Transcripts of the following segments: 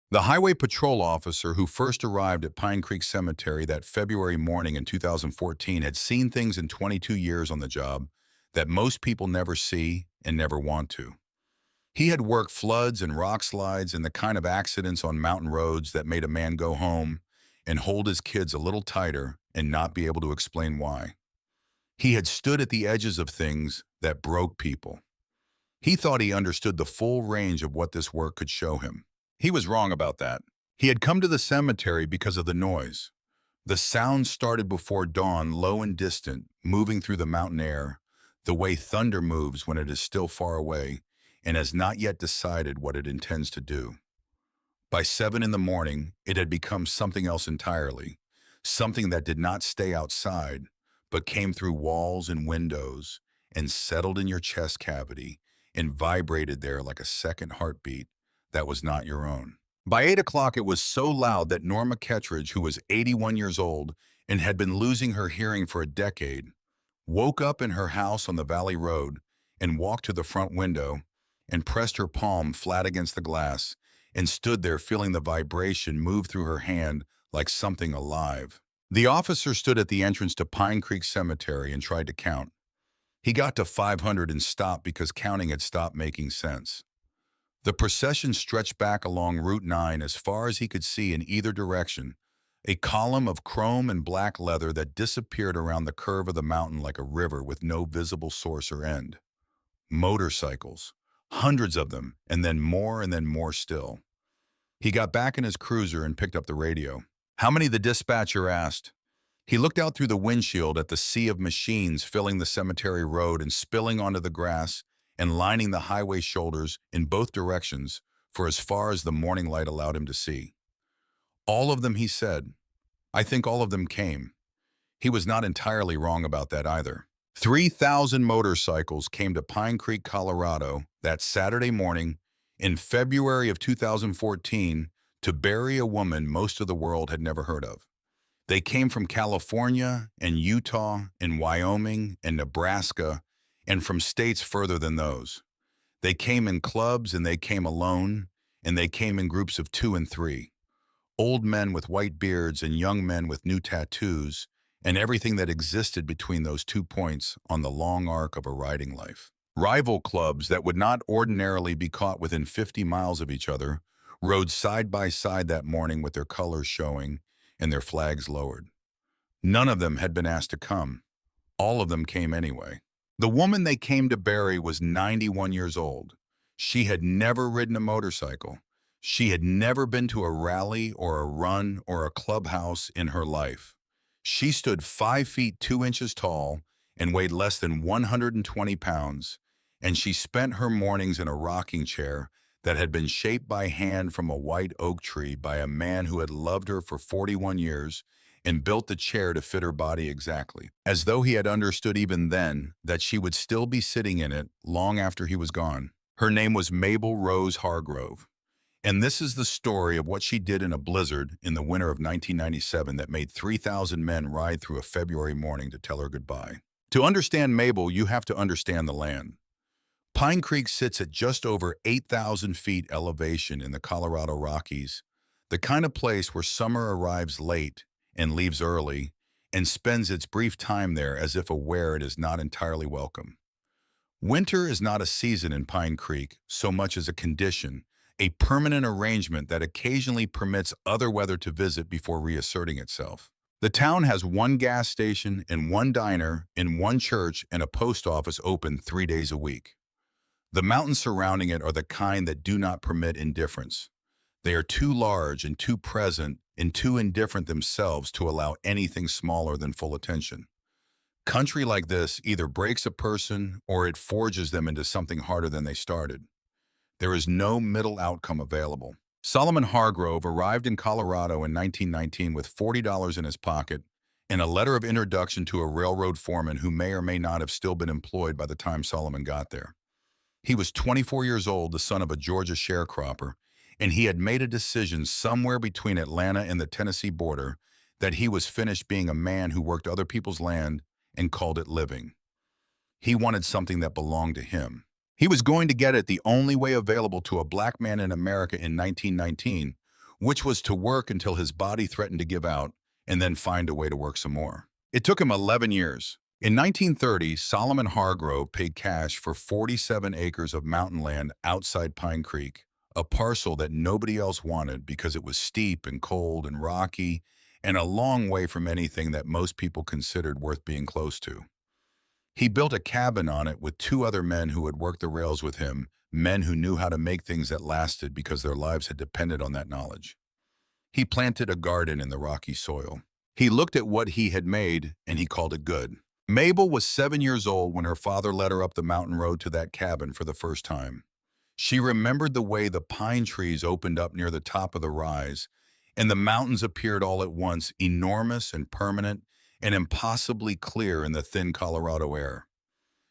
The highway patrol officer who first arrived at Pine Creek Cemetery that February morning in 2014 had seen things in 22 years on the job that most people never see and never want to. He had worked floods and rock slides and the kind of accidents on mountain roads that made a man go home and hold his kids a little tighter and not be able to explain why. He had stood at the edges of things that broke people. He thought he understood the full range of what this work could show him. He was wrong about that. He had come to the cemetery because of the noise. The sound started before dawn, low and distant, moving through the mountain air, the way thunder moves when it is still far away and has not yet decided what it intends to do. By 7 in the morning, it had become something else entirely, something that did not stay outside, but came through walls and windows and settled in your chest cavity and vibrated there like a second heartbeat that was not your own. By 8 o'clock, it was so loud that Norma Ketridge, who was 81 years old and had been losing her hearing for a decade, woke up in her house on the Valley Road and walked to the front window and pressed her palm flat against the glass and stood there feeling the vibration move through her hand like something alive. The officer stood at the entrance to Pine Creek Cemetery and tried to count. He got to 500 and stopped because counting had stopped making sense. The procession stretched back along Route 9 as far as he could see in either direction, a column of chrome and black leather that disappeared around the curve of the mountain like a river with no visible source or end. Motorcycles, hundreds of them, and then more still. He got back in his cruiser and picked up the radio. "How many?" the dispatcher asked. He looked out through the windshield at the sea of machines filling the cemetery road and spilling onto the grass and lining the highway shoulders in both directions for as far as the morning light allowed him to see. "All of them," he said. "I think all of them came." He was not entirely wrong about that either. 3,000 motorcycles came to Pine Creek, Colorado that Saturday morning in February of 2014 to bury a woman most of the world had never heard of. They came from California and Utah and Wyoming and Nebraska and from states further than those. They came in clubs and they came alone and they came in groups of 2 and 3. Old men with white beards and young men with new tattoos and everything that existed between those 2 points on the long arc of a riding life. Rival clubs that would not ordinarily be caught within 50 miles of each other rode side by side that morning with their colors showing and their flags lowered. None of them had been asked to come. All of them came anyway. The woman they came to bury was 91 years old. She had never ridden a motorcycle. She had never been to a rally or a run or a clubhouse in her life. She stood 5 feet 2 inches tall and weighed less than 120 pounds, and she spent her mornings in a rocking chair that had been shaped by hand from a white oak tree by a man who had loved her for 41 years and built the chair to fit her body exactly, as though he had understood even then that she would still be sitting in it long after he was gone. Her name was Mabel Rose Hargrove, and this is the story of what she did in a blizzard in the winter of 1997 that made 3,000 men ride through a February morning to tell her goodbye. To understand Mabel, you have to understand the land. Pine Creek sits at just over 8,000 feet elevation in the Colorado Rockies, the kind of place where summer arrives late and leaves early and spends its brief time there as if aware it is not entirely welcome. Winter is not a season in Pine Creek so much as a condition, a permanent arrangement that occasionally permits other weather to visit before reasserting itself. The town has one gas station and one diner and one church and a post office open 3 days a week. The mountains surrounding it are the kind that do not permit indifference. They are too large and too present and too indifferent themselves to allow anything smaller than full attention. Country like this either breaks a person or it forges them into something harder than they started. There is no middle outcome available. Solomon Hargrove arrived in Colorado in 1919 with $40 in his pocket and a letter of introduction to a railroad foreman who may or may not have still been employed by the time Solomon got there. He was 24 years old, the son of a Georgia sharecropper, and he had made a decision somewhere between Atlanta and the Tennessee border that he was finished being a man who worked other people's land and called it living. He wanted something that belonged to him. He was going to get it the only way available to a black man in America in 1919, which was to work until his body threatened to give out and then find a way to work some more. It took him 11 years. In 1930, Solomon Hargrove paid cash for 47 acres of mountain land outside Pine Creek, a parcel that nobody else wanted because it was steep and cold and rocky and a long way from anything that most people considered worth being close to. He built a cabin on it with two other men who had worked the rails with him, men who knew how to make things that lasted because their lives had depended on that knowledge. He planted a garden in the rocky soil. He looked at what he had made and he called it good. Mabel was 7 years old when her father led her up the mountain road to that cabin for the first time. She remembered the way the pine trees opened up near the top of the rise, and the mountains appeared all at once, enormous and permanent and impossibly clear in the thin Colorado air.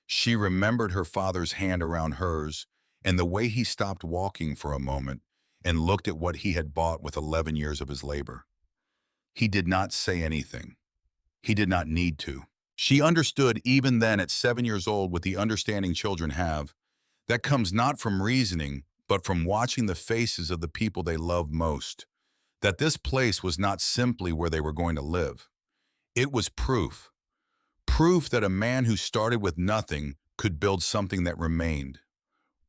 She remembered her father's hand around hers and the way he stopped walking for a moment and looked at what he had bought with 11 years of his labor. He did not say anything. He did not need to. She understood even then at 7 years old what the understanding children have, that comes not from reasoning, but from watching the faces of the people they love most, that this place was not simply where they were going to live. It was proof. Proof that a man who started with nothing could build something that remained.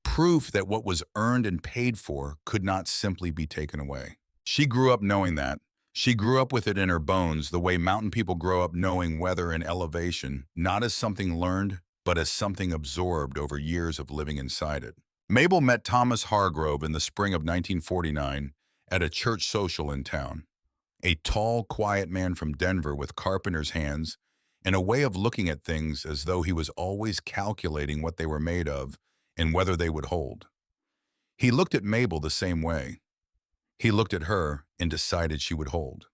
Proof that what was earned and paid for could not simply be taken away. She grew up knowing that. She grew up with it in her bones, the way mountain people grow up knowing weather and elevation, not as something learned, but as something absorbed over years of living inside it. Mabel met Thomas Hargrove in the spring of 1949 at a church social in town. A tall, quiet man from Denver with carpenter's hands and a way of looking at things as though he was always calculating what they were made of and whether they would hold. He looked at Mabel the same way. He looked at her and decided she would hold.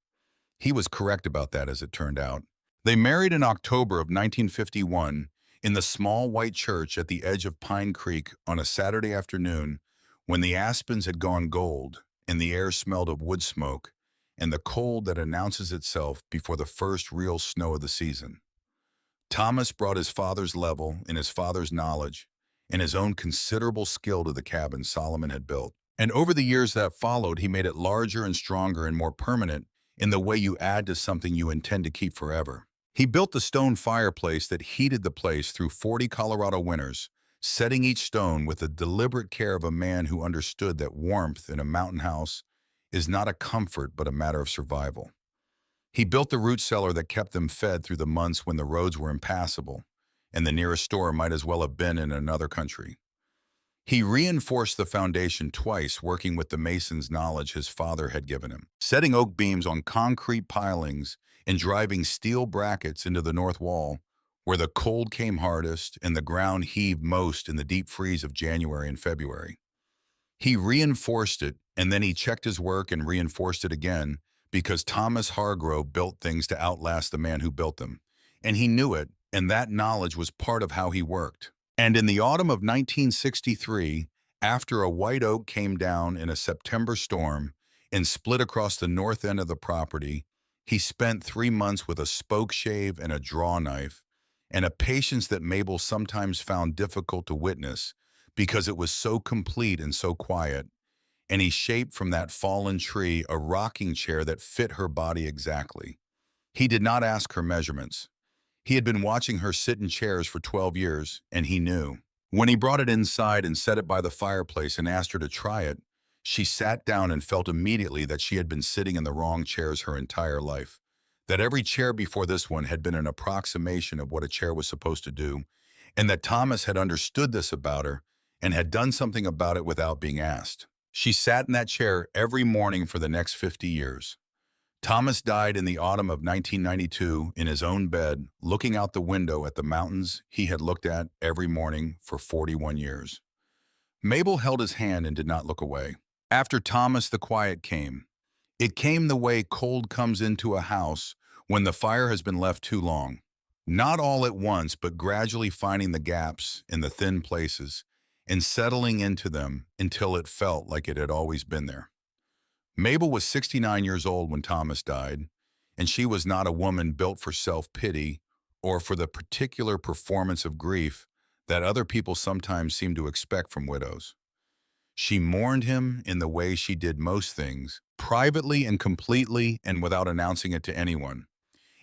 He was correct about that, as it turned out. They married in October of 1951 in the small white church at the edge of Pine Creek on a Saturday afternoon when the aspens had gone gold and the air smelled of wood smoke and the cold that announces itself before the first real snow of the season. Thomas brought his father's level and his father's knowledge and his own considerable skill to the cabin Solomon had built. And over the years that followed, he made it larger and stronger and more permanent in the way you add to something you intend to keep forever. He built the stone fireplace that heated the place through 40 Colorado winters, setting each stone with the deliberate care of a man who understood that warmth in a mountain house is not a comfort but a matter of survival. He built the root cellar that kept them fed through the months when the roads were impassable, and the nearest store might as well have been in another country. He reinforced the foundation twice, working with the mason's knowledge his father had given him, setting oak beams on concrete pilings and driving steel brackets into the north wall, where the cold came hardest and the ground heaved most in the deep freeze of January and February. He reinforced it, and then he checked his work and reinforced it again, because Thomas Hargrove built things to outlast the man who built them. And he knew it, and that knowledge was part of how he worked. And in the autumn of 1963, after a white oak came down in a September storm and split across the north end of the property, he spent 3 months with a spoke shave and a draw knife, and a patience that Mabel sometimes found difficult to witness because it was so complete and so quiet. And he shaped from that fallen tree a rocking chair that fit her body exactly. He did not ask her measurements. He had been watching her sit in chairs for 12 years, and he knew. When he brought it inside and set it by the fireplace and asked her to try it, she sat down and felt immediately that she had been sitting in the wrong chairs her entire life, that every chair before this one had been an approximation of what a chair was supposed to do, and that Thomas had understood this about her and had done something about it without being asked. She sat in that chair every morning for the next 50 years. Thomas died in the autumn of 1992 in his own bed, looking out the window at the mountains he had looked at every morning for 41 years. Mabel held his hand and did not look away. After Thomas, the quiet came. It came the way cold comes into a house when the fire has been left too long. Not all at once, but gradually finding the gaps in the thin places and settling into them until it felt like it had always been there. Mabel was 69 years old when Thomas died, and she was not a woman built for self-pity or for the particular performance of grief that other people sometimes seem to expect from widows. She mourned him in the way she did most things, privately and completely and without announcing it to anyone.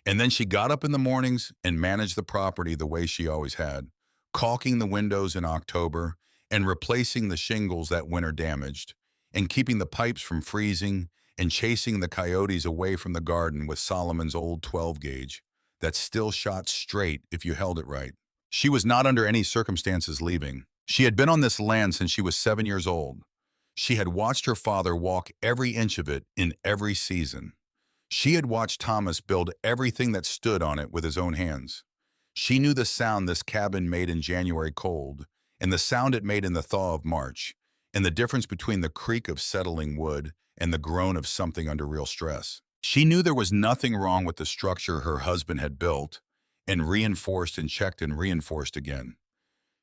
And then she got up in the mornings and managed the property the way she always had, caulking the windows in October and replacing the shingles that winter damaged, and keeping the pipes from freezing and chasing the coyotes away from the garden with Solomon's old 12 gauge that still shot straight if you held it right. She was not under any circumstances leaving. She had been on this land since she was 7 years old. She had watched her father walk every inch of it in every season. She had watched Thomas build everything that stood on it with his own hands. She knew the sound this cabin made in January cold, and the sound it made in the thaw of March, and the difference between the creak of settling wood and the groan of something under real stress. She knew there was nothing wrong with the structure her husband had built, and reinforced and checked and reinforced again.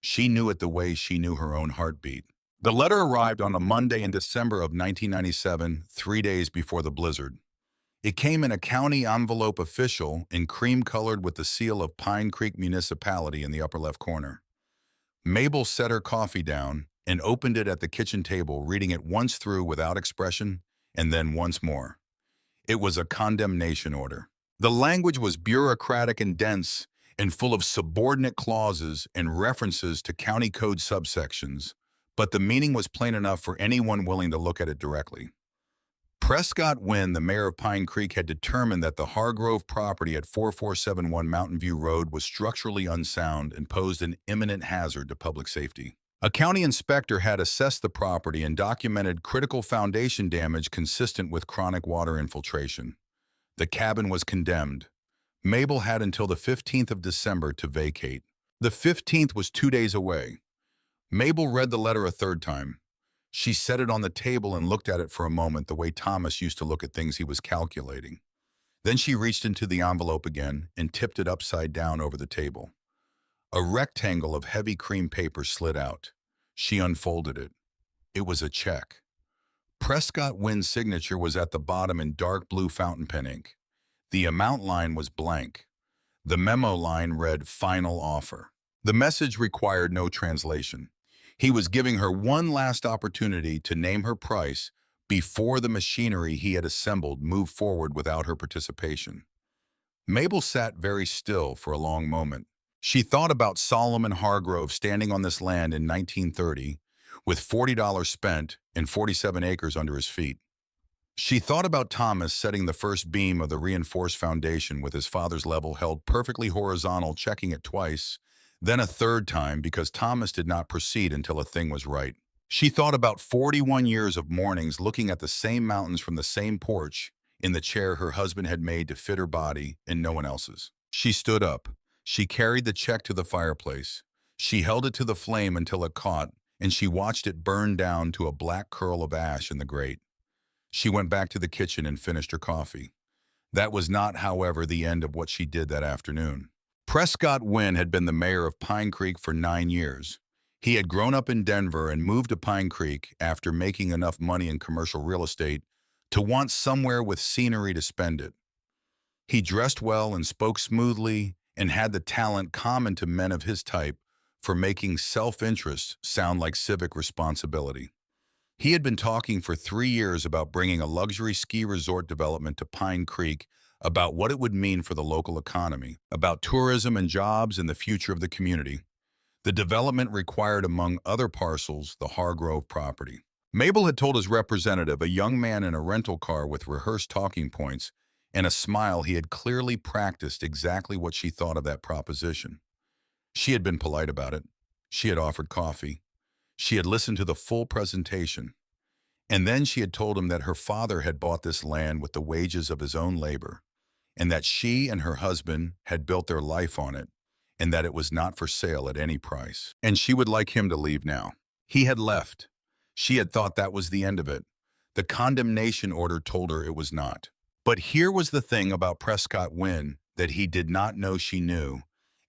She knew it the way she knew her own heartbeat. The letter arrived on a Monday in December of 1997, 3 days before the blizzard. It came in a county envelope official in cream-colored with the seal of Pine Creek Municipality in the upper left corner. Mabel set her coffee down and opened it at the kitchen table, reading it once through without expression and then once more. It was a condemnation order. The language was bureaucratic and dense and full of subordinate clauses and references to county code subsections, but the meaning was plain enough for anyone willing to look at it directly. Prescott Wynn, the mayor of Pine Creek, had determined that the Hargrove property at 4471 Mountain View Road was structurally unsound and posed an imminent hazard to public safety. A county inspector had assessed the property and documented critical foundation damage consistent with chronic water infiltration. The cabin was condemned. Mabel had until the 15th of December to vacate. The 15th was 2 days away. Mabel read the letter a third time. She set it on the table and looked at it for a moment the way Thomas used to look at things he was calculating. Then she reached into the envelope again and tipped it upside down over the table. A rectangle of heavy cream paper slid out. She unfolded it. It was a check. Prescott Wynn's signature was at the bottom in dark blue fountain pen ink. The amount line was blank. The memo line read, "Final offer." The message required no translation. He was giving her one last opportunity to name her price before the machinery he had assembled moved forward without her participation. Mabel sat very still for a long moment. She thought about Solomon Hargrove standing on this land in 1930 with $40 spent and 47 acres under his feet. She thought about Thomas setting the first beam of the reinforced foundation with his father's level held perfectly horizontal, checking it twice, then a third time because Thomas did not proceed until a thing was right. She thought about 41 years of mornings looking at the same mountains from the same porch in the chair her husband had made to fit her body and no one else's. She stood up. She carried the check to the fireplace. She held it to the flame until it caught, and she watched it burn down to a black curl of ash in the grate. She went back to the kitchen and finished her coffee. That was not, however, the end of what she did that afternoon. Prescott Wynn had been the mayor of Pine Creek for 9 years. He had grown up in Denver and moved to Pine Creek after making enough money in commercial real estate to want somewhere with scenery to spend it. He dressed well and spoke smoothly and had the talent common to men of his type for making self-interest sound like civic responsibility. He had been talking for 3 years about bringing a luxury ski resort development to Pine Creek, about what it would mean for the local economy, about tourism and jobs and the future of the community. The development required, among other parcels, the Hargrove property. Mabel had told his representative, a young man in a rental car with rehearsed talking points and a smile, he had clearly practiced exactly what she thought of that proposition. She had been polite about it. She had offered coffee. She had listened to the full presentation. And then she had told him that her father had bought this land with the wages of his own labor, and that she and her husband had built their life on it, and that it was not for sale at any price. And she would like him to leave now. He had left. She had thought that was the end of it. The condemnation order told her it was not. But here was the thing about Prescott Wynn that he did not know she knew,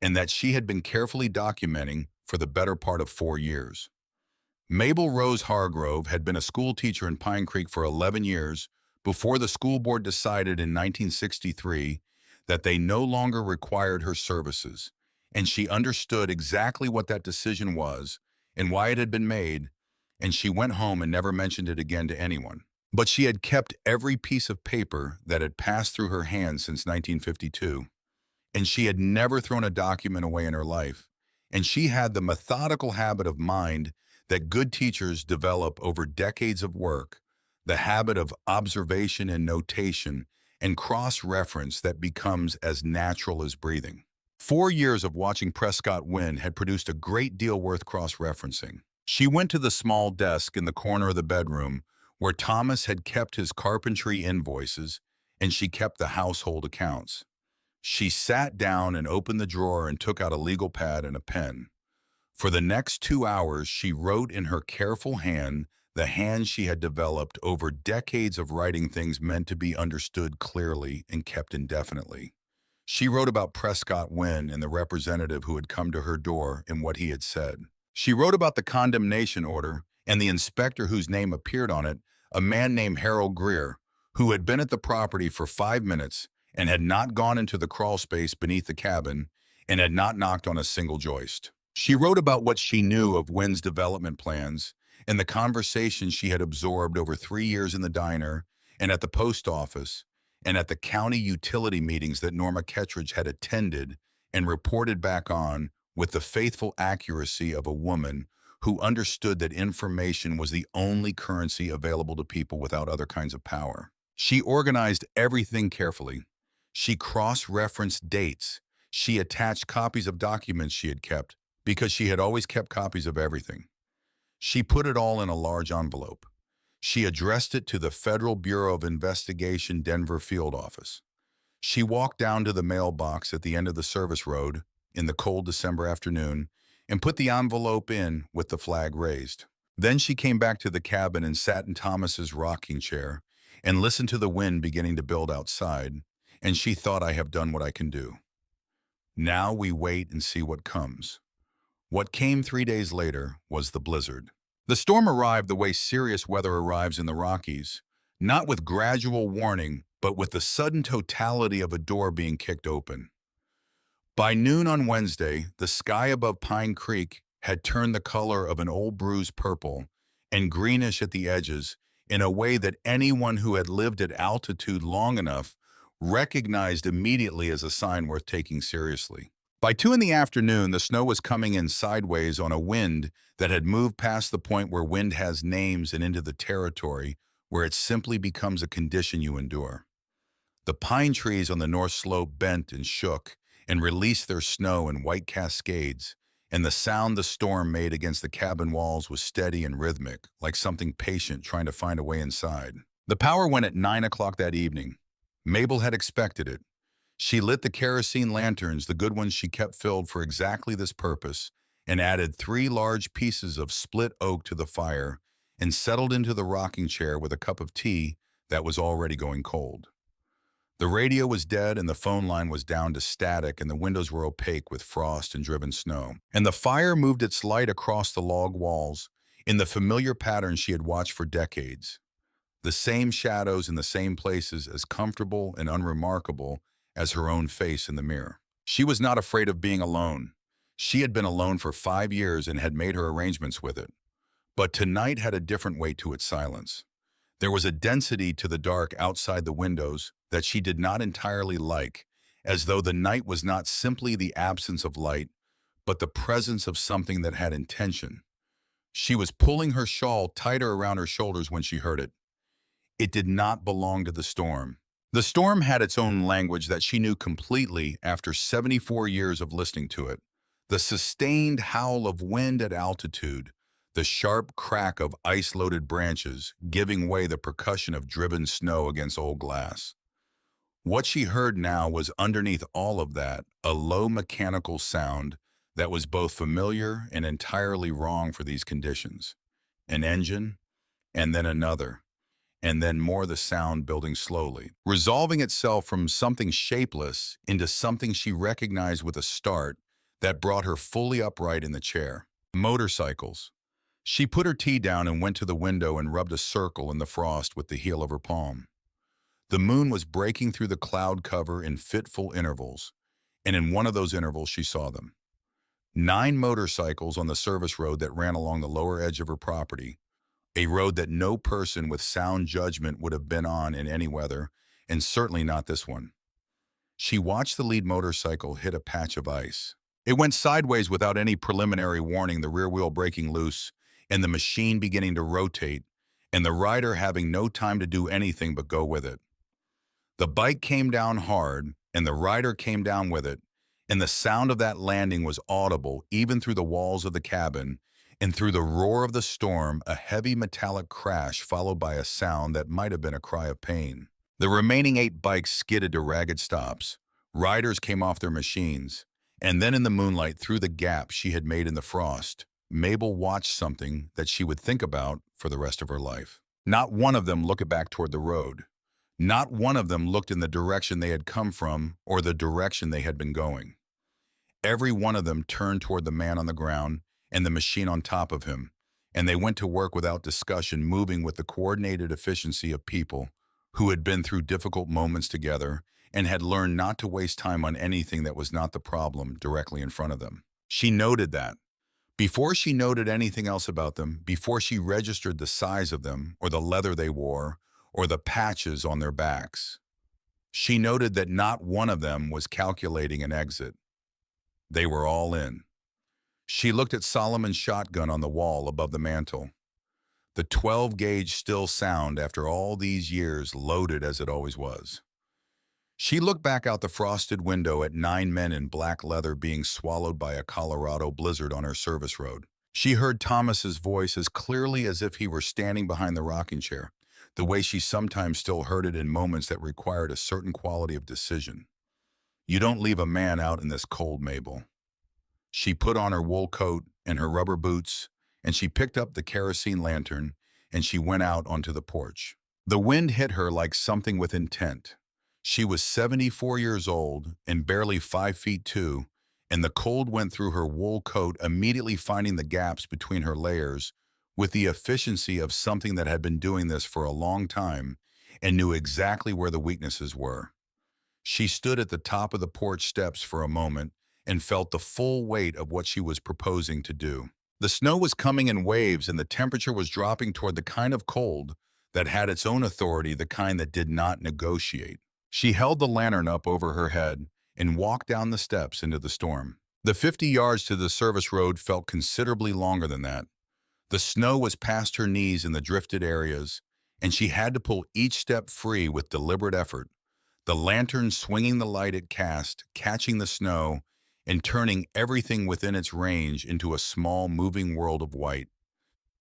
and that she had been carefully documenting for the better part of 4 years. Mabel Rose Hargrove had been a school teacher in Pine Creek for 11 years before the school board decided in 1963 that they no longer required her services, and she understood exactly what that decision was and why it had been made, and she went home and never mentioned it again to anyone. But she had kept every piece of paper that had passed through her hands since 1952, and she had never thrown a document away in her life. And she had the methodical habit of mind that good teachers develop over decades of work, the habit of observation and notation and cross-reference that becomes as natural as breathing. 4 years of watching Prescott win had produced a great deal worth cross-referencing. She went to the small desk in the corner of the bedroom where Thomas had kept his carpentry invoices and she kept the household accounts. She sat down and opened the drawer and took out a legal pad and a pen. For the next 2 hours, she wrote in her careful hand, the hand she had developed over decades of writing things meant to be understood clearly and kept indefinitely. She wrote about Prescott Wynn and the representative who had come to her door and what he had said. She wrote about the condemnation order and the inspector whose name appeared on it, a man named Harold Greer, who had been at the property for 5 minutes and had not gone into the crawl space beneath the cabin and had not knocked on a single joist. She wrote about what she knew of Wynn's development plans and the conversations she had absorbed over 3 years in the diner and at the post office and at the county utility meetings that Norma Kettridge had attended and reported back on with the faithful accuracy of a woman who understood that information was the only currency available to people without other kinds of power. She organized everything carefully. She cross-referenced dates. She attached copies of documents she had kept because she had always kept copies of everything. She put it all in a large envelope. She addressed it to the Federal Bureau of Investigation Denver field office. She walked down to the mailbox at the end of the service road in the cold December afternoon and put the envelope in with the flag raised. Then she came back to the cabin and sat in Thomas's rocking chair and listened to the wind beginning to build outside, and she thought, I have done what I can do. Now we wait and see what comes. What came 3 days later was the blizzard. The storm arrived the way serious weather arrives in the Rockies, not with gradual warning, but with the sudden totality of a door being kicked open. By noon on Wednesday, the sky above Pine Creek had turned the color of an old bruised purple and greenish at the edges in a way that anyone who had lived at altitude long enough recognized immediately as a sign worth taking seriously. By 2 in the afternoon, the snow was coming in sideways on a wind that had moved past the point where wind has names and into the territory where it simply becomes a condition you endure. The pine trees on the north slope bent and shook and released their snow in white cascades, and the sound the storm made against the cabin walls was steady and rhythmic, like something patient trying to find a way inside. The power went at 9 o'clock that evening. Mabel had expected it. She lit the kerosene lanterns, the good ones she kept filled for exactly this purpose, and added 3 large pieces of split oak to the fire and settled into the rocking chair with a cup of tea that was already going cold. The radio was dead and the phone line was down to static and the windows were opaque with frost and driven snow. And the fire moved its light across the log walls in the familiar pattern she had watched for decades. The same shadows in the same places, as comfortable and unremarkable as her own face in the mirror. She was not afraid of being alone. She had been alone for 5 years and had made her arrangements with it. But tonight had a different weight to its silence. There was a density to the dark outside the windows that she did not entirely like, as though the night was not simply the absence of light, but the presence of something that had intention. She was pulling her shawl tighter around her shoulders when she heard it. It did not belong to the storm. The storm had its own language that she knew completely after 74 years of listening to it. The sustained howl of wind at altitude, the sharp crack of ice-loaded branches giving way the percussion of driven snow against old glass. What she heard now was underneath all of that, a low mechanical sound that was both familiar and entirely wrong for these conditions. An engine, and then another, and then more, the sound building slowly, resolving itself from something shapeless into something she recognized with a start that brought her fully upright in the chair. Motorcycles. She put her tea down and went to the window and rubbed a circle in the frost with the heel of her palm. The moon was breaking through the cloud cover in fitful intervals, and in one of those intervals she saw them. 9 motorcycles on the service road that ran along the lower edge of her property, a road that no person with sound judgment would have been on in any weather, and certainly not this one. She watched the lead motorcycle hit a patch of ice. It went sideways without any preliminary warning, the rear wheel breaking loose, and the machine beginning to rotate, and the rider having no time to do anything but go with it. The bike came down hard, and the rider came down with it, and the sound of that landing was audible even through the walls of the cabin, and through the roar of the storm, a heavy metallic crash followed by a sound that might have been a cry of pain. The remaining 8 bikes skidded to ragged stops. Riders came off their machines, and then in the moonlight, through the gap she had made in the frost, Mabel watched something that she would think about for the rest of her life. Not one of them looked back toward the road. Not one of them looked in the direction they had come from or the direction they had been going. Every one of them turned toward the man on the ground and the machine on top of him, and they went to work without discussion, moving with the coordinated efficiency of people who had been through difficult moments together and had learned not to waste time on anything that was not the problem directly in front of them. She noted that. Before she noted anything else about them, before she registered the size of them or the leather they wore or the patches on their backs, she noted that not one of them was calculating an exit. They were all in. She looked at Solomon's shotgun on the wall above the mantel. The 12-gauge still sound after all these years, loaded as it always was. She looked back out the frosted window at 9 men in black leather being swallowed by a Colorado blizzard on her service road. She heard Thomas's voice as clearly as if he were standing behind the rocking chair, the way she sometimes still heard it in moments that required a certain quality of decision. "You don't leave a man out in this cold, Mabel." She put on her wool coat and her rubber boots, and she picked up the kerosene lantern, and she went out onto the porch. The wind hit her like something with intent. She was 74 years old and barely 5 feet 2, and the cold went through her wool coat, immediately finding the gaps between her layers with the efficiency of something that had been doing this for a long time and knew exactly where the weaknesses were. She stood at the top of the porch steps for a moment and felt the full weight of what she was proposing to do. The snow was coming in waves, and the temperature was dropping toward the kind of cold that had its own authority, the kind that did not negotiate. She held the lantern up over her head and walked down the steps into the storm. The 50 yards to the service road felt considerably longer than that. The snow was past her knees in the drifted areas, and she had to pull each step free with deliberate effort, the lantern swinging the light it cast, catching the snow, and turning everything within its range into a small moving world of white.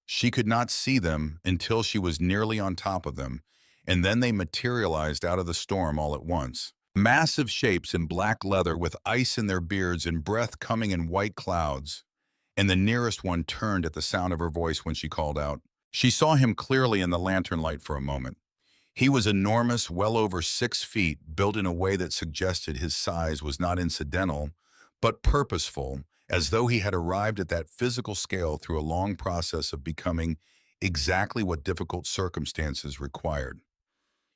She could not see them until she was nearly on top of them, and then they materialized out of the storm all at once. Massive shapes in black leather with ice in their beards and breath coming in white clouds, and the nearest one turned at the sound of her voice when she called out. She saw him clearly in the lantern light for a moment. He was enormous, well over 6 feet, built in a way that suggested his size was not incidental, but purposeful, as though he had arrived at that physical scale through a long process of becoming exactly what difficult circumstances required.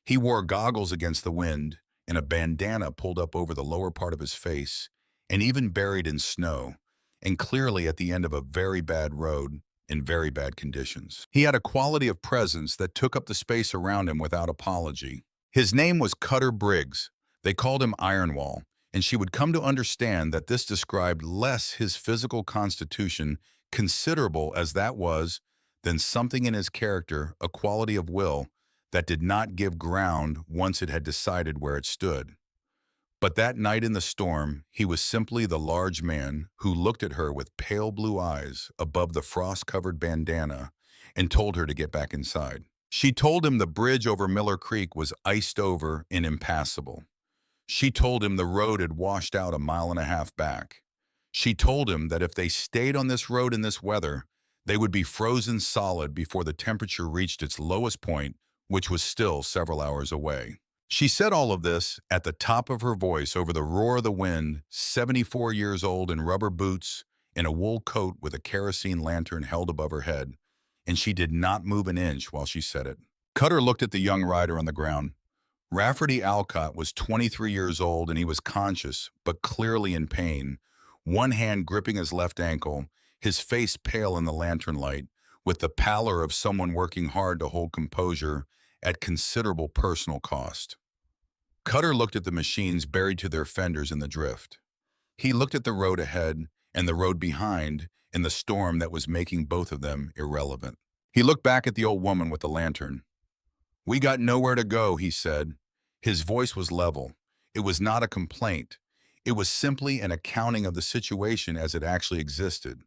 He wore goggles against the wind and a bandana pulled up over the lower part of his face and even buried in snow, and clearly at the end of a very bad road in very bad conditions. He had a quality of presence that took up the space around him without apology. His name was Cutter Briggs. They called him Ironwall, and she would come to understand that this described less his physical constitution, considerable as that was, than something in his character, a quality of will, that did not give ground once it had decided where it stood. But that night in the storm, he was simply the large man who looked at her with pale blue eyes above the frost-covered bandana and told her to get back inside. She told him the bridge over Miller Creek was iced over and impassable. She told him the road had washed out 1.5 miles back. She told him that if they stayed on this road in this weather, they would be frozen solid before the temperature reached its lowest point, which was still several hours away. She said all of this at the top of her voice over the roar of the wind, 74 years old in rubber boots, in a wool coat with a kerosene lantern held above her head, and she did not move an inch while she said it. Cutter looked at the young rider on the ground. Rafferty Alcott was 23 years old, and he was conscious, but clearly in pain, one hand gripping his left ankle, his face pale in the lantern light, with the pallor of someone working hard to hold composure at considerable personal cost. Cutter looked at the machines buried to their fenders in the drift. He looked at the road ahead and the road behind in the storm that was making both of them irrelevant. He looked back at the old woman with the lantern. "We got nowhere to go," he said. His voice was level. It was not a complaint. It was simply an accounting of the situation as it actually existed.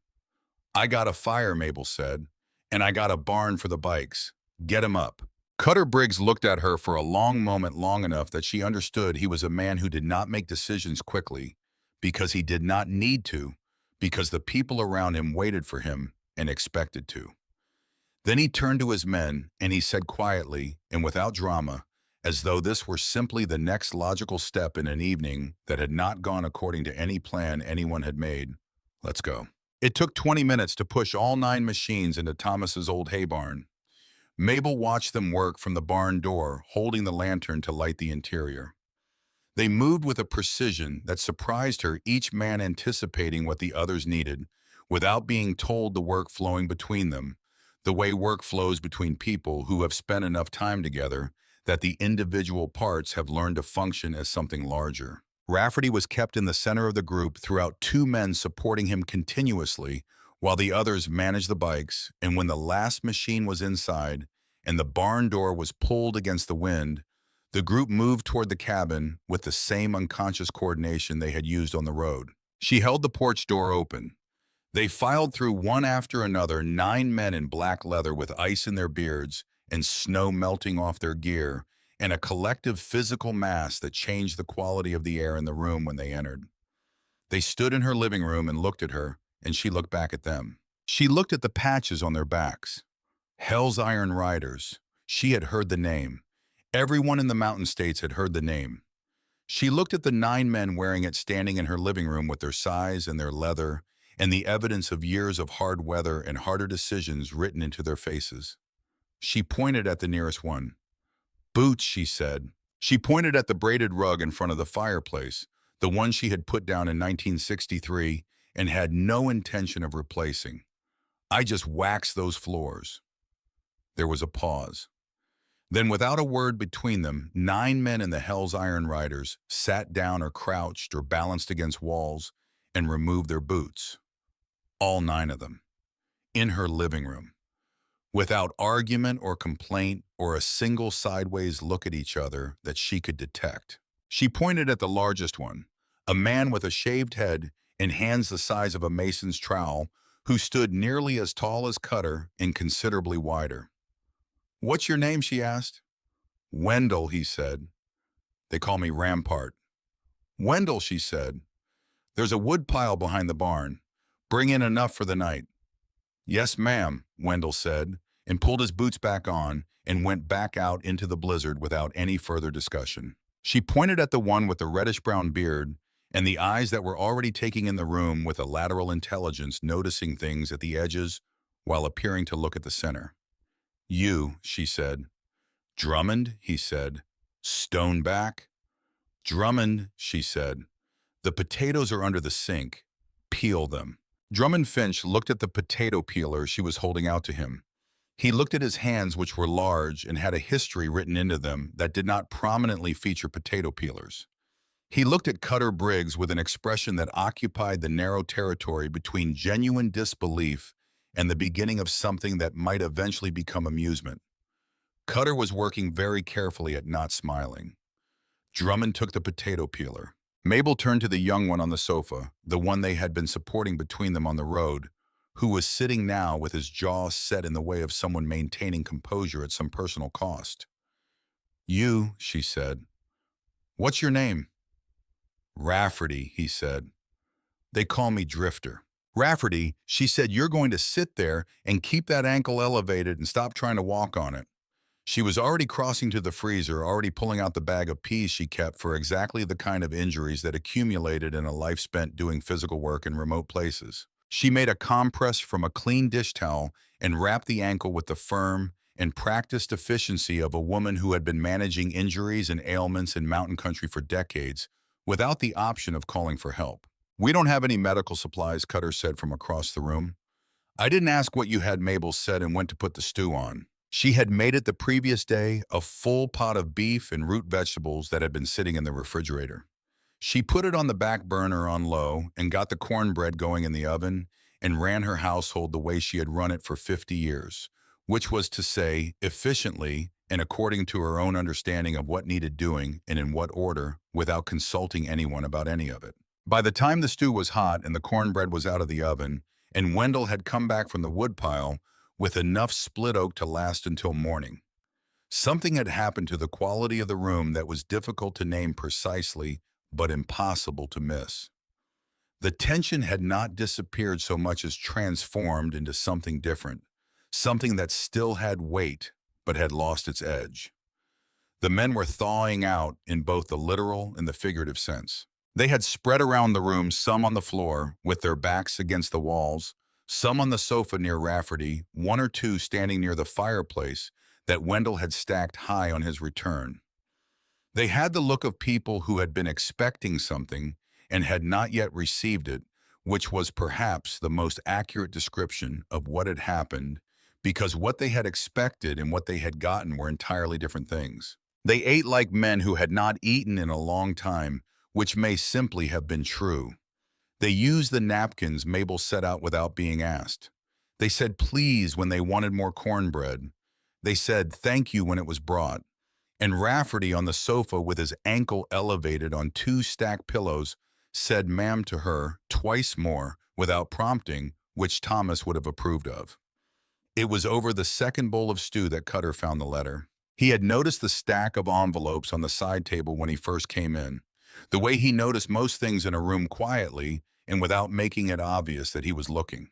"I got a fire," Mabel said, "and I got a barn for the bikes. Get 'em up." Cutter Briggs looked at her for a long moment, long enough that she understood he was a man who did not make decisions quickly, because he did not need to, because the people around him waited for him and expected to. Then he turned to his men and he said quietly and without drama, as though this were simply the next logical step in an evening that had not gone according to any plan anyone had made, "Let's go." It took 20 minutes to push all 9 machines into Thomas's old hay barn. Mabel watched them work from the barn door, holding the lantern to light the interior. They moved with a precision that surprised her, each man anticipating what the others needed, without being told the work flowing between them, the way work flows between people who have spent enough time together that the individual parts have learned to function as something larger. Rafferty was kept in the center of the group throughout, 2 men supporting him continuously, while the others managed the bikes, and when the last machine was inside and the barn door was pulled against the wind, the group moved toward the cabin with the same unconscious coordination they had used on the road. She held the porch door open. They filed through one after another, 9 men in black leather with ice in their beards and snow melting off their gear, and a collective physical mass that changed the quality of the air in the room when they entered. They stood in her living room and looked at her, and she looked back at them. She looked at the patches on their backs. Hell's Iron Riders. She had heard the name. Everyone in the Mountain States had heard the name. She looked at the 9 men wearing it standing in her living room with their size and their leather and the evidence of years of hard weather and harder decisions written into their faces. She pointed at the nearest one. "Boots," she said. She pointed at the braided rug in front of the fireplace, the one she had put down in 1963 and had no intention of replacing. "I just waxed those floors." There was a pause. Then, without a word between them, 9 men in the Hell's Iron Riders sat down or crouched or balanced against walls and removed their boots. All 9 of them. In her living room. Without argument or complaint or a single sideways look at each other that she could detect. She pointed at the largest one, a man with a shaved head and hands the size of a mason's trowel, who stood nearly as tall as Cutter and considerably wider. "What's your name?" she asked. "Wendell," he said. "They call me Rampart." "Wendell," she said, "there's a wood pile behind the barn. Bring in enough for the night." "Yes, ma'am," Wendell said, and pulled his boots back on and went back out into the blizzard without any further discussion. She pointed at the one with the reddish-brown beard and the eyes that were already taking in the room with a lateral intelligence, noticing things at the edges while appearing to look at the center. "You," she said. "Drummond," he said. "Stoneback?" "Drummond," she said. "The potatoes are under the sink. Peel them." Drummond Finch looked at the potato peeler she was holding out to him. He looked at his hands, which were large and had a history written into them that did not prominently feature potato peelers. He looked at Cutter Briggs with an expression that occupied the narrow territory between genuine disbelief and the beginning of something that might eventually become amusement. Cutter was working very carefully at not smiling. Drummond took the potato peeler. Mabel turned to the young one on the sofa, the one they had been supporting between them on the road, who was sitting now with his jaw set in the way of someone maintaining composure at some personal cost. "You," she said. "What's your name?" "Rafferty," he said. "They call me Drifter." "Rafferty," she said, "you're going to sit there and keep that ankle elevated and stop trying to walk on it." She was already crossing to the freezer, already pulling out the bag of peas she kept for exactly the kind of injuries that accumulated in a life spent doing physical work in remote places. She made a compress from a clean dish towel and wrapped the ankle with the firm and practiced efficiency of a woman who had been managing injuries and ailments in mountain country for decades without the option of calling for help. "We don't have any medical supplies," Cutter said from across the room. I didn't ask what you had, Mabel said, and went to put the stew on. She had made it the previous day, a full pot of beef and root vegetables that had been sitting in the refrigerator. She put it on the back burner on low and got the cornbread going in the oven and ran her household the way she had run it for 50 years, which was to say, efficiently and according to her own understanding of what needed doing and in what order, without consulting anyone about any of it. By the time the stew was hot and the cornbread was out of the oven, and Wendell had come back from the woodpile with enough split oak to last until morning, something had happened to the quality of the room that was difficult to name precisely, but impossible to miss. The tension had not disappeared so much as transformed into something different, something that still had weight, but had lost its edge. The men were thawing out in both the literal and the figurative sense. They had spread around the room, some on the floor, with their backs against the walls, some on the sofa near Rafferty, one or two standing near the fireplace that Wendell had stacked high on his return. They had the look of people who had been expecting something and had not yet received it, which was perhaps the most accurate description of what had happened, because what they had expected and what they had gotten were entirely different things. They ate like men who had not eaten in a long time, which may simply have been true. They used the napkins Mabel set out without being asked. They said please when they wanted more cornbread. They said thank you when it was brought. And Rafferty on the sofa with his ankle elevated on two stacked pillows said ma'am to her twice more without prompting, which Thomas would have approved of. It was over the second bowl of stew that Cutter found the letter. He had noticed the stack of envelopes on the side table when he first came in, the way he noticed most things in a room quietly and without making it obvious that he was looking.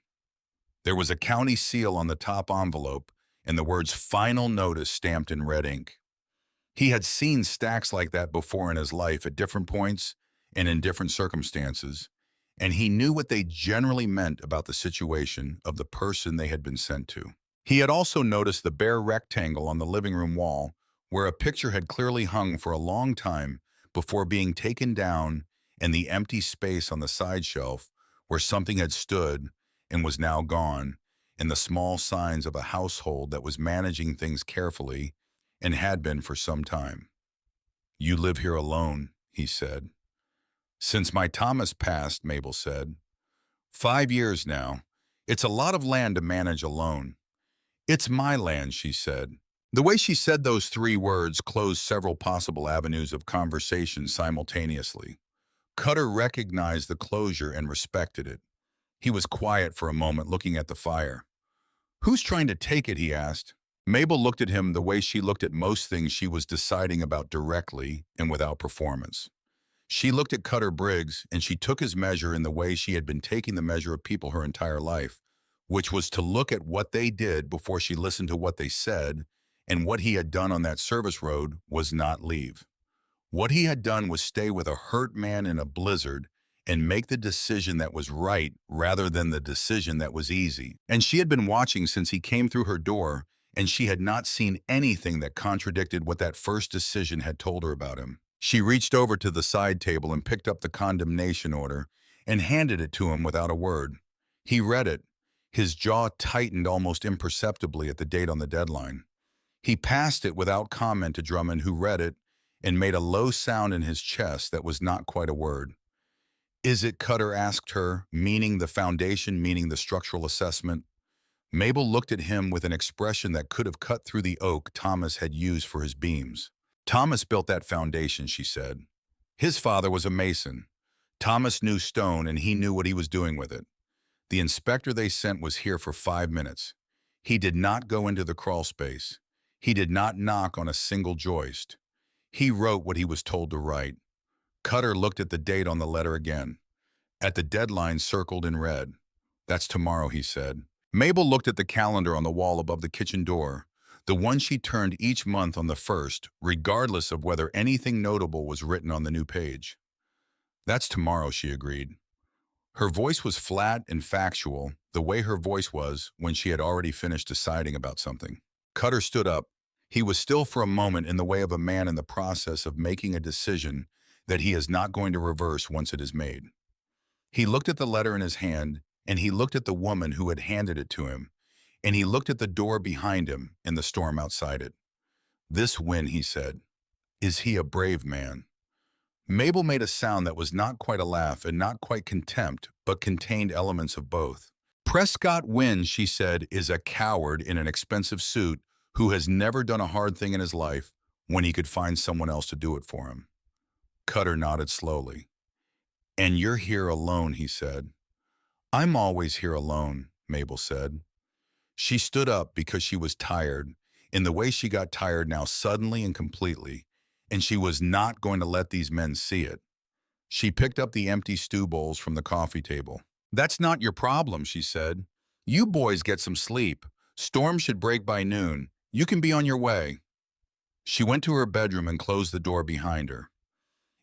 There was a county seal on the top envelope and the words "Final Notice" stamped in red ink. He had seen stacks like that before in his life at different points and in different circumstances, and he knew what they generally meant about the situation of the person they had been sent to. He had also noticed the bare rectangle on the living room wall where a picture had clearly hung for a long time before being taken down, and the empty space on the side shelf where something had stood and was now gone, and the small signs of a household that was managing things carefully and had been for some time. "You live here alone," he said. "Since my Thomas passed," Mabel said. "5 years now. It's a lot of land to manage alone." "It's my land," she said. The way she said those three words closed several possible avenues of conversation simultaneously. Cutter recognized the closure and respected it. He was quiet for a moment, looking at the fire. "Who's trying to take it?" he asked. Mabel looked at him the way she looked at most things she was deciding about directly and without performance. She looked at Cutter Briggs, and she took his measure in the way she had been taking the measure of people her entire life, which was to look at what they did before she listened to what they said, and what he had done on that service road was not leave. What he had done was stay with a hurt man in a blizzard and make the decision that was right rather than the decision that was easy. And she had been watching since he came through her door, and she had not seen anything that contradicted what that first decision had told her about him. She reached over to the side table and picked up the condemnation order and handed it to him without a word. He read it. His jaw tightened almost imperceptibly at the date on the deadline. He passed it without comment to Drummond, who read it and made a low sound in his chest that was not quite a word. "Is it?" Cutter asked her, meaning the foundation, meaning the structural assessment. Mabel looked at him with an expression that could have cut through the oak Thomas had used for his beams. "Thomas built that foundation," she said. "His father was a mason. Thomas knew stone, and he knew what he was doing with it. The inspector they sent was here for 5 minutes. He did not go into the crawl space. He did not knock on a single joist. He wrote what he was told to write." Cutter looked at the date on the letter again, at the deadline circled in red. "That's tomorrow," he said. Mabel looked at the calendar on the wall above the kitchen door, the one she turned each month on the 1st, regardless of whether anything notable was written on the new page. "That's tomorrow," she agreed. Her voice was flat and factual, the way her voice was when she had already finished deciding about something. Cutter stood up. He was still for a moment in the way of a man in the process of making a decision that he is not going to reverse once it is made. He looked at the letter in his hand and he looked at the woman who had handed it to him, and he looked at the door behind him and the storm outside it. "This Wynn," he said, "is he a brave man?" Mabel made a sound that was not quite a laugh and not quite contempt, but contained elements of both. "Prescott Wynn," she said, "is a coward in an expensive suit who has never done a hard thing in his life when he could find someone else to do it for him." Cutter nodded slowly. "And you're here alone," he said. "I'm always here alone," Mabel said. She stood up because she was tired, in the way she got tired now suddenly and completely, and she was not going to let these men see it. She picked up the empty stew bowls from the coffee table. "That's not your problem," she said. "You boys get some sleep. Storm should break by noon. You can be on your way." She went to her bedroom and closed the door behind her.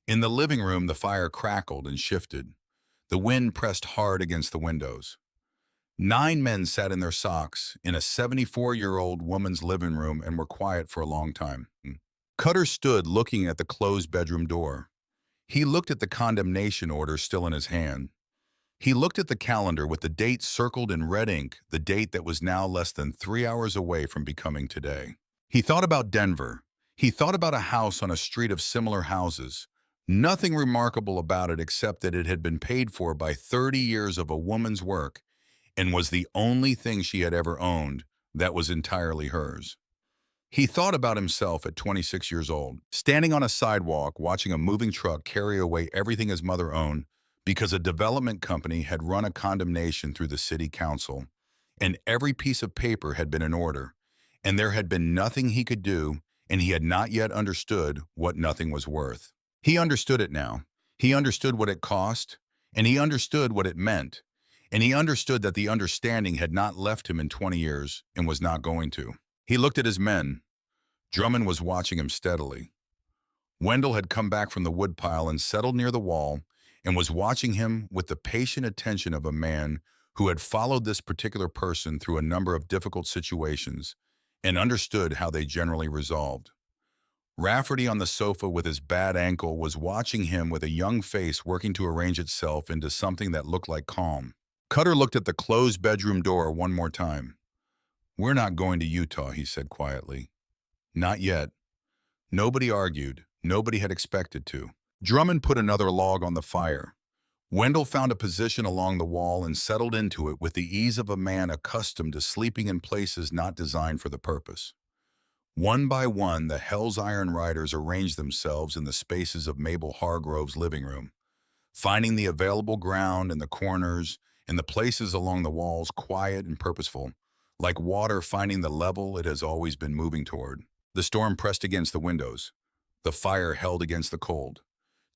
In the living room, the fire crackled and shifted. The wind pressed hard against the windows. 9 men sat in their socks in a 74-year-old woman's living room and were quiet for a long time. Cutter stood looking at the closed bedroom door. He looked at the condemnation order still in his hand. He looked at the calendar with the date circled in red ink, the date that was now less than 3 hours away from becoming today. He thought about Denver. He thought about a house on a street of similar houses. Nothing remarkable about it except that it had been paid for by 30 years of a woman's work and was the only thing she had ever owned that was entirely hers. He thought about himself at 26 years old, standing on a sidewalk watching a moving truck carry away everything his mother owned because a development company had run a condemnation through the city council, and every piece of paper had been in order, and there had been nothing he could do, and he had not yet understood what nothing was worth. He understood it now. He understood what it cost, and he understood what it meant, and he understood that the understanding had not left him in 20 years and was not going to. He looked at his men. Drummond was watching him steadily. Wendell had come back from the woodpile and settled near the wall and was watching him with the patient attention of a man who had followed this particular person through a number of difficult situations and understood how they generally resolved. Rafferty on the sofa with his bad ankle was watching him with a young face working to arrange itself into something that looked like calm. Cutter looked at the closed bedroom door one more time. "We're not going to Utah," he said quietly. "Not yet." Nobody argued. Nobody had expected to. Drummond put another log on the fire. Wendell found a position along the wall and settled into it with the ease of a man accustomed to sleeping in places not designed for the purpose. One by one, the Hell's Iron Riders arranged themselves in the spaces of Mabel Hargrove's living room, finding the available ground and the corners and the places along the walls quiet and purposeful, like water finding the level it has always been moving toward. The storm pressed against the windows. The fire held against the cold.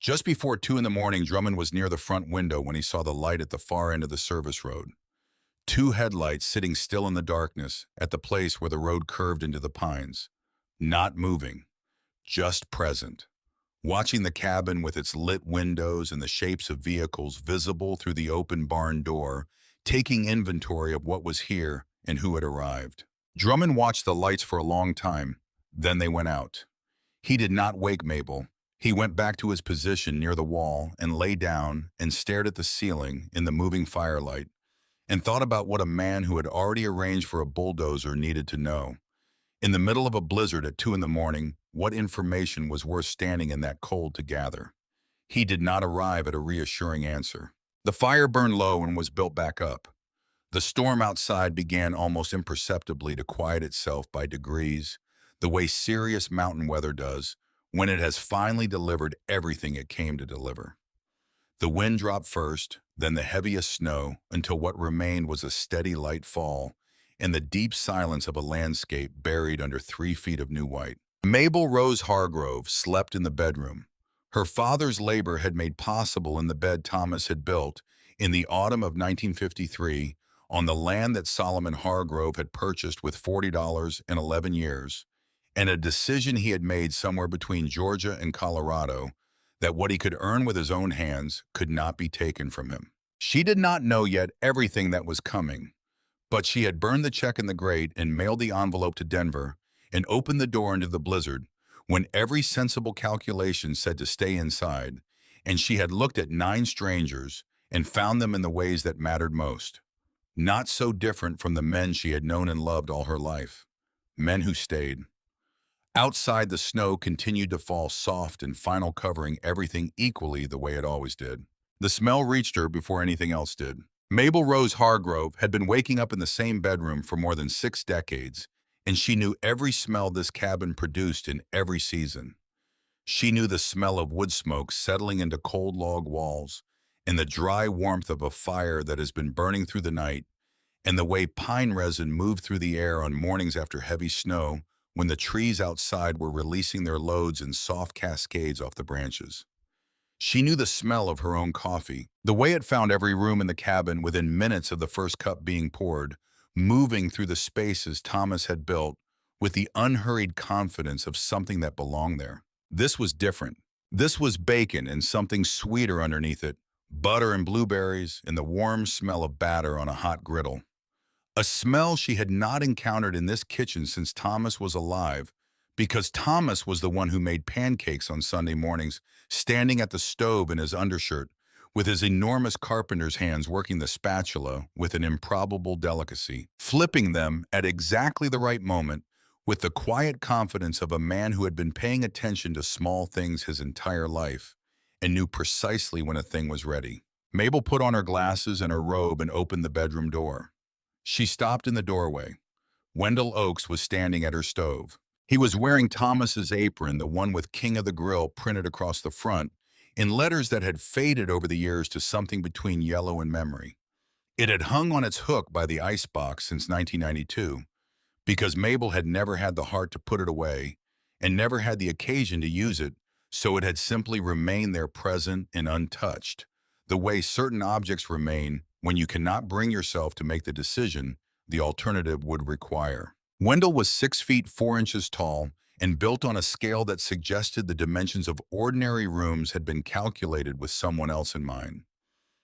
Just before 2 in the morning, Drummond was near the front window when he saw the light at the far end of the service road. 2 headlights sitting still in the darkness at the place where the road curved into the pines. Not moving, just present. Watching the cabin with its lit windows and the shapes of vehicles visible through the open barn door, taking inventory of what was here and who had arrived. Drummond watched the lights for a long time, then they went out. He did not wake Mabel. He went back to his position near the wall and lay down and stared at the ceiling in the moving firelight and thought about what a man who had already arranged for a bulldozer needed to know. In the middle of a blizzard at 2 in the morning, what information was worth standing in that cold to gather? He did not arrive at a reassuring answer. The fire burned low and was built back up. The storm outside began almost imperceptibly to quiet itself by degrees, the way serious mountain weather does when it has finally delivered everything it came to deliver. The wind dropped first, then the heaviest snow, until what remained was a steady light fall and the deep silence of a landscape buried under 3 feet of new white. Mabel Rose Hargrove slept in the bedroom. Her father's labor had made possible in the bed Thomas had built in the autumn of 1953 on the land that Solomon Hargrove had purchased with $40 in 11 years, and a decision he had made somewhere between Georgia and Colorado that what he could earn with his own hands could not be taken from him. She did not know yet everything that was coming, but she had burned the check in the grate and mailed the envelope to Denver and opened the door into the blizzard when every sensible calculation said to stay inside, and she had looked at 9 strangers and found them in the ways that mattered most. Not so different from the men she had known and loved all her life. Men who stayed. Outside, the snow continued to fall soft and final, covering everything equally the way it always did. The smell reached her before anything else did. Mabel Rose Hargrove had been waking up in the same bedroom for more than 6 decades, and she knew every smell this cabin produced in every season. She knew the smell of wood smoke settling into cold log walls, and the dry warmth of a fire that has been burning through the night, and the way pine resin moved through the air on mornings after heavy snow when the trees outside were releasing their loads in soft cascades off the branches. She knew the smell of her own coffee, the way it found every room in the cabin within minutes of the first cup being poured, moving through the spaces Thomas had built with the unhurried confidence of something that belonged there. This was different. This was bacon and something sweeter underneath it, butter and blueberries, and the warm smell of batter on a hot griddle. A smell she had not encountered in this kitchen since Thomas was alive, because Thomas was the one who made pancakes on Sunday mornings, standing at the stove in his undershirt, with his enormous carpenter's hands working the spatula with an improbable delicacy, flipping them at exactly the right moment, with the quiet confidence of a man who had been paying attention to small things his entire life and knew precisely when a thing was ready. Mabel put on her glasses and her robe and opened the bedroom door. She stopped in the doorway. Wendell Oaks was standing at her stove. He was wearing Thomas's apron, the one with King of the Grill printed across the front, in letters that had faded over the years to something between yellow and memory. It had hung on its hook by the icebox since 1992, because Mabel had never had the heart to put it away and never had the occasion to use it, so it had simply remained there present and untouched, the way certain objects remain when you cannot bring yourself to make the decision the alternative would require. Wendell was 6 feet 4 inches tall and built on a scale that suggested the dimensions of ordinary rooms had been calculated with someone else in mind.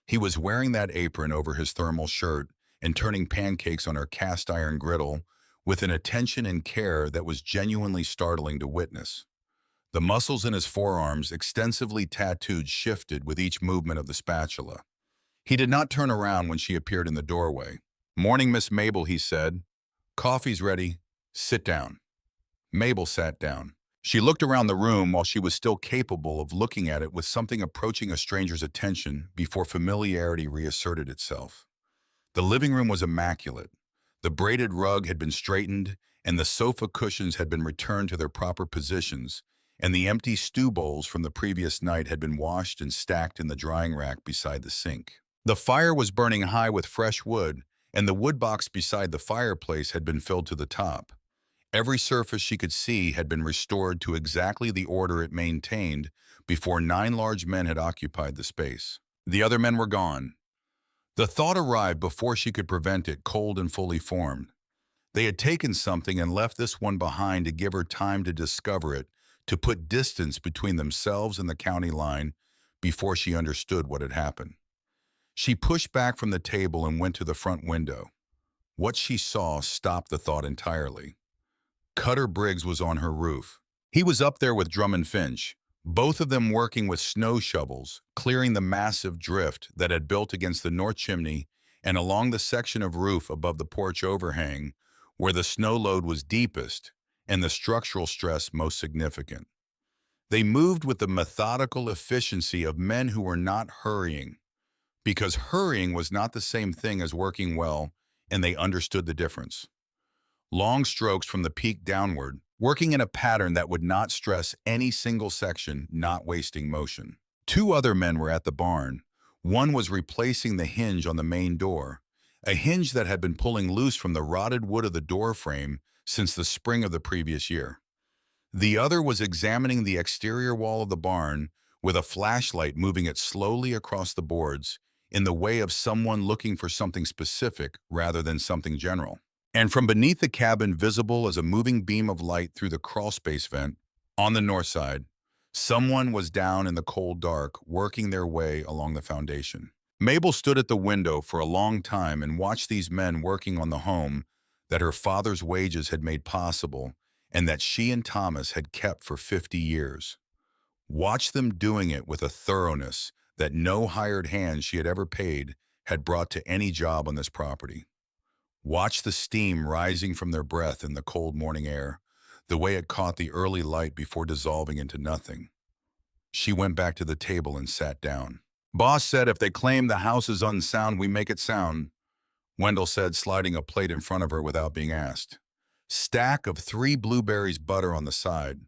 He was wearing that apron over his thermal shirt and turning pancakes on her cast iron griddle with an attention and care that was genuinely startling to witness. The muscles in his forearms, extensively tattooed, shifted with each movement of the spatula. He did not turn around when she appeared in the doorway. "Morning, Miss Mabel," he said. "Coffee's ready. Sit down." Mabel sat down. She looked around the room while she was still capable of looking at it with something approaching a stranger's attention before familiarity reasserted itself. The living room was immaculate. The braided rug had been straightened, and the sofa cushions had been returned to their proper positions, and the empty stew bowls from the previous night had been washed and stacked in the drying rack beside the sink. The fire was burning high with fresh wood, and the wood box beside the fireplace had been filled to the top. Every surface she could see had been restored to exactly the order it maintained before 9 large men had occupied the space. The other men were gone. The thought arrived before she could prevent it, cold and fully formed. They had taken something and left this one behind to give her time to discover it, to put distance between themselves and the county line before she understood what had happened. She pushed back from the table and went to the front window. What she saw stopped the thought entirely. Cutter Briggs was on her roof. He was up there with Drummond Finch, both of them working with snow shovels, clearing the massive drift that had built against the north chimney and along the section of roof above the porch overhang, where the snow load was deepest and the structural stress most significant. They moved with the methodical efficiency of men who were not hurrying, because hurrying was not the same thing as working well, and they understood the difference. Long strokes from the peak downward, working in a pattern that would not stress any single section, not wasting motion. 2 other men were at the barn. One was replacing the hinge on the main door, a hinge that had been pulling loose from the rotted wood of the door frame since the spring of the previous year. The other was examining the exterior wall of the barn with a flashlight, moving it slowly across the boards in the way of someone looking for something specific rather than something general. And from beneath the cabin, visible as a moving beam of light through the crawlspace vent on the north side, someone was down in the cold dark, working their way along the foundation. Mabel stood at the window for a long time and watched these men working on the home that her father's wages had made possible and that she and Thomas had kept for 50 years. Watched them doing it with a thoroughness that no hired hand she had ever paid had brought to any job on this property. Watch the steam rising from their breath in the cold morning air, the way it caught the early light before dissolving into nothing. She went back to the table and sat down. Boss said if they claim the house is unsound, we make it sound, Wendell said, sliding a plate in front of her without being asked. Stack of 3 blueberries butter on the side.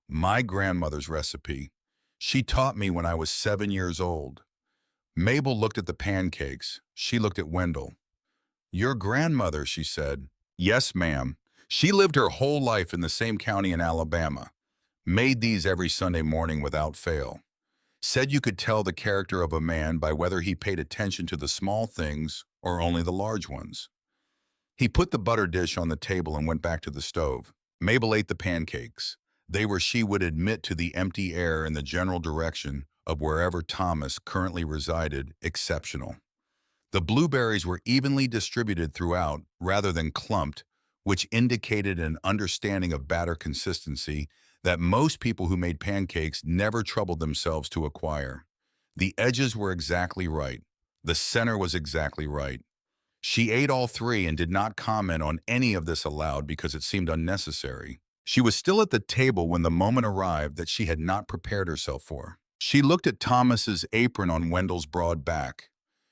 My grandmother's recipe. She taught me when I was 7 years old. Mabel looked at the pancakes. She looked at Wendell. Your grandmother, she said. Yes, ma'am. She lived her whole life in the same county in Alabama. Made these every Sunday morning without fail. Said you could tell the character of a man by whether he paid attention to the small things or only the large ones. He put the butter dish on the table and went back to the stove. Mabel ate the pancakes. They were, she would admit, to the empty air in the general direction of wherever Thomas currently resided, exceptional. The blueberries were evenly distributed throughout rather than clumped, which indicated an understanding of batter consistency that most people who made pancakes never troubled themselves to acquire. The edges were exactly right. The center was exactly right. She ate all 3 and did not comment on any of this aloud because it seemed unnecessary. She was still at the table when the moment arrived that she had not prepared herself for. She looked at Thomas's apron on Wendell's broad back.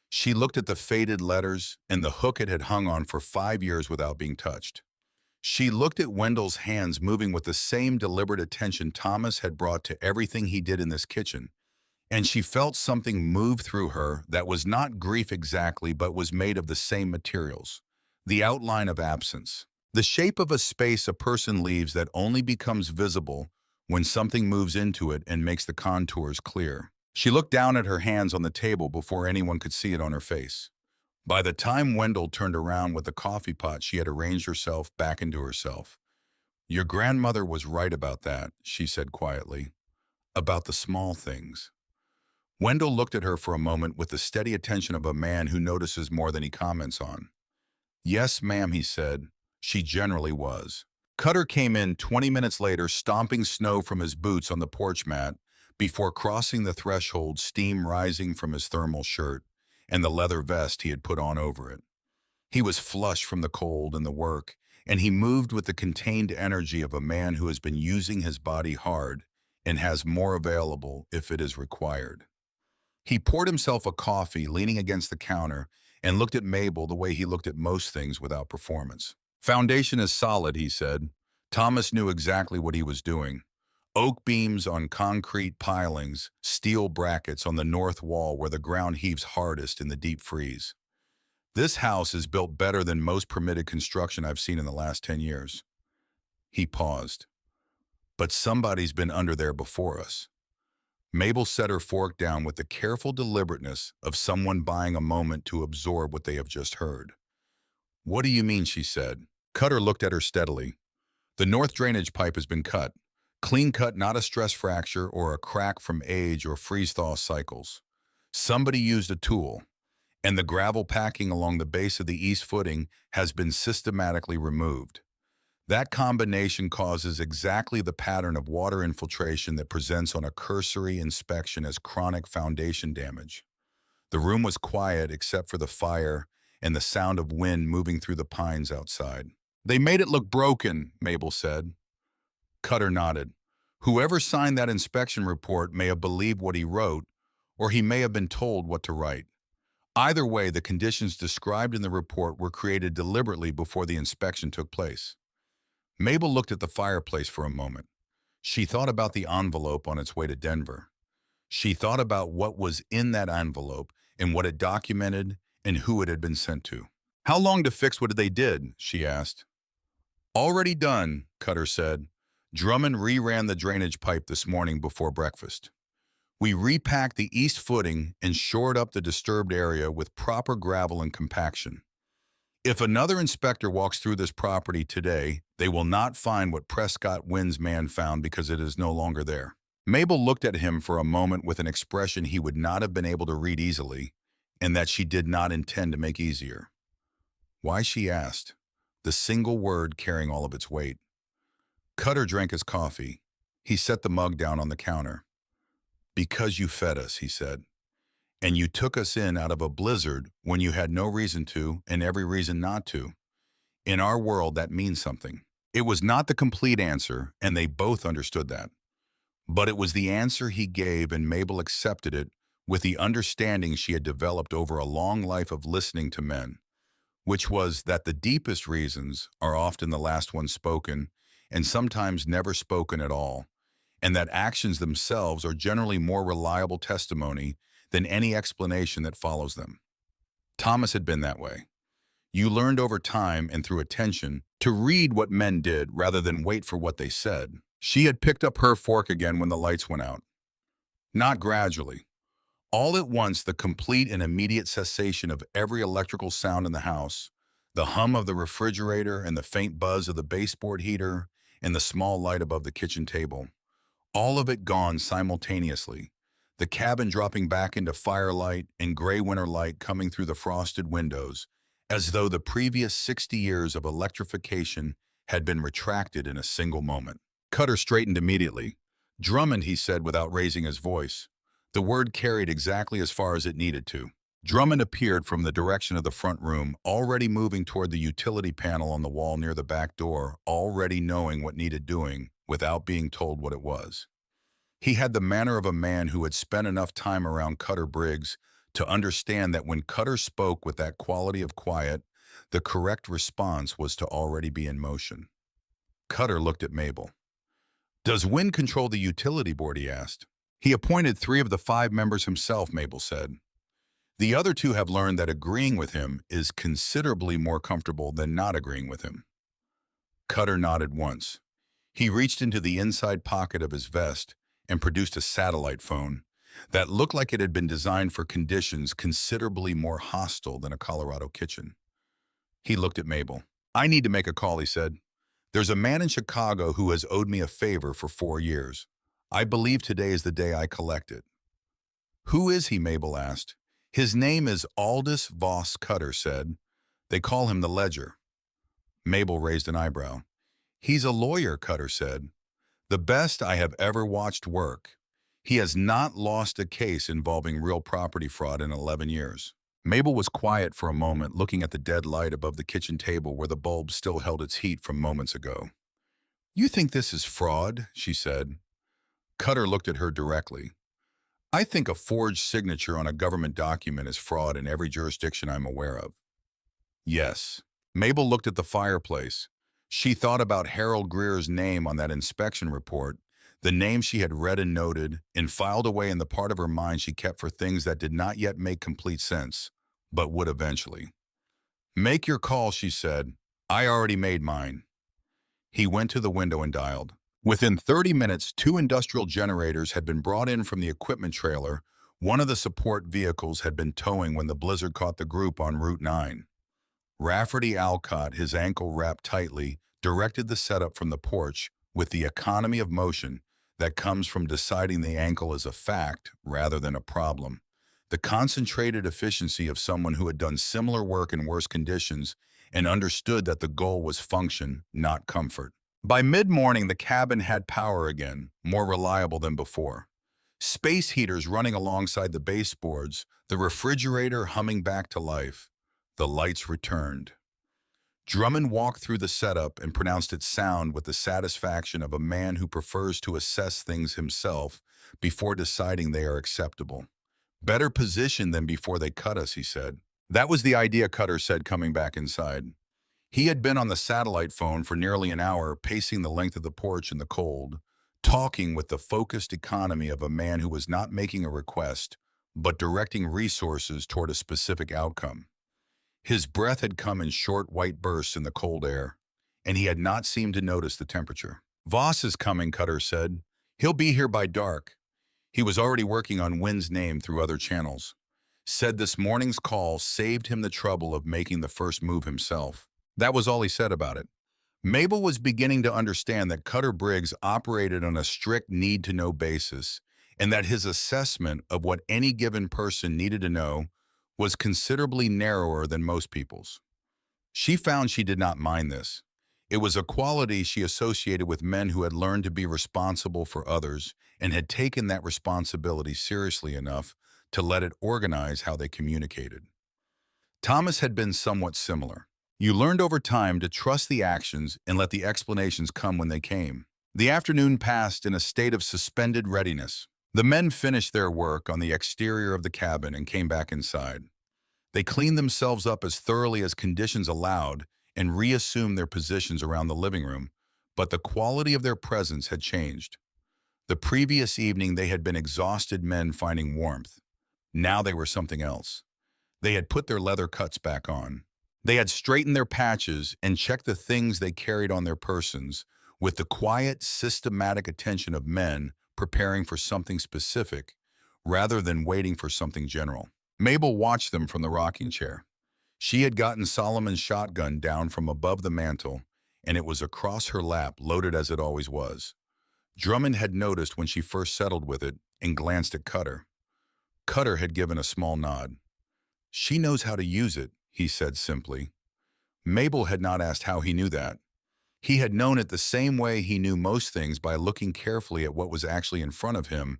She looked at the faded letters and the hook it had hung on for 5 years without being touched. She looked at Wendell's hands moving with the same deliberate attention Thomas had brought to everything he did in this kitchen, and she felt something move through her that was not grief exactly, but was made of the same materials. The outline of absence. The shape of a space a person leaves that only becomes visible when something moves into it and makes the contours clear. She looked down at her hands on the table before anyone could see it on her face. By the time Wendell turned around with the coffee pot, she had arranged herself back into herself. Your grandmother was right about that, she said quietly. About the small things. Wendell looked at her for a moment with the steady attention of a man who notices more than he comments on. Yes, ma'am, he said. She generally was. Cutter came in 20 minutes later, stomping snow from his boots on the porch mat, before crossing the threshold, steam rising from his thermal shirt and the leather vest he had put on over it. He was flushed from the cold and the work, and he moved with the contained energy of a man who has been using his body hard and has more available if it is required. He poured himself a coffee, leaning against the counter, and looked at Mabel the way he looked at most things without performance. Foundation is solid, he said. Thomas knew exactly what he was doing. Oak beams on concrete pilings, steel brackets on the north wall where the ground heaves hardest in the deep freeze. This house is built better than most permitted construction I've seen in the last 10 years. He paused. But somebody's been under there before us. Mabel set her fork down with the careful deliberateness of someone buying a moment to absorb what they have just heard. What do you mean, she said. Cutter looked at her steadily. The north drainage pipe has been cut. Clean cut, not a stress fracture or a crack from age or freeze-thaw cycles. Somebody used a tool, and the gravel packing along the base of the east footing has been systematically removed. That combination causes exactly the pattern of water infiltration that presents on a cursory inspection as chronic foundation damage. The room was quiet except for the fire and the sound of wind moving through the pines outside. They made it look broken, Mabel said. Cutter nodded. Whoever signed that inspection report may have believed what he wrote, or he may have been told what to write. Either way, the conditions described in the report were created deliberately before the inspection took place. Mabel looked at the fireplace for a moment. She thought about the envelope on its way to Denver. She thought about what was in that envelope and what it documented and who it had been sent to. How long to fix what they did? She asked. Already done, Cutter said. Drummond re-ran the drainage pipe this morning before breakfast. We repacked the east footing and shored up the disturbed area with proper gravel and compaction. If another inspector walks through this property today, they will not find what Prescott Wynn's man found because it is no longer there. Mabel looked at him for a moment with an expression he would not have been able to read easily, and that she did not intend to make easier. Why, she asked, the single word carrying all of its weight. Cutter drank his coffee. He set the mug down on the counter. Because you fed us, he said. And you took us in out of a blizzard when you had no reason to and every reason not to. In our world, that means something. It was not the complete answer, and they both understood that. But it was the answer he gave, and Mabel accepted it with the understanding she had developed over a long life of listening to men, which was that the deepest reasons are often the last ones spoken, and sometimes never spoken at all, and that actions themselves are generally more reliable testimony than any explanation that follows them. Thomas had been that way. You learned over time and through attention to read what men did rather than wait for what they said. She had picked up her fork again when the lights went out. Not gradually. All at once, the complete and immediate cessation of every electrical sound in the house, the hum of the refrigerator and the faint buzz of the baseboard heater and the small light above the kitchen table. All of it gone simultaneously. The cabin dropping back into firelight and gray winter light coming through the frosted windows, as though the previous 60 years of electrification had been retracted in a single moment. Cutter straightened immediately. Drummond, he said without raising his voice. The word carried exactly as far as it needed to. Drummond appeared from the direction of the front room, already moving toward the utility panel on the wall near the back door, already knowing what needed doing without being told what it was. He had the manner of a man who had spent enough time around Cutter Briggs to understand that when Cutter spoke with that quality of quiet, the correct response was to already be in motion. Cutter looked at Mabel. "Does Wynn control the utility board?" he asked. "He appointed 3 of the 5 members himself," Mabel said. "The other 2 have learned that agreeing with him is considerably more comfortable than not agreeing with him." Cutter nodded once. He reached into the inside pocket of his vest and produced a satellite phone that looked like it had been designed for conditions considerably more hostile than a Colorado kitchen. He looked at Mabel. "I need to make a call," he said. "There's a man in Chicago who has owed me a favor for 4 years. I believe today is the day I collect it." "Who is he?" Mabel asked. "His name is Aldous Voss," Cutter said. "They call him the Ledger." Mabel raised an eyebrow. "He's a lawyer," Cutter said. "The best I have ever watched work. He has not lost a case involving real property fraud in 11 years. Mabel was quiet for a moment, looking at the dead light above the kitchen table where the bulb still held its heat from moments ago. "You think this is fraud?" she said. Cutter looked at her directly. "I think a forged signature on a government document is fraud in every jurisdiction I'm aware of." "Yes." Mabel looked at the fireplace. She thought about Harold Greer's name on that inspection report, the name she had read and noted, and filed away in the part of her mind she kept for things that did not yet make complete sense, but would eventually. "Make your call," she said. "I already made mine." He went to the window and dialed. Within 30 minutes, 2 industrial generators had been brought in from the equipment trailer. One of the support vehicles had been towing when the blizzard caught the group on Route 9. Rafferty Alcott, his ankle wrapped tightly, directed the setup from the porch with the economy of motion that comes from deciding the ankle is a fact rather than a problem. The concentrated efficiency of someone who had done similar work in worse conditions and understood that the goal was function, not comfort. By mid-morning, the cabin had power again, more reliable than before. Space heaters running alongside the baseboards, the refrigerator humming back to life. The lights returned. Drummond walked through the setup and pronounced it sound with the satisfaction of a man who prefers to assess things himself before deciding they are acceptable. "Better position than before they cut us," he said. "That was the idea," Cutter said, coming back inside. He had been on the satellite phone for nearly an hour, pacing the length of the porch in the cold, talking with the focused economy of a man who was not making a request, but directing resources toward a specific outcome. His breath had come in short white bursts in the cold air, and he had not seemed to notice the temperature. "Voss is coming," Cutter said. "He'll be here by dark." He was already working on Wynn's name through other channels. Said this morning's call saved him the trouble of making the first move himself. That was all he said about it. Mabel was beginning to understand that Cutter Briggs operated on a strict need-to-know basis, and that his assessment of what any given person needed to know was considerably narrower than most people's. She found she did not mind this. It was a quality she associated with men who had learned to be responsible for others and had taken that responsibility seriously enough to let it organize how they communicated. Thomas had been somewhat similar. You learned over time to trust the actions and let the explanations come when they came. The afternoon passed in a state of suspended readiness. The men finished their work on the exterior of the cabin and came back inside. They cleaned themselves up as thoroughly as conditions allowed and reassumed their positions around the living room, but the quality of their presence had changed. The previous evening they had been exhausted men finding warmth. Now they were something else. They had put their leather cuts back on. They had straightened their patches and checked the things they carried on their persons with the quiet, systematic attention of men preparing for something specific rather than waiting for something general. Mabel watched them from the rocking chair. She had gotten Solomon's shotgun down from above the mantel, and it was across her lap, loaded as it always was. Drummond had noticed when she first settled with it and glanced at Cutter. Cutter had given a small nod. "She knows how to use it," he said simply. Mabel had not asked how he knew that. He had known it the same way he knew most things, by looking carefully at what was actually in front of him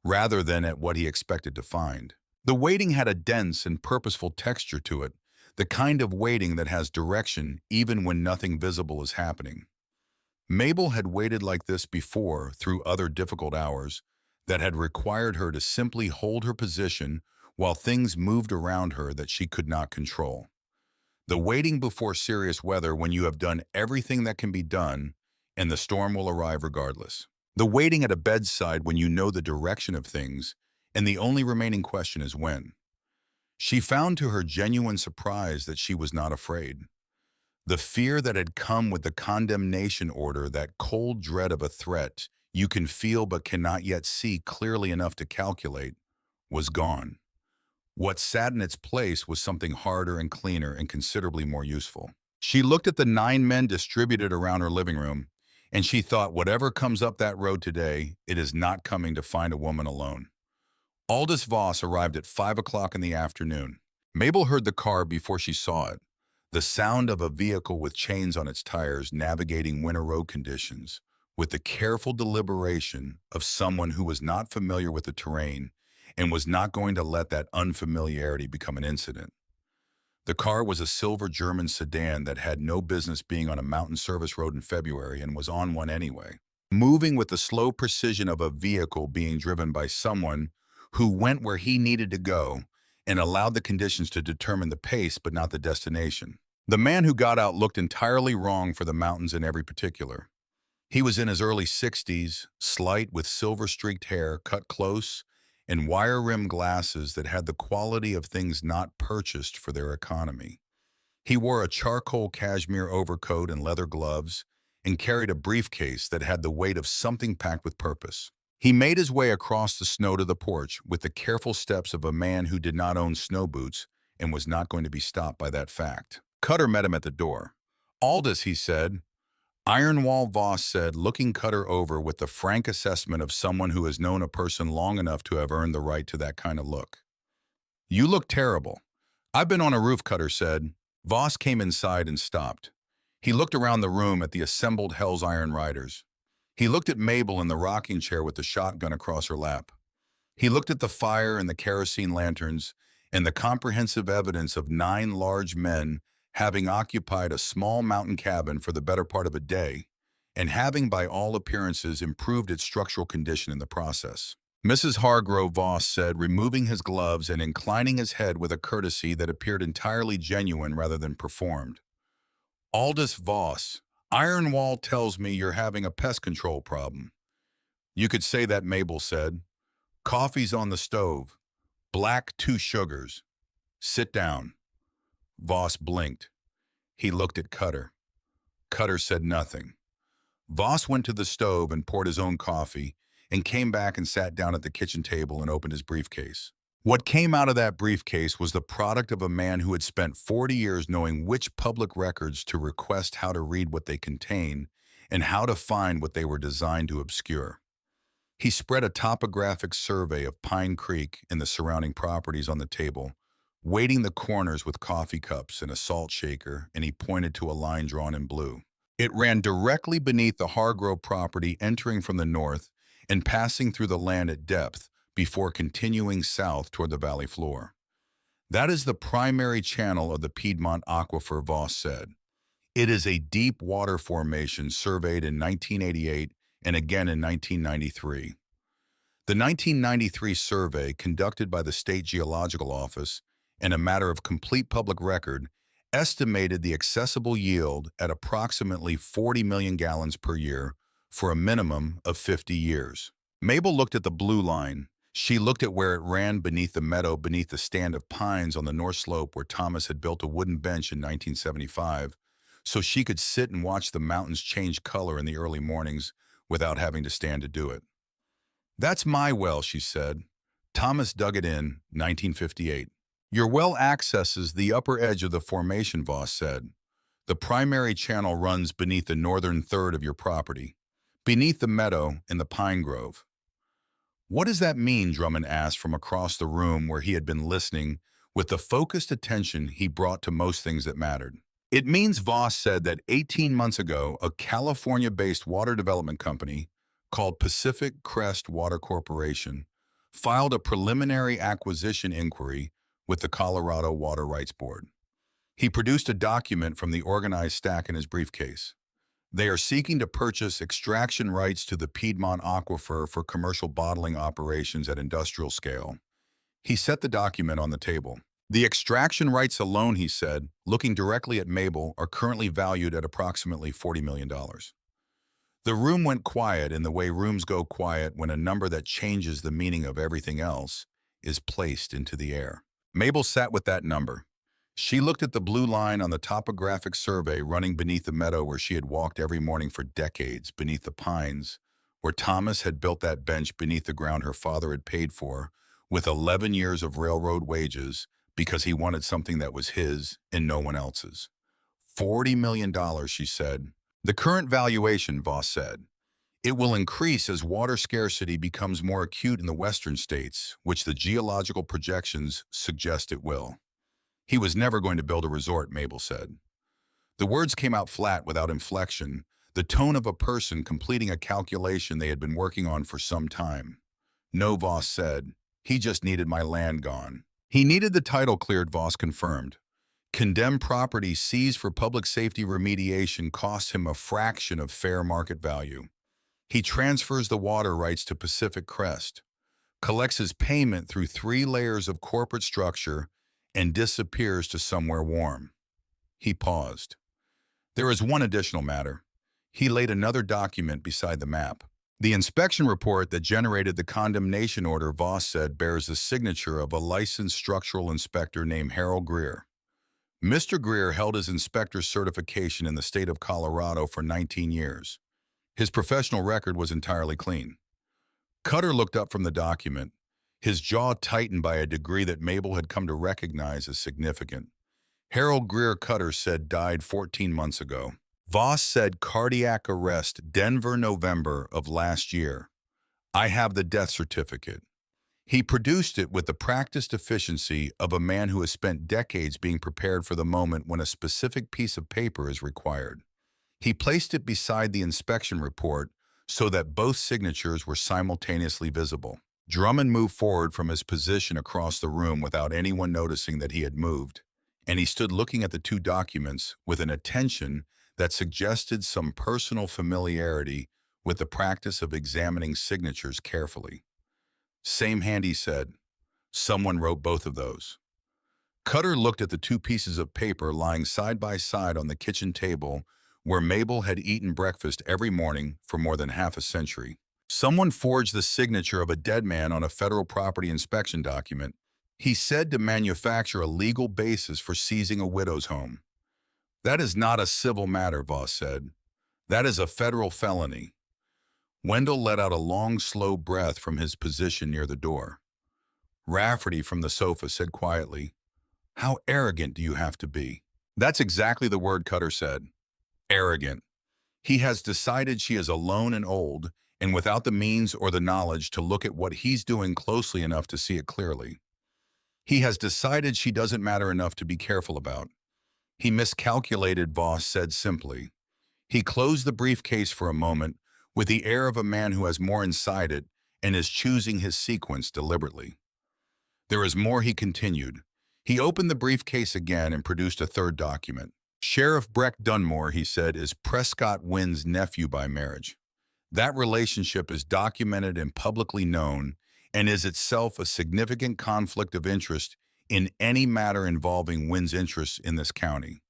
rather than at what he expected to find. The waiting had a dense and purposeful texture to it, the kind of waiting that has direction even when nothing visible is happening. Mabel had waited like this before through other difficult hours that had required her to simply hold her position while things moved around her that she could not control. The waiting before serious weather, when you have done everything that can be done and the storm will arrive regardless. The waiting at a bedside when you know the direction of things and the only remaining question is when. She found to her genuine surprise that she was not afraid. The fear that had come with the condemnation order, that cold dread of a threat you can feel but cannot yet see clearly enough to calculate, was gone. What sat in its place was something harder and cleaner and considerably more useful. She looked at the 9 men distributed around her living room, and she thought, whatever comes up that road today, it is not coming to find a woman alone. Aldous Voss arrived at 5 o'clock in the afternoon. Mabel heard the car before she saw it. The sound of a vehicle with chains on its tires navigating winter road conditions, with the careful deliberation of someone who was not familiar with the terrain and was not going to let that unfamiliarity become an incident. The car was a silver German sedan that had no business being on a mountain service road in February and was on one anyway, moving with the slow precision of a vehicle being driven by someone who went where he needed to go and allowed the conditions to determine the pace but not the destination. The man who got out looked entirely wrong for the mountains in every particular. He was in his early 60s, slight, with silver-streaked hair cut close and wire-rimmed glasses that had the quality of things not purchased for their economy. He wore a charcoal cashmere overcoat and leather gloves and carried a briefcase that had the weight of something packed with purpose. He made his way across the snow to the porch with the careful steps of a man who did not own snow boots and was not going to be stopped by that fact. Cutter met him at the door. "Aldous," he said. Ironwall Voss said, looking Cutter over with the frank assessment of someone who has known a person long enough to have earned the right to that kind of look. "You look terrible." "I've been on a roof," Cutter said. Voss came inside and stopped. He looked around the room at the assembled Hell's Iron Riders. He looked at Mabel in the rocking chair with the shotgun across her lap. He looked at the fire and the kerosene lanterns and the comprehensive evidence of 9 large men having occupied a small mountain cabin for the better part of a day, and having by all appearances improved its structural condition in the process. "Mrs. Hargrove," Voss said, removing his gloves and inclining his head with a courtesy that appeared entirely genuine rather than performed. "Aldous Voss, Ironwall tells me you're having a pest control problem." "You could say that," Mabel said. "Coffee's on the stove. Black, 2 sugars. Sit down." Voss blinked. He looked at Cutter. Cutter said nothing. Voss went to the stove and poured his own coffee and came back and sat down at the kitchen table and opened his briefcase. What came out of that briefcase was the product of a man who had spent 40 years knowing which public records to request how to read what they contain and how to find what they were designed to obscure. He spread a topographic survey of Pine Creek and the surrounding properties on the table, weighting the corners with coffee cups and a salt shaker, and he pointed to a line drawn in blue. It ran directly beneath the Hargrove property, entering from the north and passing through the land at depth, before continuing south toward the valley floor. That is the primary channel of the Piedmont Aquifer, Voss said. It is a deep water formation surveyed in 1988 and again in 1993. The 1993 survey, conducted by the State Geological Office and a matter of complete public record, estimated the accessible yield at approximately 40 million gallons per year for a minimum of 50 years. Mabel looked at the blue line. She looked at where it ran beneath the meadow, beneath the stand of pines on the north slope where Thomas had built a wooden bench in 1975, so she could sit and watch the mountains change color in the early mornings without having to stand to do it. "That's my well," she said. "Thomas dug it in 1958. "Your well accesses the upper edge of the formation," Voss said. "The primary channel runs beneath the northern third of your property, beneath the meadow and the pine grove." "What does that mean?" Drummond asked from across the room where he had been listening with the focused attention he brought to most things that mattered. "It means," Voss said, "that 18 months ago, a California-based water development company called Pacific Crest Water Corporation filed a preliminary acquisition inquiry with the Colorado Water Rights Board." He produced a document from the organized stack in his briefcase. "They are seeking to purchase extraction rights to the Piedmont Aquifer for commercial bottling operations at industrial scale." He set the document on the table. "The extraction rights alone," he said, looking directly at Mabel, "are currently valued at approximately $40 million. The room went quiet in the way rooms go quiet when a number that changes the meaning of everything else is placed into the air. Mabel sat with that number. She looked at the blue line on the topographic survey running beneath the meadow where she had walked every morning for decades, beneath the pines, where Thomas had built that bench beneath the ground her father had paid for, with 11 years of railroad wages, because he wanted something that was his and no one else's. $40 million, she said. "The current valuation," Voss said. "It will increase as water scarcity becomes more acute in the western states, which the geological projections suggest it will." "He was never going to build a resort," Mabel said. The words came out flat, without inflection, the tone of a person completing a calculation they had been working on for some time. "No," Voss said. "He just needed my land gone." "He needed the title cleared," Voss confirmed. "Condemned property seized for public safety remediation costs him a fraction of fair market value. He transfers the water rights to Pacific Crest, collects his payment through 3 layers of corporate structure, and disappears to somewhere warm." He paused. "There is one additional matter." He laid another document beside the map. "The inspection report that generated the condemnation order," Voss said, "bears the signature of a licensed structural inspector named Harold Greer. Mr. Greer held his inspector's certification in the state of Colorado for 19 years. His professional record was entirely clean." Cutter looked up from the document, his jaw tightened by a degree that Mabel had come to recognize as significant. "Harold Greer," Cutter said, "died 14 months ago." Voss said, "Cardiac arrest, Denver, November of last year. I have the death certificate." He produced it with the practiced efficiency of a man who has spent decades being prepared for the moment when a specific piece of paper is required. He placed it beside the inspection report so that both signatures were simultaneously visible. Drummond moved forward from his position across the room without anyone noticing that he had moved, and he stood looking at the 2 documents with an attention that suggested some personal familiarity with the practice of examining signatures carefully. "Same hand," he said. "Someone wrote both of those." Cutter looked at the 2 pieces of paper lying side by side on the kitchen table where Mabel had eaten breakfast every morning for more than half a century. "Someone forged the signature of a dead man on a federal property inspection document," he said, "to manufacture a legal basis for seizing a widow's home." "That is not a civil matter," Voss said. "That is a federal felony." Wendell let out a long, slow breath from his position near the door. Rafferty from the sofa said quietly, "How arrogant do you have to be?" "That's exactly the word," Cutter said. "Arrogant. He has decided she is alone and old, and without the means or the knowledge to look at what he's doing closely enough to see it clearly. He has decided she doesn't matter enough to be careful about. He miscalculated," Voss said simply. He closed the briefcase for a moment with the air of a man who has more inside it and is choosing his sequence deliberately. There is more, he continued. He opened the briefcase again and produced a third document. Sheriff Breck Dunmore, he said, is Prescott Wynn's nephew by marriage. That relationship is documented and publicly known and is itself a significant conflict of interest in any matter involving Wynn's interests in this county.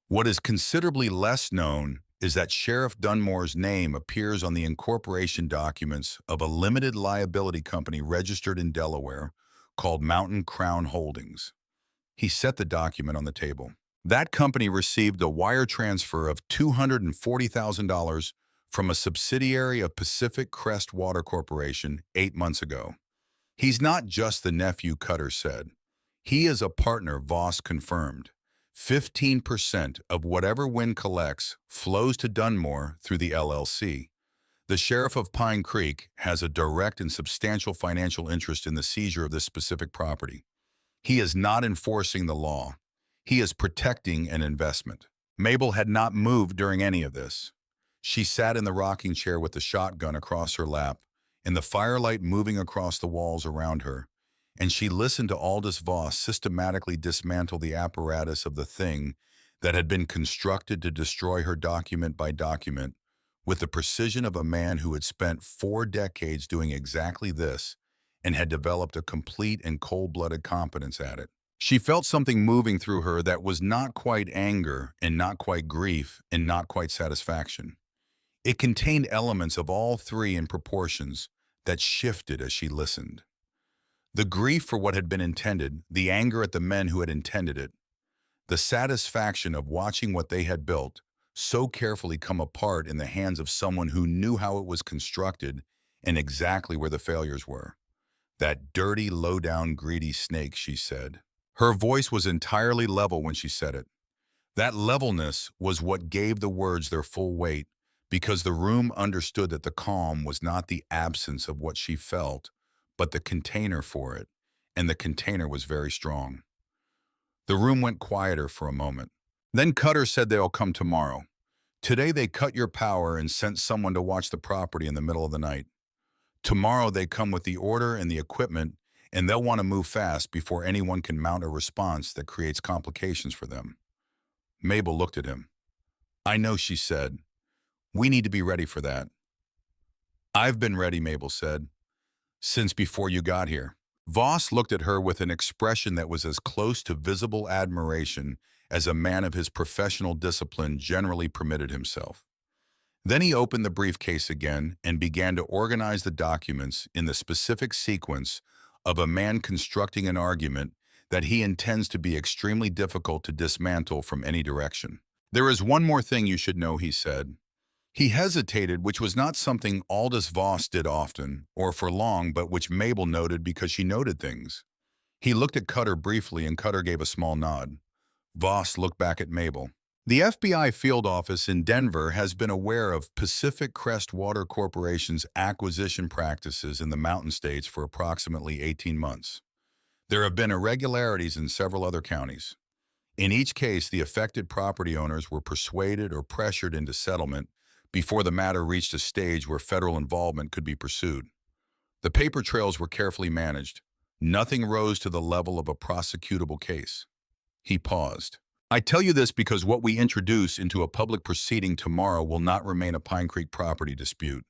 What is considerably less known is that Sheriff Dunmore's name appears on the incorporation documents of a limited liability company registered in Delaware called Mountain Crown Holdings. He set the document on the table. That company received a wire transfer of $240,000 from a subsidiary of Pacific Crest Water Corporation 8 months ago. He's not just the nephew, Cutter said. He is a partner, Voss confirmed. 15% of whatever Wynn collects flows to Dunmore through the LLC. The sheriff of Pine Creek has a direct and substantial financial interest in the seizure of this specific property. He is not enforcing the law. He is protecting an investment. Mabel had not moved during any of this. She sat in the rocking chair with the shotgun across her lap and the firelight moving across the walls around her, and she listened to Aldous Voss systematically dismantle the apparatus of the thing that had been constructed to destroy her document by document with the precision of a man who had spent 4 decades doing exactly this and had developed a complete and cold-blooded competence at it. She felt something moving through her that was not quite anger and not quite grief and not quite satisfaction. It contained elements of all three in proportions that shifted as she listened. The grief for what had been intended, the anger at the men who had intended it, the satisfaction of watching what they had built so carefully come apart in the hands of someone who knew how it was constructed and exactly where the failures were. That dirty, low-down, greedy snake, she said. Her voice was entirely level when she said it. That levelness was what gave the words their full weight, because the room understood that the calm was not the absence of what she felt, but the container for it, and the container was very strong. The room went quieter for a moment. Then Cutter said they'll come tomorrow. Today they cut your power and sent someone to watch the property in the middle of the night. Tomorrow they come with the order and the equipment, and they'll want to move fast before anyone can mount a response that creates complications for them. Mabel looked at him. I know, she said. We need to be ready for that. I've been ready, Mabel said, since before you got here. Voss looked at her with an expression that was as close to visible admiration as a man of his professional discipline generally permitted himself. Then he opened the briefcase again and began to organize the documents in the specific sequence of a man constructing an argument that he intends to be extremely difficult to dismantle from any direction. There is one more thing you should know, he said. He hesitated, which was not something Aldous Voss did often or for long, but which Mabel noted because she noted things. He looked at Cutter briefly, and Cutter gave a small nod. Voss looked back at Mabel. The FBI field office in Denver has been aware of Pacific Crest Water Corporation's acquisition practices in the Mountain States for approximately 18 months. There have been irregularities in several other counties. In each case, the affected property owners were persuaded or pressured into settlement before the matter reached a stage where federal involvement could be pursued. The paper trails were carefully managed. Nothing rose to the level of a prosecutable case. He paused. I tell you this because what we introduce into a public proceeding tomorrow will not remain a Pine Creek property dispute.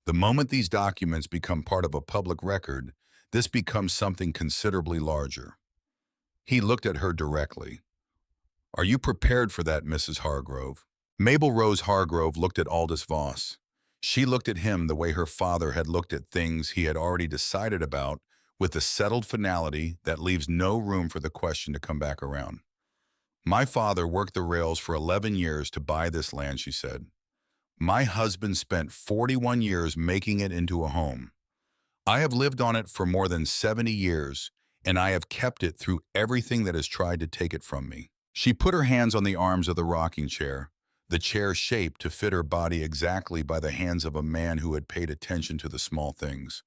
The moment these documents become part of a public record, this becomes something considerably larger. He looked at her directly. Are you prepared for that, Mrs. Hargrove? Mabel Rose Hargrove looked at Aldous Voss. She looked at him the way her father had looked at things he had already decided about, with a settled finality that leaves no room for the question to come back around. My father worked the rails for 11 years to buy this land, she said. My husband spent 41 years making it into a home. I have lived on it for more than 70 years, and I have kept it through everything that has tried to take it from me. She put her hands on the arms of the rocking chair, the chair shaped to fit her body exactly by the hands of a man who had paid attention to the small things.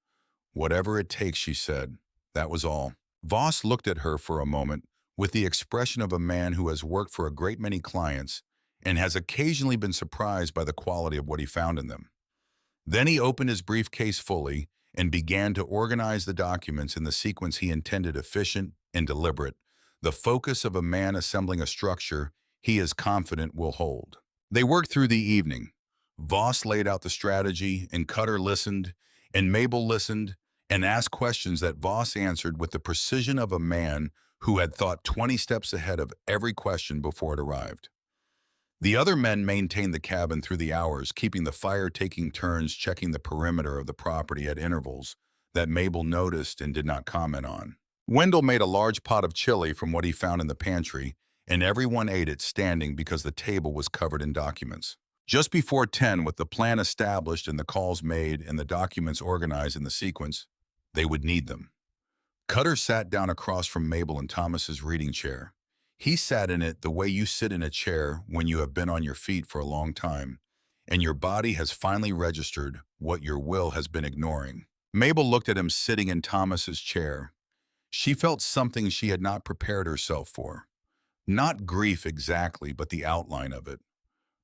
Whatever it takes, she said. That was all. Voss looked at her for a moment with the expression of a man who has worked for a great many clients and has occasionally been surprised by the quality of what he found in them. Then he opened his briefcase fully and began to organize the documents in the sequence he intended, efficient and deliberate, the focus of a man assembling a structure he is confident will hold. They worked through the evening. Voss laid out the strategy, and Cutter listened, and Mabel listened, and asked questions that Voss answered with the precision of a man who had thought 20 steps ahead of every question before it arrived. The other men maintained the cabin through the hours, keeping the fire, taking turns checking the perimeter of the property at intervals that Mabel noticed and did not comment on. Wendell made a large pot of chili from what he found in the pantry, and everyone ate it standing because the table was covered in documents. Just before 10, with the plan established and the calls made and the documents organized in the sequence, they would need them. Cutter sat down across from Mabel in Thomas's reading chair. He sat in it the way you sit in a chair when you have been on your feet for a long time, and your body has finally registered what your will has been ignoring. Mabel looked at him sitting in Thomas's chair. She felt something she had not prepared herself for. Not grief exactly, but the outline of it.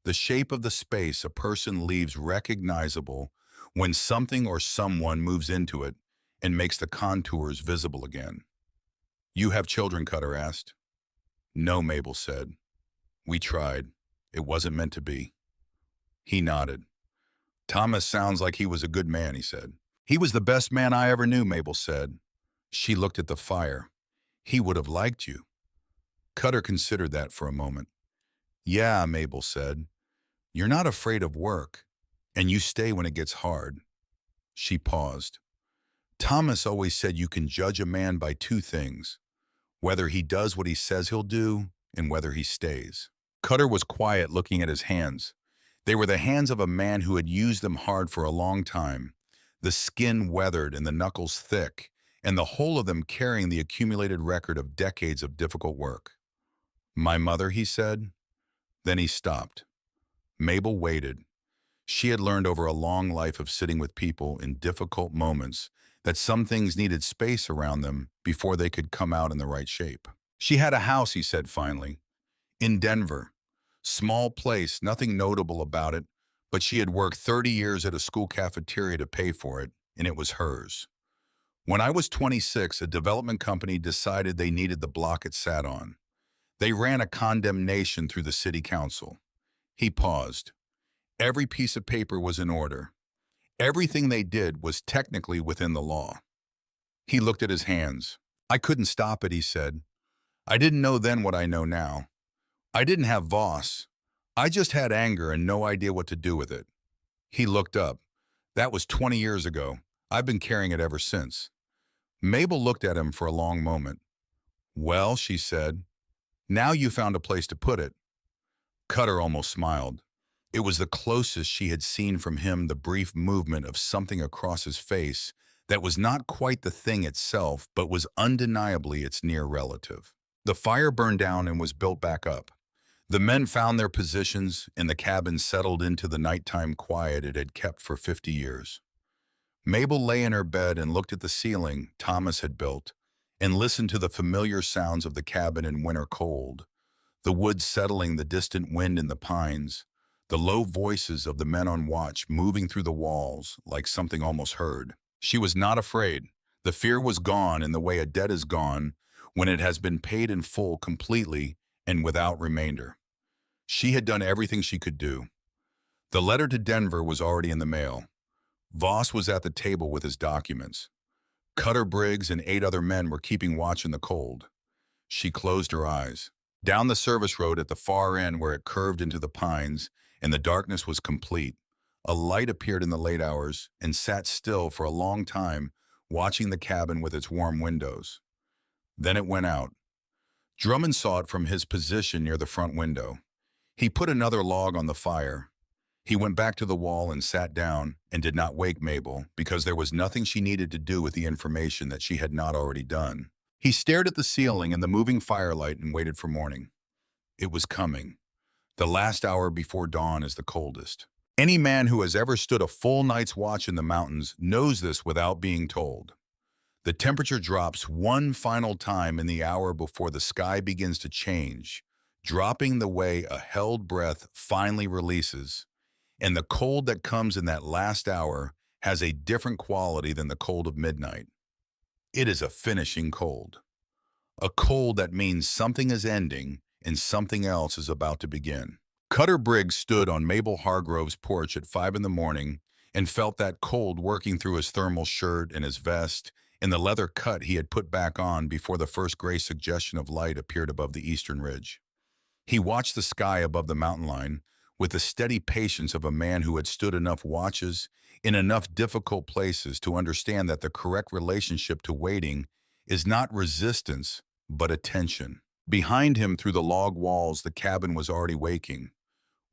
The shape of the space a person leaves recognizable when something or someone moves into it and makes the contours visible again. "You have children?" Cutter asked. "No," Mabel said. "We tried. It wasn't meant to be." He nodded. "Thomas sounds like he was a good man," he said. "He was the best man I ever knew," Mabel said. She looked at the fire. "He would have liked you." Cutter considered that for a moment. "Yeah," Mabel said. "You're not afraid of work, and you stay when it gets hard." She paused. "Thomas always said you can judge a man by two things, whether he does what he says he'll do and whether he stays." Cutter was quiet, looking at his hands. They were the hands of a man who had used them hard for a long time, the skin weathered and the knuckles thick, and the whole of them carrying the accumulated record of decades of difficult work. "My mother," he said. Then he stopped. Mabel waited. She had learned over a long life of sitting with people in difficult moments that some things needed space around them before they could come out in the right shape. "She had a house," he said finally, "in Denver. Small place, nothing notable about it, but she had worked 30 years at a school cafeteria to pay for it, and it was hers. When I was 26, a development company decided they needed the block it sat on. They ran a condemnation through the city council." He paused. Every piece of paper was in order. Everything they did was technically within the law. He looked at his hands. "I couldn't stop it," he said. "I didn't know then what I know now. I didn't have Voss. I just had anger and no idea what to do with it." He looked up. "That was 20 years ago. I've been carrying it ever since." Mabel looked at him for a long moment. "Well," she said, "now you found a place to put it." Cutter almost smiled. It was the closest she had seen from him, the brief movement of something across his face that was not quite the thing itself, but was undeniably its near relative. The fire burned down and was built back up. The men found their positions, and the cabin settled into the nighttime quiet it had kept for 50 years. Mabel lay in her bed and looked at the ceiling Thomas had built and listened to the familiar sounds of the cabin in winter cold, the woods settling, the distant wind in the pines, the low voices of the men on watch moving through the walls like something almost heard. She was not afraid. The fear was gone in the way a debt is gone when it has been paid in full, completely and without remainder. She had done everything she could do. The letter to Denver was already in the mail. Voss was at the table with his documents. Cutter Briggs and 8 other men were keeping watch in the cold. She closed her eyes. Down the service road at the far end where it curved into the pines and the darkness was complete, a light appeared in the late hours and sat still for a long time, watching the cabin with its warm windows. Then it went out. Drummond saw it from his position near the front window. He put another log on the fire. He went back to the wall and sat down and did not wake Mabel because there was nothing she needed to do with the information that she had not already done. He stared at the ceiling and the moving firelight and waited for morning. It was coming. The last hour before dawn is the coldest. Any man who has ever stood a full night's watch in the mountains knows this without being told. The temperature drops one final time in the hour before the sky begins to change, dropping the way a held breath finally releases, and the cold that comes in that last hour has a different quality than the cold of midnight. It is a finishing cold. A cold that means something is ending and something else is about to begin. Cutter Briggs stood on Mabel Hargrove's porch at 5 in the morning and felt that cold working through his thermal shirt and his vest and the leather cut he had put back on before the first gray suggestion of light appeared above the eastern ridge. He watched the sky above the mountain line with the steady patience of a man who had stood enough watches in enough difficult places to understand that the correct relationship to waiting is not resistance, but attention. Behind him, through the log walls, the cabin was already waking.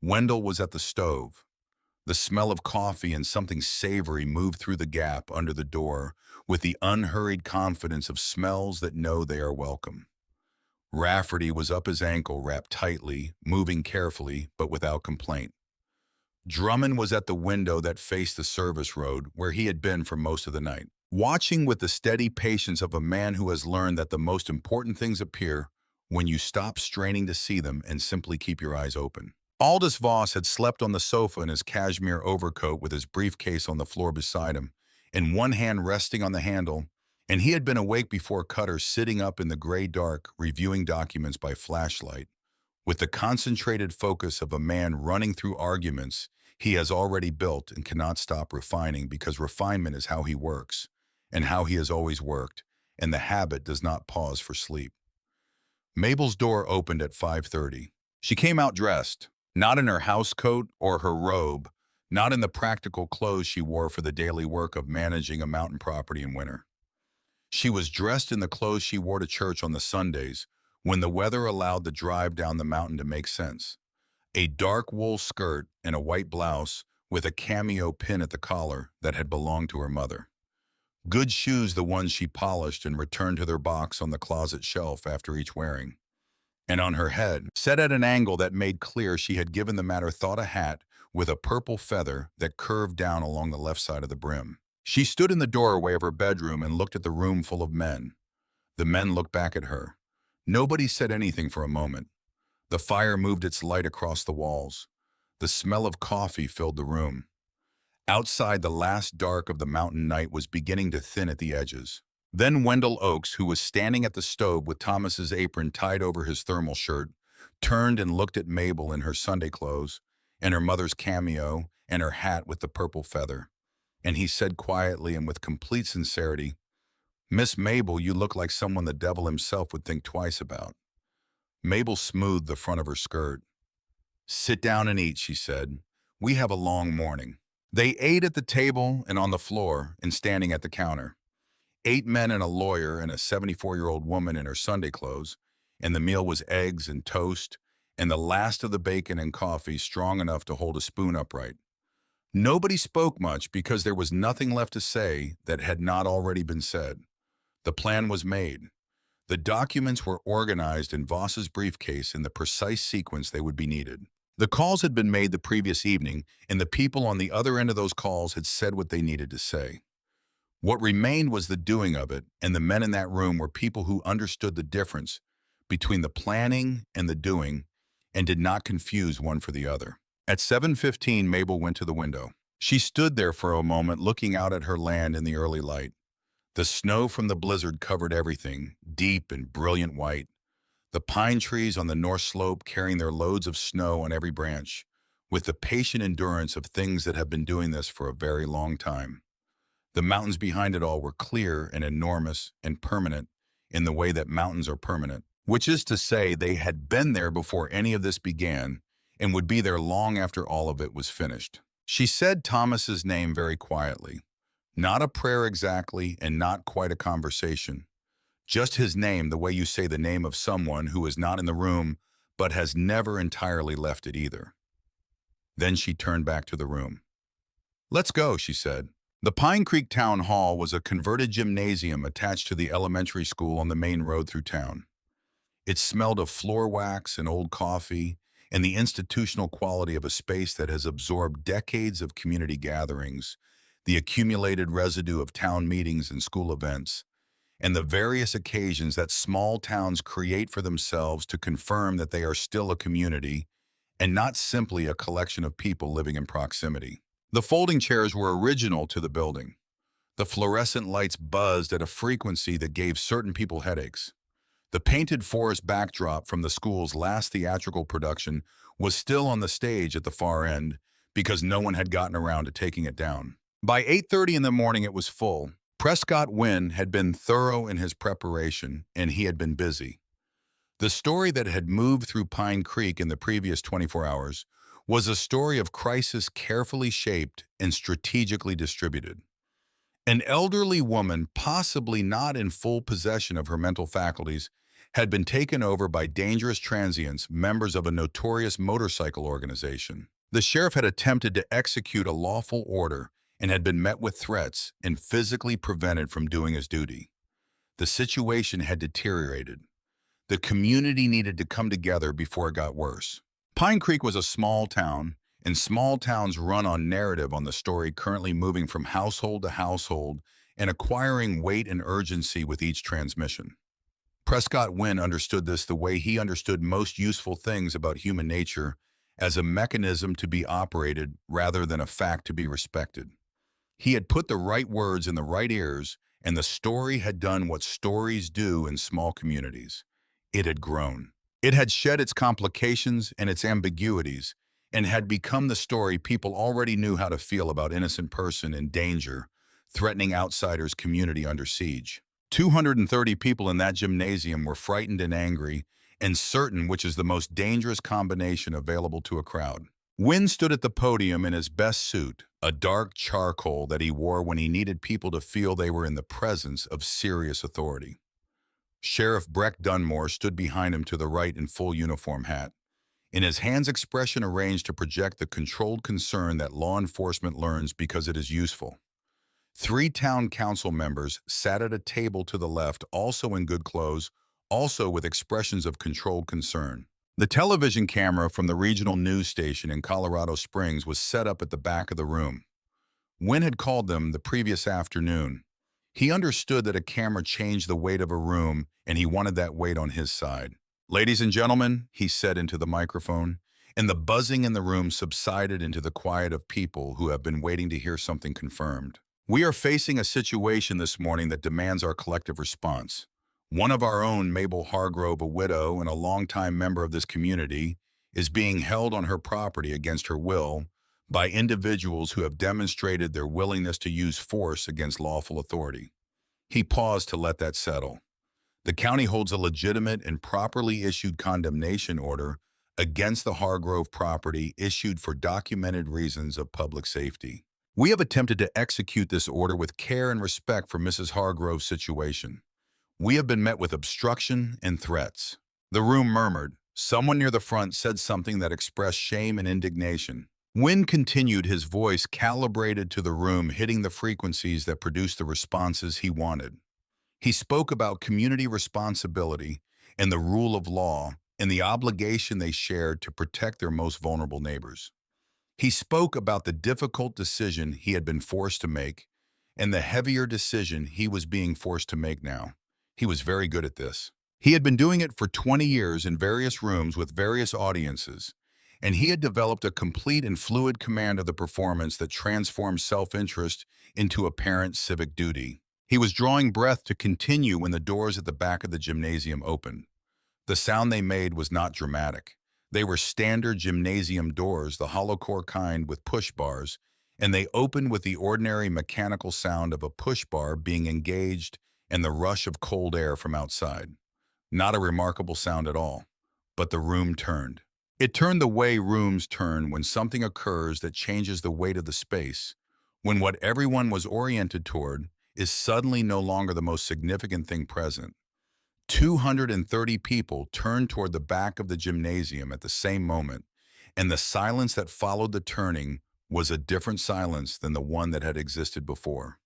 Wendell was at the stove. The smell of coffee and something savory moved through the gap under the door with the unhurried confidence of smells that know they are welcome. Rafferty was up his ankle, wrapped tightly, moving carefully, but without complaint. Drummond was at the window that faced the service road, where he had been for most of the night, watching with the steady patience of a man who has learned that the most important things appear when you stop straining to see them and simply keep your eyes open. Aldous Voss had slept on the sofa in his cashmere overcoat with his briefcase on the floor beside him, and one hand resting on the handle, and he had been awake before Cutter, sitting up in the gray dark, reviewing documents by flashlight, with the concentrated focus of a man running through arguments he has already built and cannot stop refining, because refinement is how he works, and how he has always worked, and the habit does not pause for sleep. Mabel's door opened at 5:30. She came out dressed, not in her house coat or her robe, not in the practical clothes she wore for the daily work of managing a mountain property in winter. She was dressed in the clothes she wore to church on the Sundays when the weather allowed the drive down the mountain to make sense. A dark wool skirt and a white blouse with a cameo pin at the collar that had belonged to her mother. Good shoes, the ones she polished and returned to their box on the closet shelf after each wearing. And on her head, set at an angle that made clear she had given the matter thought, a hat with a purple feather that curved down along the left side of the brim. She stood in the doorway of her bedroom and looked at the room full of men. The men looked back at her. Nobody said anything for a moment. The fire moved its light across the walls. The smell of coffee filled the room. Outside, the last dark of the mountain night was beginning to thin at the edges. Then Wendell Oakes, who was standing at the stove with Thomas's apron tied over his thermal shirt, turned and looked at Mabel in her Sunday clothes, and her mother's cameo, and her hat with the purple feather. And he said quietly and with complete sincerity, "Miss Mabel, you look like someone the devil himself would think twice about." Mabel smoothed the front of her skirt. "Sit down and eat," she said. "We have a long morning." They ate at the table and on the floor and standing at the counter. 8 men and a lawyer and a 74-year-old woman in her Sunday clothes, and the meal was eggs and toast, and the last of the bacon and coffee strong enough to hold a spoon upright. Nobody spoke much because there was nothing left to say that had not already been said. The plan was made. The documents were organized in Voss's briefcase in the precise sequence they would be needed. The calls had been made the previous evening, and the people on the other end of those calls had said what they needed to say. What remained was the doing of it, and the men in that room were people who understood the difference between the planning and the doing and did not confuse one for the other. At 7:15, Mabel went to the window. She stood there for a moment looking out at her land in the early light. The snow from the blizzard covered everything, deep and brilliant white. The pine trees on the north slope carrying their loads of snow on every branch, with the patient endurance of things that have been doing this for a very long time. The mountains behind it all were clear and enormous and permanent in the way that mountains are permanent, which is to say they had been there before any of this began and would be there long after all of it was finished. She said Thomas's name very quietly. Not a prayer exactly and not quite a conversation. Just his name, the way you say the name of someone who is not in the room but has never entirely left it either. Then she turned back to the room. "Let's go," she said. The Pine Creek Town Hall was a converted gymnasium attached to the elementary school on the main road through town. It smelled of floor wax and old coffee and the institutional quality of a space that has absorbed decades of community gatherings, the accumulated residue of town meetings and school events, and the various occasions that small towns create for themselves to confirm that they are still a community and not simply a collection of people living in proximity. The folding chairs were original to the building. The fluorescent lights buzzed at a frequency that gave certain people headaches. The painted forest backdrop from the school's last theatrical production was still on the stage at the far end because no one had gotten around to taking it down. By 8:30 in the morning, it was full. Prescott Wynn had been thorough in his preparation, and he had been busy. The story that had moved through Pine Creek in the previous 24 hours was a story of crisis carefully shaped and strategically distributed. An elderly woman, possibly not in full possession of her mental faculties, had been taken over by dangerous transients, members of a notorious motorcycle organization. The sheriff had attempted to execute a lawful order and had been met with threats and physically prevented from doing his duty. The situation had deteriorated. The community needed to come together before it got worse. Pine Creek was a small town, and small towns run on narrative on the story currently moving from household to household and acquiring weight and urgency with each transmission. Prescott Wynn understood this the way he understood most useful things about human nature, as a mechanism to be operated rather than a fact to be respected. He had put the right words in the right ears, and the story had done what stories do in small communities. It had grown. It had shed its complications and its ambiguities, and had become the story people already knew how to feel about innocent person in danger, threatening outsiders' community under siege. 230 people in that gymnasium were frightened and angry, and certain, which is the most dangerous combination available to a crowd. Wynn stood at the podium in his best suit, a dark charcoal that he wore when he needed people to feel they were in the presence of serious authority. Sheriff Breck Dunmore stood behind him to the right in full uniform hat, in his hands expression arranged to project the controlled concern that law enforcement learns because it is useful. 3 town council members sat at a table to the left, also in good clothes, also with expressions of controlled concern. The television camera from the regional news station in Colorado Springs was set up at the back of the room. Wynn had called them the previous afternoon. He understood that a camera changed the weight of a room, and he wanted that weight on his side. "Ladies and gentlemen," he said into the microphone, and the buzzing in the room subsided into the quiet of people who have been waiting to hear something confirmed. "We are facing a situation this morning that demands our collective response. One of our own, Mabel Hargrove, a widow and a longtime member of this community, is being held on her property against her will by individuals who have demonstrated their willingness to use force against lawful authority." He paused to let that settle. The county holds a legitimate and properly issued condemnation order against the Hargrove property issued for documented reasons of public safety. We have attempted to execute this order with care and respect for Mrs. Hargrove's situation. We have been met with obstruction and threats. The room murmured. Someone near the front said something that expressed shame and indignation. Wynn continued, his voice calibrated to the room, hitting the frequencies that produced the responses he wanted. He spoke about community responsibility and the rule of law and the obligation they shared to protect their most vulnerable neighbors. He spoke about the difficult decision he had been forced to make and the heavier decision he was being forced to make now. He was very good at this. He had been doing it for 20 years in various rooms with various audiences, and he had developed a complete and fluid command of the performance that transformed self-interest into apparent civic duty. He was drawing breath to continue when the doors at the back of the gymnasium opened. The sound they made was not dramatic. They were standard gymnasium doors, the hollow core kind with push bars, and they opened with the ordinary mechanical sound of a push bar being engaged and the rush of cold air from outside. Not a remarkable sound at all, but the room turned. It turned the way rooms turn when something occurs that changes the weight of the space, when what everyone was oriented toward is suddenly no longer the most significant thing present. 230 people turned toward the back of the gymnasium at the same moment, and the silence that followed the turning was a different silence than the one that had existed before.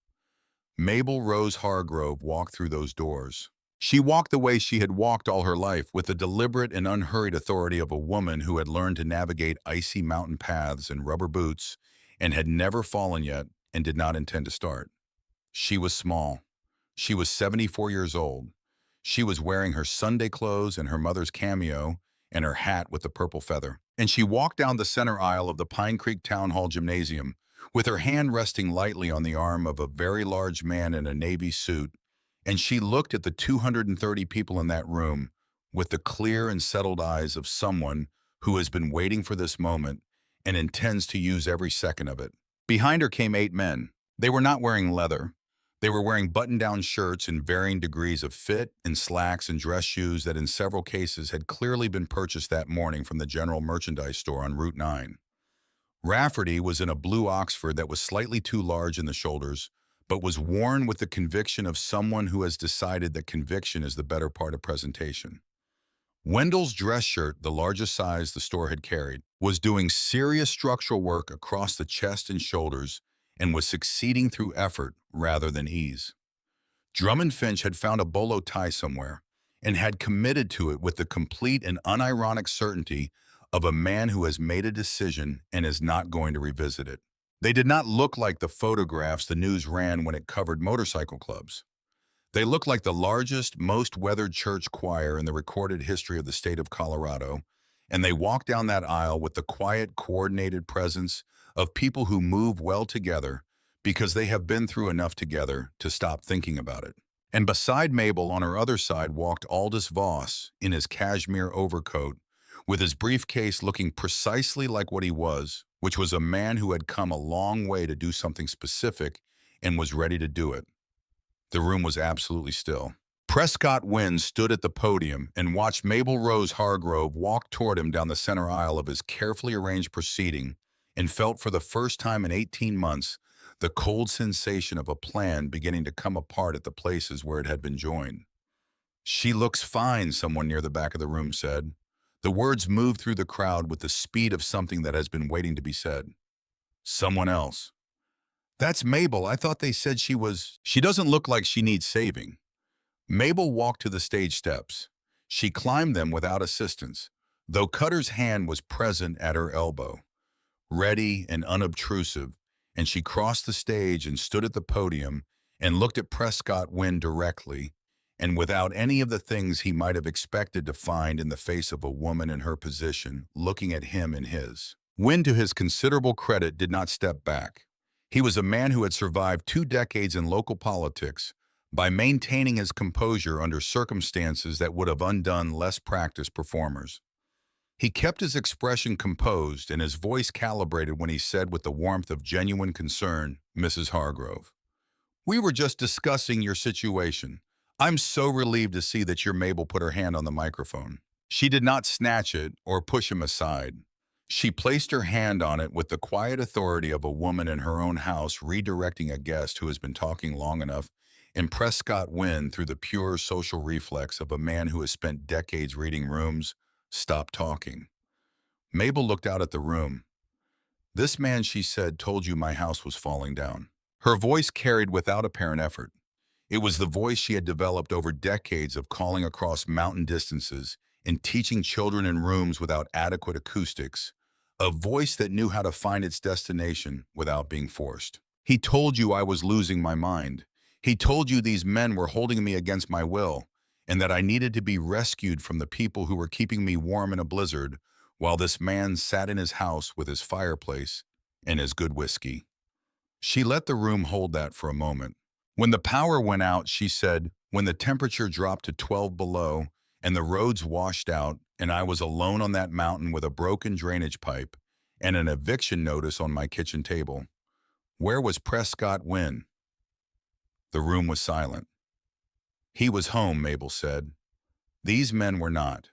Mabel Rose Hargrove walked through those doors. She walked the way she had walked all her life, with the deliberate and unhurried authority of a woman who had learned to navigate icy mountain paths in rubber boots and had never fallen yet and did not intend to start. She was small. She was 74 years old. She was wearing her Sunday clothes and her mother's cameo and her hat with the purple feather. And she walked down the center aisle of the Pine Creek Town Hall Gymnasium with her hand resting lightly on the arm of a very large man in a navy suit, and she looked at the 230 people in that room with the clear and settled eyes of someone who has been waiting for this moment and intends to use every second of it. Behind her came 8 men. They were not wearing leather. They were wearing button-down shirts in varying degrees of fit and slacks and dress shoes that in several cases had clearly been purchased that morning from the general merchandise store on Route 9. Rafferty was in a blue Oxford that was slightly too large in the shoulders, but was worn with the conviction of someone who has decided that conviction is the better part of presentation. Wendell's dress shirt, the largest size the store had carried, was doing serious structural work across the chest and shoulders and was succeeding through effort rather than ease. Drummond Finch had found a bolo tie somewhere and had committed to it with the complete and unironic certainty of a man who has made a decision and is not going to revisit it. They did not look like the photographs the news ran when it covered motorcycle clubs. They looked like the largest, most weathered church choir in the recorded history of the state of Colorado, and they walked down that aisle with the quiet, coordinated presence of people who move well together because they have been through enough together to stop thinking about it. And beside Mabel on her other side walked Aldous Voss in his cashmere overcoat, with his briefcase looking precisely like what he was, which was a man who had come a long way to do something specific and was ready to do it. The room was absolutely still. Prescott Wynn stood at the podium and watched Mabel Rose Hargrove walk toward him down the center aisle of his carefully arranged proceeding and felt for the first time in 18 months the cold sensation of a plan beginning to come apart at the places where it had been joined. "She looks fine," someone near the back of the room said. The words moved through the crowd with the speed of something that has been waiting to be said. Someone else. "That's Mabel. I thought they said she was—" "She doesn't look like she needs saving." Mabel walked to the stage steps. She climbed them without assistance, though Cutter's hand was present at her elbow, ready and unobtrusive, and she crossed the stage and stood at the podium and looked at Prescott Wynn directly, and without any of the things he might have expected to find in the face of a woman in her position looking at him in his. Wynn, to his considerable credit, did not step back. He was a man who had survived 2 decades in local politics by maintaining his composure under circumstances that would have undone less practiced performers. He kept his expression composed and his voice calibrated when he said with the warmth of genuine concern, "Mrs. Hargrove, we were just discussing your situation. I'm so relieved to see that your Mabel put her hand on the microphone." She did not snatch it or push him aside. She placed her hand on it with the quiet authority of a woman in her own house redirecting a guest who has been talking long enough, and Prescott Wynn, through the pure social reflex of a man who has spent decades reading rooms, stopped talking. Mabel looked out at the room. "This man," she said, "told you my house was falling down." Her voice carried without apparent effort. It was the voice she had developed over decades of calling across mountain distances and teaching children in rooms without adequate acoustics, a voice that knew how to find its destination without being forced. "He told you I was losing my mind. He told you these men were holding me against my will, and that I needed to be rescued from the people who were keeping me warm in a blizzard, while this man sat in his house with his fireplace and his good whiskey." She let the room hold that for a moment. When the power went out, she said, when the temperature dropped to 12 below and the roads washed out, and I was alone on that mountain with a broken drainage pipe and an eviction notice on my kitchen table, where was Prescott Wynn? The room was silent. "He was home," Mabel said. "These men were not."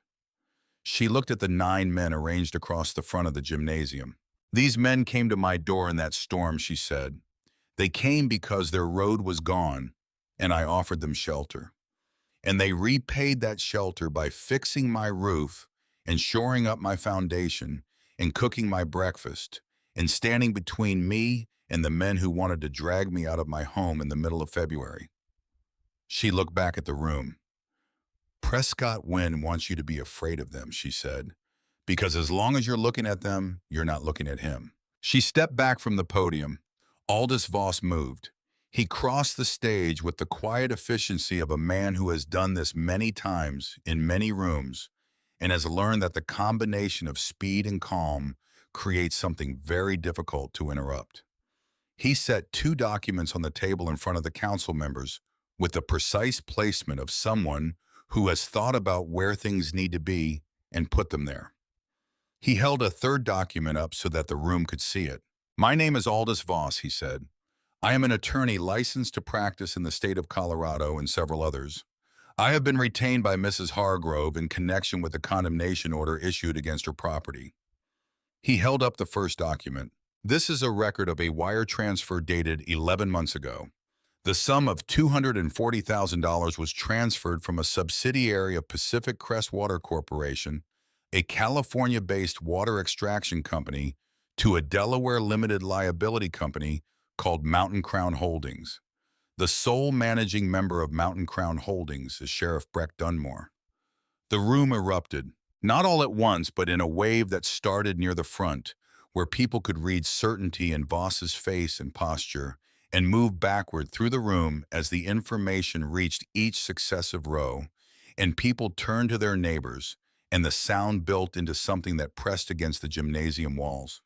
She looked at the 9 men arranged across the front of the gymnasium. "These men came to my door in that storm," she said. "They came because their road was gone, and I offered them shelter. And they repaid that shelter by fixing my roof and shoring up my foundation and cooking my breakfast and standing between me and the men who wanted to drag me out of my home in the middle of February." She looked back at the room. "Prescott Wynn wants you to be afraid of them," she said, "because as long as you're looking at them, you're not looking at him." She stepped back from the podium. Aldous Voss moved. He crossed the stage with the quiet efficiency of a man who has done this many times in many rooms and has learned that the combination of speed and calm creates something very difficult to interrupt. He set two documents on the table in front of the council members with the precise placement of someone who has thought about where things need to be and put them there. He held a third document up so that the room could see it. "My name is Aldous Voss," he said. "I am an attorney licensed to practice in the state of Colorado and several others. I have been retained by Mrs. Hargrove in connection with the condemnation order issued against her property." He held up the first document. "This is a record of a wire transfer dated 11 months ago. The sum of $240,000 was transferred from a subsidiary of Pacific Crest Water Corporation, a California-based water extraction company, to a Delaware limited liability company called Mountain Crown Holdings. The sole managing member of Mountain Crown Holdings is Sheriff Breck Dunmore." The room erupted, not all at once, but in a wave that started near the front, where people could read certainty in Voss's face and posture, and moved backward through the room as the information reached each successive row, and people turned to their neighbors, and the sound built into something that pressed against the gymnasium walls.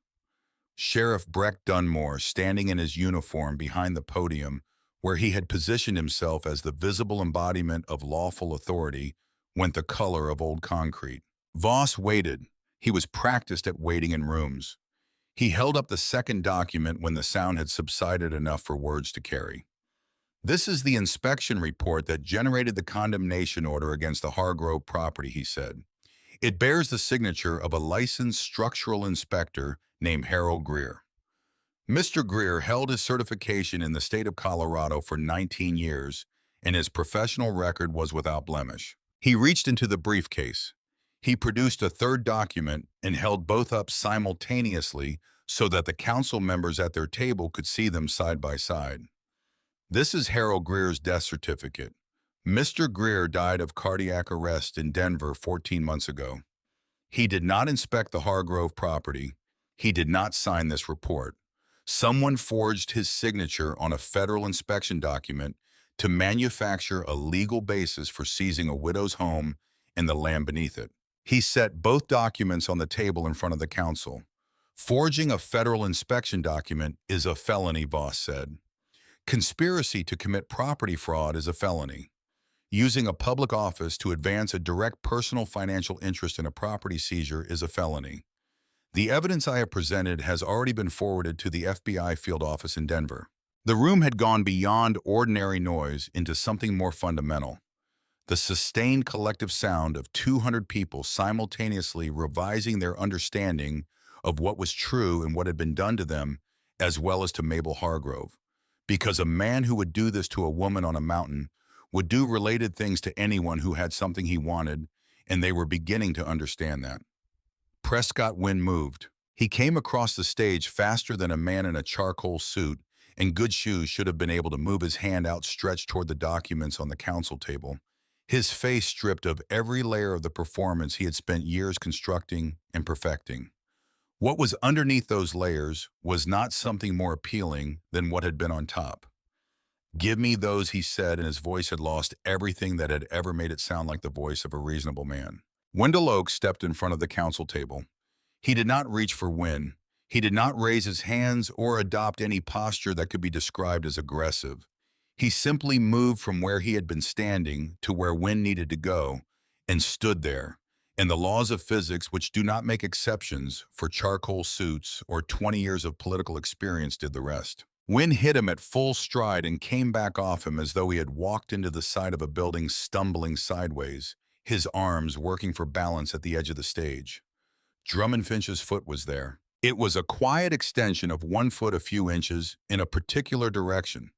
Sheriff Breck Dunmore, standing in his uniform behind the podium, where he had positioned himself as the visible embodiment of lawful authority, went the color of old concrete. Voss waited. He was practiced at waiting in rooms. He held up the second document when the sound had subsided enough for words to carry. "This is the inspection report that generated the condemnation order against the Hargrove property," he said. "It bears the signature of a licensed structural inspector named Harold Greer. Mr. Greer held his certification in the state of Colorado for 19 years, and his professional record was without blemish." He reached into the briefcase. He produced a third document and held both up simultaneously so that the council members at their table could see them side by side. "This is Harold Greer's death certificate. Mr. Greer died of cardiac arrest in Denver 14 months ago. He did not inspect the Hargrove property. He did not sign this report. Someone forged his signature on a federal inspection document to manufacture a legal basis for seizing a widow's home and the land beneath it." He set both documents on the table in front of the council. "Forging a federal inspection document is a felony," Voss said. "Conspiracy to commit property fraud is a felony. Using a public office to advance a direct personal financial interest in a property seizure is a felony. The evidence I have presented has already been forwarded to the FBI field office in Denver." The room had gone beyond ordinary noise into something more fundamental. The sustained collective sound of 200 people simultaneously revising their understanding of what was true and what had been done to them, as well as to Mabel Hargrove. Because a man who would do this to a woman on a mountain would do related things to anyone who had something he wanted, and they were beginning to understand that. Prescott Wynn moved. He came across the stage faster than a man in a charcoal suit and good shoes should have been able to move, his hand outstretched toward the documents on the council table, his face stripped of every layer of the performance he had spent years constructing and perfecting. What was underneath those layers was not something more appealing than what had been on top. "Give me those," he said, and his voice had lost everything that had ever made it sound like the voice of a reasonable man. Wendell Oaks stepped in front of the council table. He did not reach for Wynn. He did not raise his hands or adopt any posture that could be described as aggressive. He simply moved from where he had been standing to where Wynn needed to go and stood there, and the laws of physics, which do not make exceptions for charcoal suits or 20 years of political experience, did the rest. Wynn hit him at full stride and came back off him as though he had walked into the side of a building stumbling sideways, his arms working for balance at the edge of the stage. Drummond Finch's foot was there. It was a quiet extension of 1 foot a few inches in a particular direction.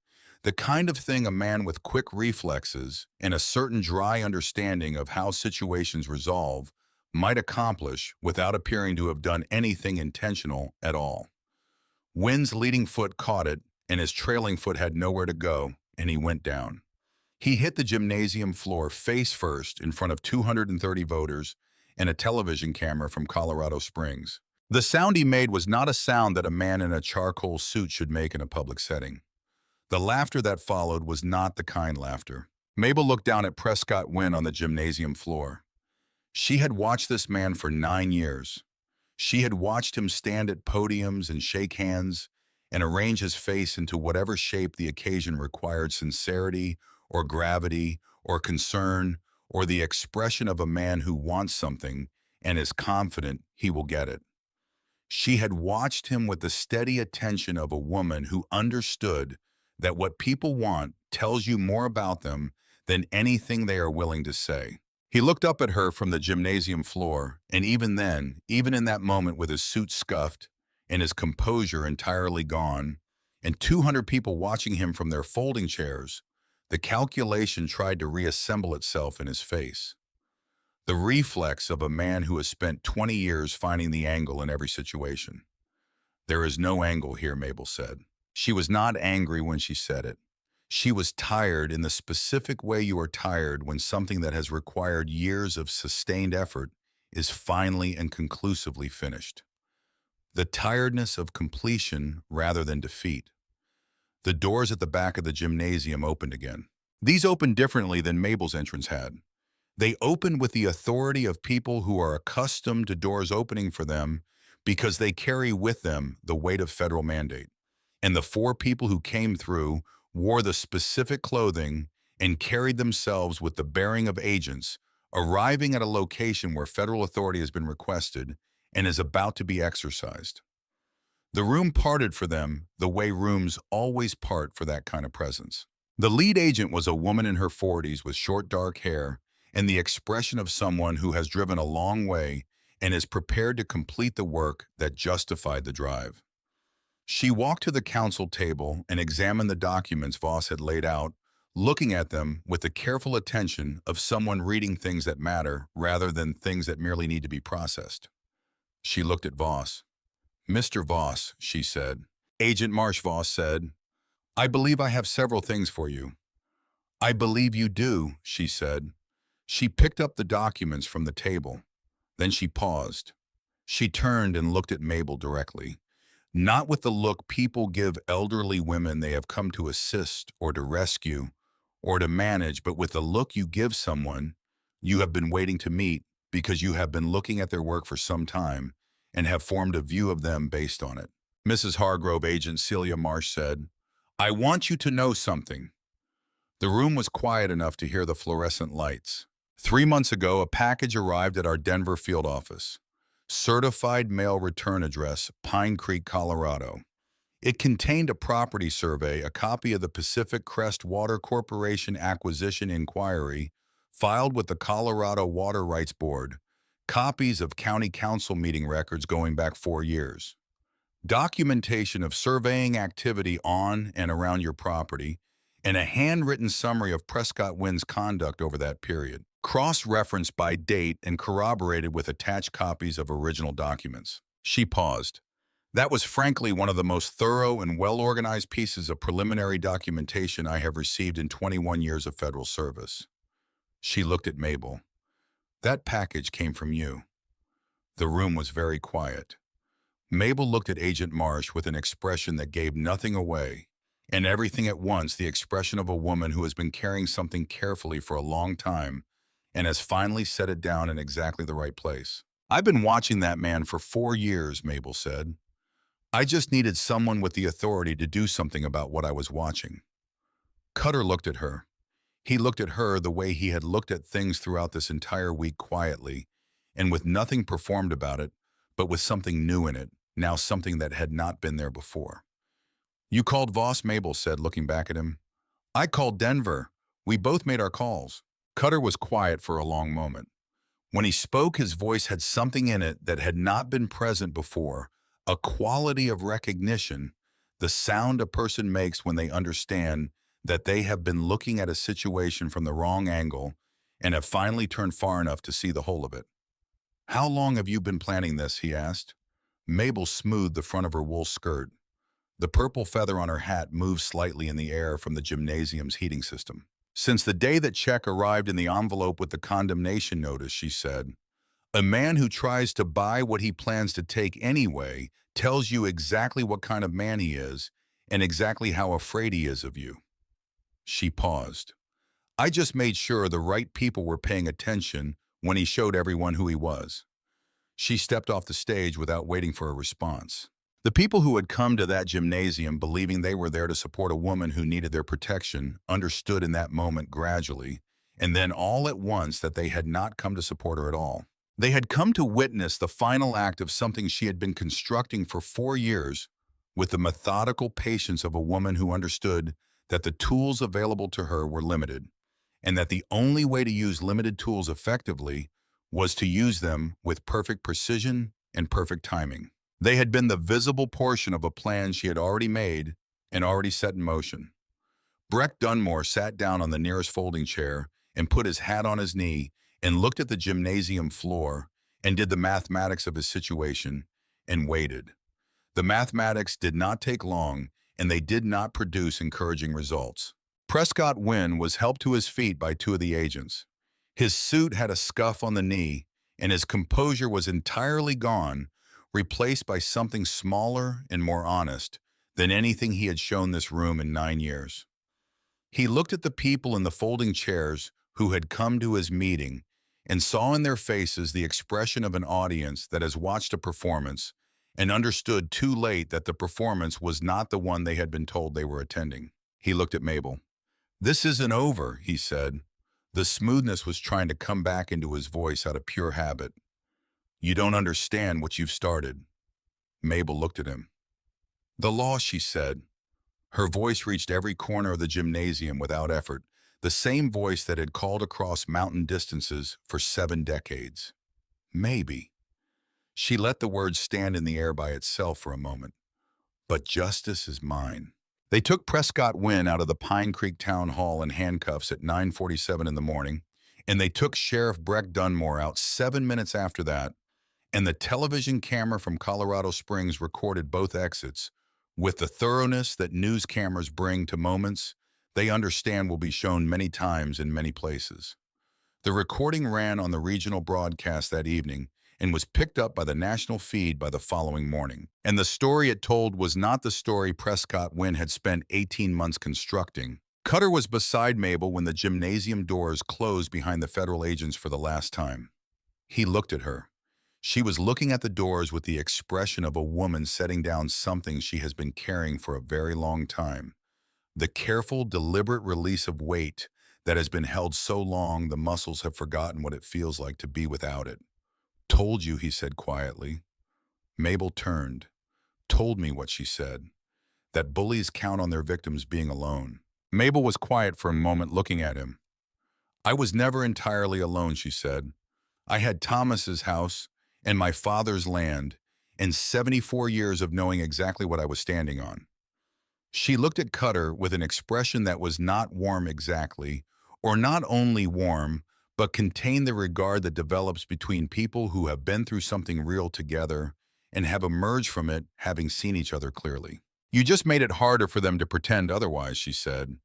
The kind of thing a man with quick reflexes and a certain dry understanding of how situations resolve might accomplish without appearing to have done anything intentional at all. Wynn's leading foot caught it, and his trailing foot had nowhere to go, and he went down. He hit the gymnasium floor face first in front of 230 voters and a television camera from Colorado Springs. The sound he made was not a sound that a man in a charcoal suit should make in a public setting. The laughter that followed was not the kind laughter. Mabel looked down at Prescott Wynn on the gymnasium floor. She had watched this man for 9 years. She had watched him stand at podiums and shake hands and arrange his face into whatever shape the occasion required: sincerity or gravity or concern, or the expression of a man who wants something and is confident he will get it. She had watched him with the steady attention of a woman who understood that what people want tells you more about them than anything they are willing to say. He looked up at her from the gymnasium floor, and even then, even in that moment with his suit scuffed and his composure entirely gone, and 200 people watching him from their folding chairs, the calculation tried to reassemble itself in his face. The reflex of a man who has spent 20 years finding the angle in every situation. "There is no angle here," Mabel said. She was not angry when she said it. She was tired in the specific way you are tired when something that has required years of sustained effort is finally and conclusively finished. The tiredness of completion rather than defeat. The doors at the back of the gymnasium opened again. These opened differently than Mabel's entrance had. They opened with the authority of people who are accustomed to doors opening for them because they carry with them the weight of federal mandate. And the four people who came through wore the specific clothing and carried themselves with the bearing of agents arriving at a location where federal authority has been requested and is about to be exercised. The room parted for them the way rooms always part for that kind of presence. The lead agent was a woman in her 40s with short dark hair and the expression of someone who has driven a long way and is prepared to complete the work that justified the drive. She walked to the counsel table and examined the documents Voss had laid out, looking at them with the careful attention of someone reading things that matter rather than things that merely need to be processed. She looked at Voss. "Mr. Voss," she said. "Agent Marsh," Voss said. "I believe I have several things for you." "I believe you do," she said. She picked up the documents from the table. Then she paused. She turned and looked at Mabel directly. Not with the look people give elderly women they have come to assist or to rescue or to manage, but with the look you give someone you have been waiting to meet because you have been looking at their work for some time and have formed a view of them based on it. "Mrs. Hargrove," Agent Celia Marsh said, "I want you to know something." The room was quiet enough to hear the fluorescent lights. 3 months ago, a package arrived at our Denver field office. Certified mail return address, Pine Creek, Colorado. It contained a property survey, a copy of the Pacific Crest Water Corporation acquisition inquiry filed with the Colorado Water Rights Board, copies of county council meeting records going back 4 years, documentation of surveying activity on and around your property, and a handwritten summary of Prescott Wynn's conduct over that period, cross-referenced by date and corroborated with attached copies of original documents. She paused. "That was frankly one of the most thorough and well-organized pieces of preliminary documentation I have received in 21 years of federal service." She looked at Mabel. "That package came from you." The room was very quiet. Mabel looked at Agent Marsh with an expression that gave nothing away, and everything at once, the expression of a woman who has been carrying something carefully for a long time and has finally set it down in exactly the right place. "I've been watching that man for 4 years," Mabel said. "I just needed someone with the authority to do something about what I was watching." Cutter looked at her. He looked at her the way he had looked at things throughout this entire week, quietly, and with nothing performed about it, but with something new in it, now something that had not been there before. "You called Voss," Mabel said, looking back at him. "I called Denver. We both made our calls." Cutter was quiet for a long moment. When he spoke, his voice had something in it that had not been present before, a quality of recognition, the sound a person makes when they understand that they have been looking at a situation from the wrong angle and have finally turned far enough to see the whole of it. "How long have you been planning this?" he asked. Mabel smoothed the front of her wool skirt. The purple feather on her hat moved slightly in the air from the gymnasium's heating system. "Since the day that check arrived in the envelope with the condemnation notice," she said. "A man who tries to buy what he plans to take anyway tells you exactly what kind of man he is and exactly how afraid he is of you." She paused. "I just made sure the right people were paying attention when he showed everyone who he was." She stepped off the stage without waiting for a response. The people who had come to that gymnasium believing they were there to support a woman who needed their protection understood in that moment gradually, and then all at once that they had not come to support her at all. They had come to witness the final act of something she had been constructing for 4 years with the methodical patience of a woman who understood that the tools available to her were limited, and that the only way to use limited tools effectively was to use them with perfect precision and perfect timing. They had been the visible portion of a plan she had already made and already set in motion. Breck Dunmore sat down on the nearest folding chair and put his hat on his knee and looked at the gymnasium floor and did the mathematics of his situation and waited. The mathematics did not take long, and they did not produce encouraging results. Prescott Wynn was helped to his feet by two of the agents. His suit had a scuff on the knee, and his composure was entirely gone, replaced by something smaller and more honest than anything he had shown this room in 9 years. He looked at the people in the folding chairs who had come to his meeting and saw in their faces the expression of an audience that has watched a performance and understood too late that the performance was not the one they had been told they were attending. He looked at Mabel. "This isn't over," he said. The smoothness was trying to come back into his voice out of pure habit. "You don't understand what you've started." Mabel looked at him. "The law," she said. Her voice reached every corner of the gymnasium without effort, the same voice that had called across mountain distances for 7 decades. "Maybe." She let the word stand in the air by itself for a moment. "But justice is mine." They took Prescott Wynn out of the Pine Creek Town Hall in handcuffs at 9:47 in the morning, and they took Sheriff Breck Dunmore out 7 minutes after that, and the television camera from Colorado Springs recorded both exits with the thoroughness that news cameras bring to moments they understand will be shown many times in many places. The recording ran on the regional broadcast that evening and was picked up by the national feed by the following morning. And the story it told was not the story Prescott Wynn had spent 18 months constructing. Cutter was beside Mabel when the gymnasium doors closed behind the federal agents for the last time. He looked at her. She was looking at the doors with the expression of a woman setting down something she has been carrying for a very long time. The careful, deliberate release of weight that has been held so long the muscles have forgotten what it feels like to be without it. "Told you," he said quietly. Mabel turned. "Told me," what she said. "That bullies count on their victims being alone." Mabel was quiet for a moment, looking at him. "I was never entirely alone," she said. "I had Thomas's house and my father's land and 74 years of knowing exactly what I was standing on." She looked at Cutter with an expression that was not warm exactly, or not only warm, but contained the regard that develops between people who have been through something real together and have emerged from it having seen each other clearly. "You just made it harder for them to pretend otherwise," she said.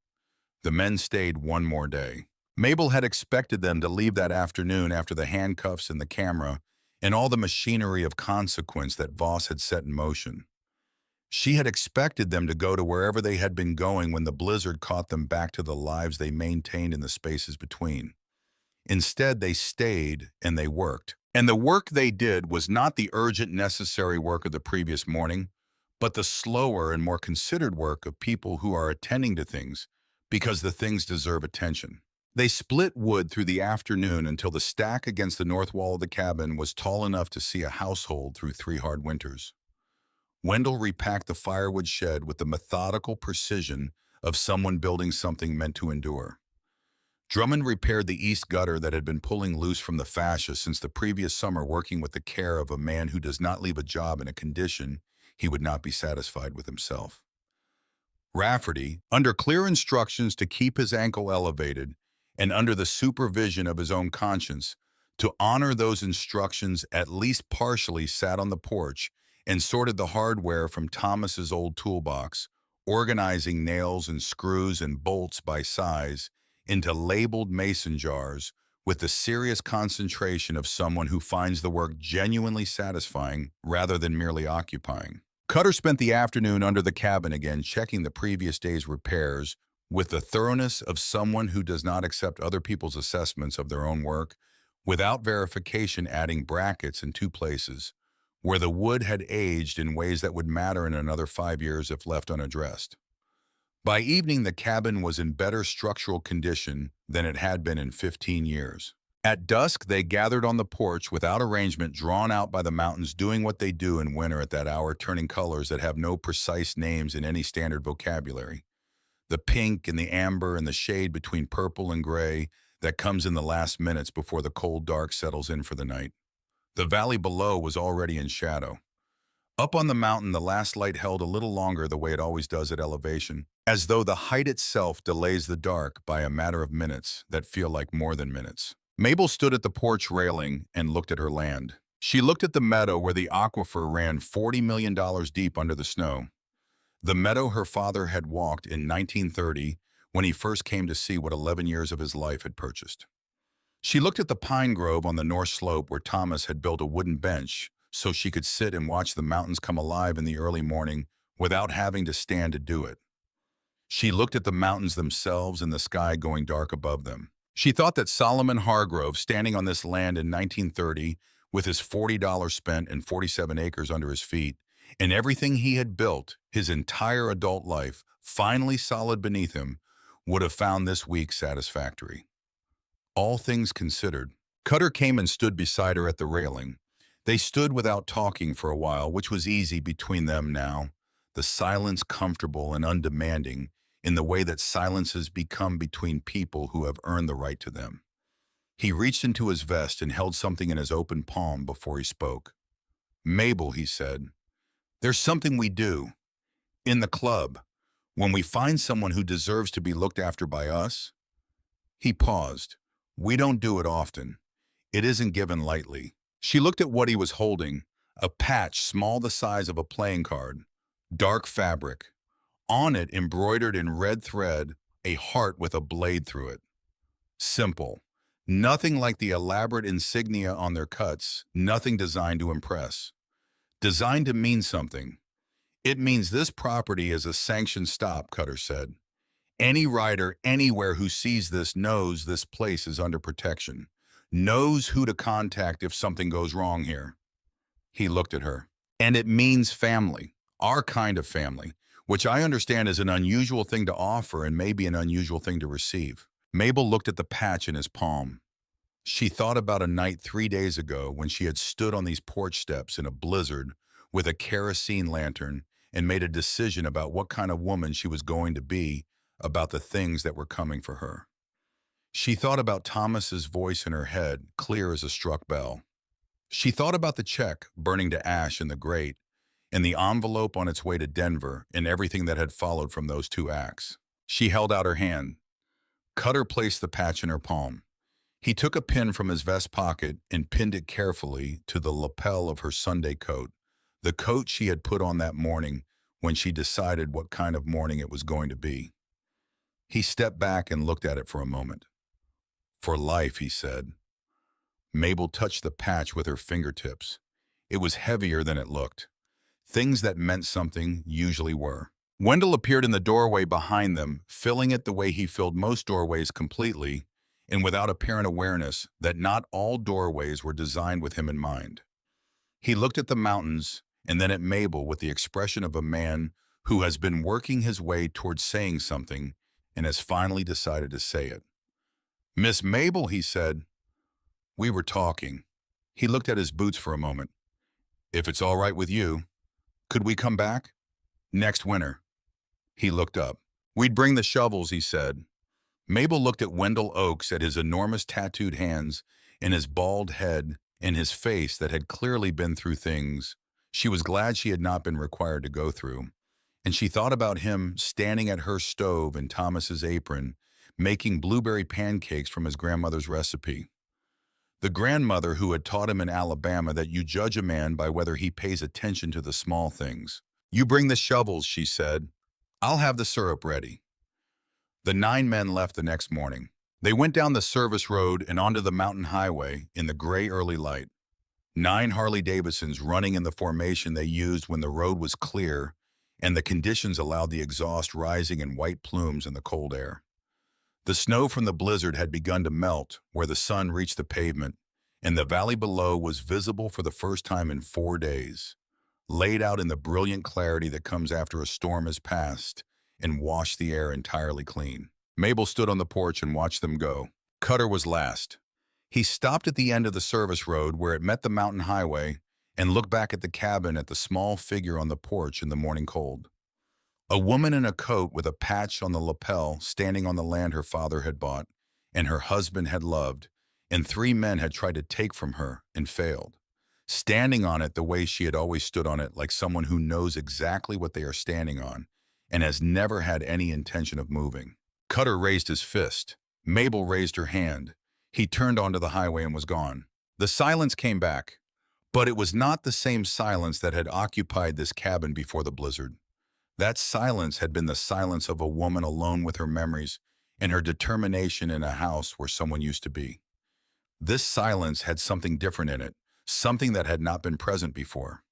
The men stayed one more day. Mabel had expected them to leave that afternoon after the handcuffs and the camera and all the machinery of consequence that Voss had set in motion. She had expected them to go to wherever they had been going when the blizzard caught them back to the lives they maintained in the spaces between. Instead, they stayed and they worked. And the work they did was not the urgent, necessary work of the previous morning, but the slower and more considered work of people who are attending to things because the things deserve attention. They split wood through the afternoon until the stack against the north wall of the cabin was tall enough to see a household through 3 hard winters. Wendell repacked the firewood shed with the methodical precision of someone building something meant to endure. Drummond repaired the east gutter that had been pulling loose from the fascia since the previous summer, working with the care of a man who does not leave a job in a condition he would not be satisfied with himself. Rafferty, under clear instructions to keep his ankle elevated and under the supervision of his own conscience, to honor those instructions at least partially, sat on the porch and sorted the hardware from Thomas's old toolbox, organizing nails and screws and bolts by size into labeled mason jars with the serious concentration of someone who finds the work genuinely satisfying rather than merely occupying. Cutter spent the afternoon under the cabin again, checking the previous day's repairs with the thoroughness of someone who does not accept other people's assessments of their own work without verification, adding brackets in 2 places, where the wood had aged in ways that would matter in another 5 years if left unaddressed. By evening, the cabin was in better structural condition than it had been in 15 years. At dusk, they gathered on the porch without arrangement, drawn out by the mountains, doing what they do in winter at that hour, turning colors that have no precise names in any standard vocabulary. The pink and the amber and the shade between purple and gray that comes in the last minutes before the cold dark settles in for the night. The valley below was already in shadow. Up on the mountain, the last light held a little longer the way it always does at elevation, as though the height itself delays the dark by a matter of minutes that feel like more than minutes. Mabel stood at the porch railing and looked at her land. She looked at the meadow where the aquifer ran $40 million deep under the snow. The meadow her father had walked in 1930 when he first came to see what 11 years of his life had purchased. She looked at the pine grove on the north slope where Thomas had built a wooden bench so she could sit and watch the mountains come alive in the early morning without having to stand to do it. She looked at the mountains themselves and the sky going dark above them. She thought that Solomon Hargrove, standing on this land in 1930 with his $40 spent and 47 acres under his feet, and everything he had built his entire adult life finally solid beneath him, would have found this week satisfactory. All things considered, Cutter came and stood beside her at the railing. They stood without talking for a while, which was easy between them now, the silence comfortable and undemanding in the way that silences become between people who have earned the right to them. He reached into his vest and held something in his open palm before he spoke. "Mabel," he said, "there's something we do. In the club, when we find someone who deserves to be looked after by us." He paused. "We don't do it often. It isn't given lightly." She looked at what he was holding, a patch small the size of a playing card, dark fabric. On it, embroidered in red thread, a heart with a blade through it. Simple. Nothing like the elaborate insignia on their cuts, nothing designed to impress. Designed to mean something. "It means this property is a sanctioned stop," Cutter said. "Any rider anywhere who sees this knows this place is under protection, knows who to contact if something goes wrong here." He looked at her. "And it means family, our kind of family, which I understand is an unusual thing to offer and maybe an unusual thing to receive." Mabel looked at the patch in his palm. She thought about a night 3 days ago when she had stood on these porch steps in a blizzard with a kerosene lantern and made a decision about what kind of woman she was going to be, about the things that were coming for her. She thought about Thomas's voice in her head, clear as a struck bell. She thought about the check burning to ash in the grate, and the envelope on its way to Denver, and everything that had followed from those two acts. She held out her hand. Cutter placed the patch in her palm. He took a pin from his vest pocket and pinned it carefully to the lapel of her Sunday coat, the coat she had put on that morning when she decided what kind of morning it was going to be. He stepped back and looked at it for a moment. "For life," he said. Mabel touched the patch with her fingertips. It was heavier than it looked. Things that meant something usually were. Wendell appeared in the doorway behind them, filling it the way he filled most doorways, completely, and without apparent awareness that not all doorways were designed with him in mind. He looked at the mountains and then at Mabel with the expression of a man who has been working his way towards saying something and has finally decided to say it. "Miss Mabel," he said. "We were talking." He looked at his boots for a moment. "If it's all right with you, could we come back? Next winter." He looked up. "We'd bring the shovels," he said. Mabel looked at Wendell Oaks, at his enormous tattooed hands and his bald head and his face that had clearly been through things she was glad she had not been required to go through. And she thought about him standing at her stove in Thomas's apron, making blueberry pancakes from his grandmother's recipe. The grandmother who had taught him in Alabama that you judge a man by whether he pays attention to the small things. "You bring the shovels," she said. "I'll have the syrup ready." The 9 men left the next morning. They went down the service road and onto the mountain highway in the gray early light. 9 Harley-Davidsons running in the formation they used when the road was clear and the conditions allowed the exhaust rising in white plumes in the cold air. The snow from the blizzard had begun to melt where the sun reached the pavement, and the valley below was visible for the first time in 4 days, laid out in the brilliant clarity that comes after a storm has passed and washed the air entirely clean. Mabel stood on the porch and watched them go. Cutter was last. He stopped at the end of the service road where it met the mountain highway and looked back at the cabin at the small figure on the porch in the morning cold. A woman in a coat with a patch on the lapel standing on the land her father had bought and her husband had loved, and 3 men had tried to take from her and failed. Standing on it the way she had always stood on it, like someone who knows exactly what they are standing on and has never had any intention of moving. Cutter raised his fist. Mabel raised her hand. He turned onto the highway and was gone. The silence came back, but it was not the same silence that had occupied this cabin before the blizzard. That silence had been the silence of a woman alone with her memories and her determination in a house where someone used to be. This silence had something different in it, something that had not been present before.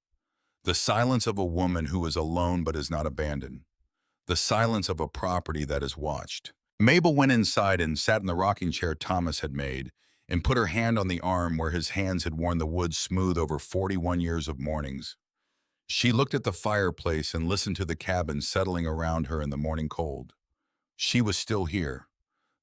The silence of a woman who is alone but is not abandoned. The silence of a property that is watched. Mabel went inside and sat in the rocking chair Thomas had made and put her hand on the arm where his hands had worn the wood smooth over 41 years of mornings. She looked at the fireplace and listened to the cabin settling around her in the morning cold. She was still here.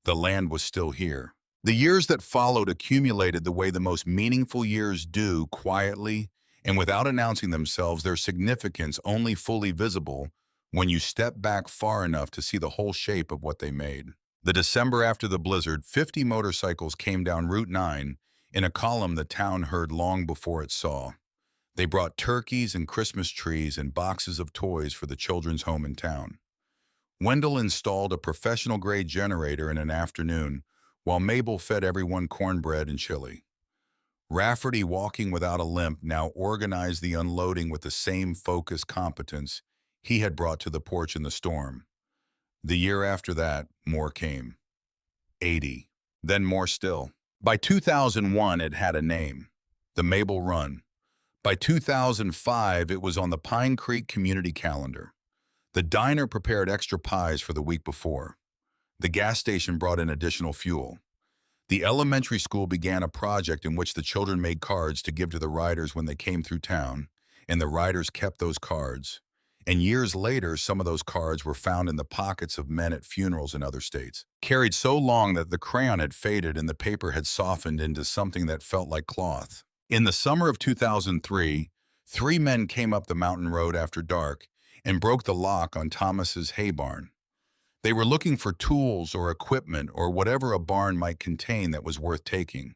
The land was still here. The years that followed accumulated the way the most meaningful years do, quietly and without announcing themselves, their significance only fully visible when you step back far enough to see the whole shape of what they made. The December after the blizzard, 50 motorcycles came down Route 9 in a column the town heard long before it saw. They brought turkeys and Christmas trees and boxes of toys for the children's home in town. Wendell installed a professional-grade generator in an afternoon, while Mabel fed everyone cornbread and chili. Rafferty, walking without a limp, now organized the unloading with the same focused competence he had brought to the porch in the storm. The year after that, more came. 80. Then more still. By 2001, it had a name. The Mabel Run. By 2005, it was on the Pine Creek community calendar. The diner prepared extra pies for the week before. The gas station brought in additional fuel. The elementary school began a project in which the children made cards to give to the riders when they came through town, and the riders kept those cards. And years later, some of those cards were found in the pockets of men at funerals in other states, carried so long that the crayon had faded and the paper had softened into something that felt like cloth. In the summer of 2003, 3 men came up the mountain road after dark and broke the lock on Thomas's hay barn. They were looking for tools or equipment or whatever a barn might contain that was worth taking.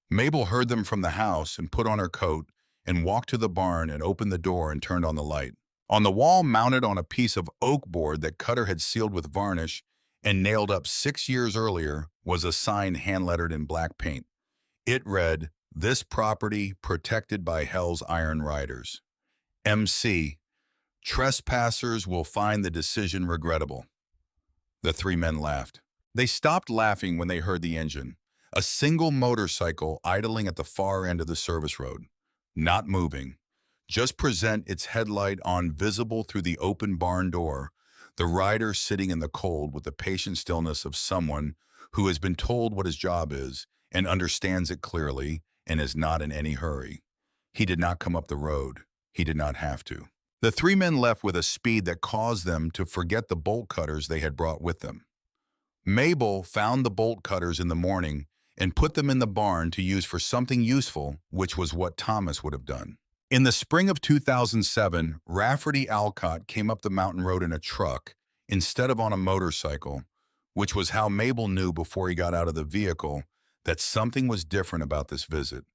Mabel heard them from the house and put on her coat and walked to the barn and opened the door and turned on the light. On the wall, mounted on a piece of oak board that Cutter had sealed with varnish and nailed up 6 years earlier, was a sign hand-lettered in black paint. It read, "This property protected by Hell's Iron Riders. MC. Trespassers will find the decision regrettable." The 3 men laughed. They stopped laughing when they heard the engine, a single motorcycle idling at the far end of the service road, not moving, just present its headlight on visible through the open barn door, the rider sitting in the cold with the patient stillness of someone who has been told what his job is and understands it clearly and is not in any hurry. He did not come up the road. He did not have to. The 3 men left with a speed that caused them to forget the bolt cutters they had brought with them. Mabel found the bolt cutters in the morning and put them in the barn to use for something useful, which was what Thomas would have done. In the spring of 2007, Rafferty Alcott came up the mountain road in a truck instead of on a motorcycle, which was how Mabel knew before he got out of the vehicle that something was different about this visit.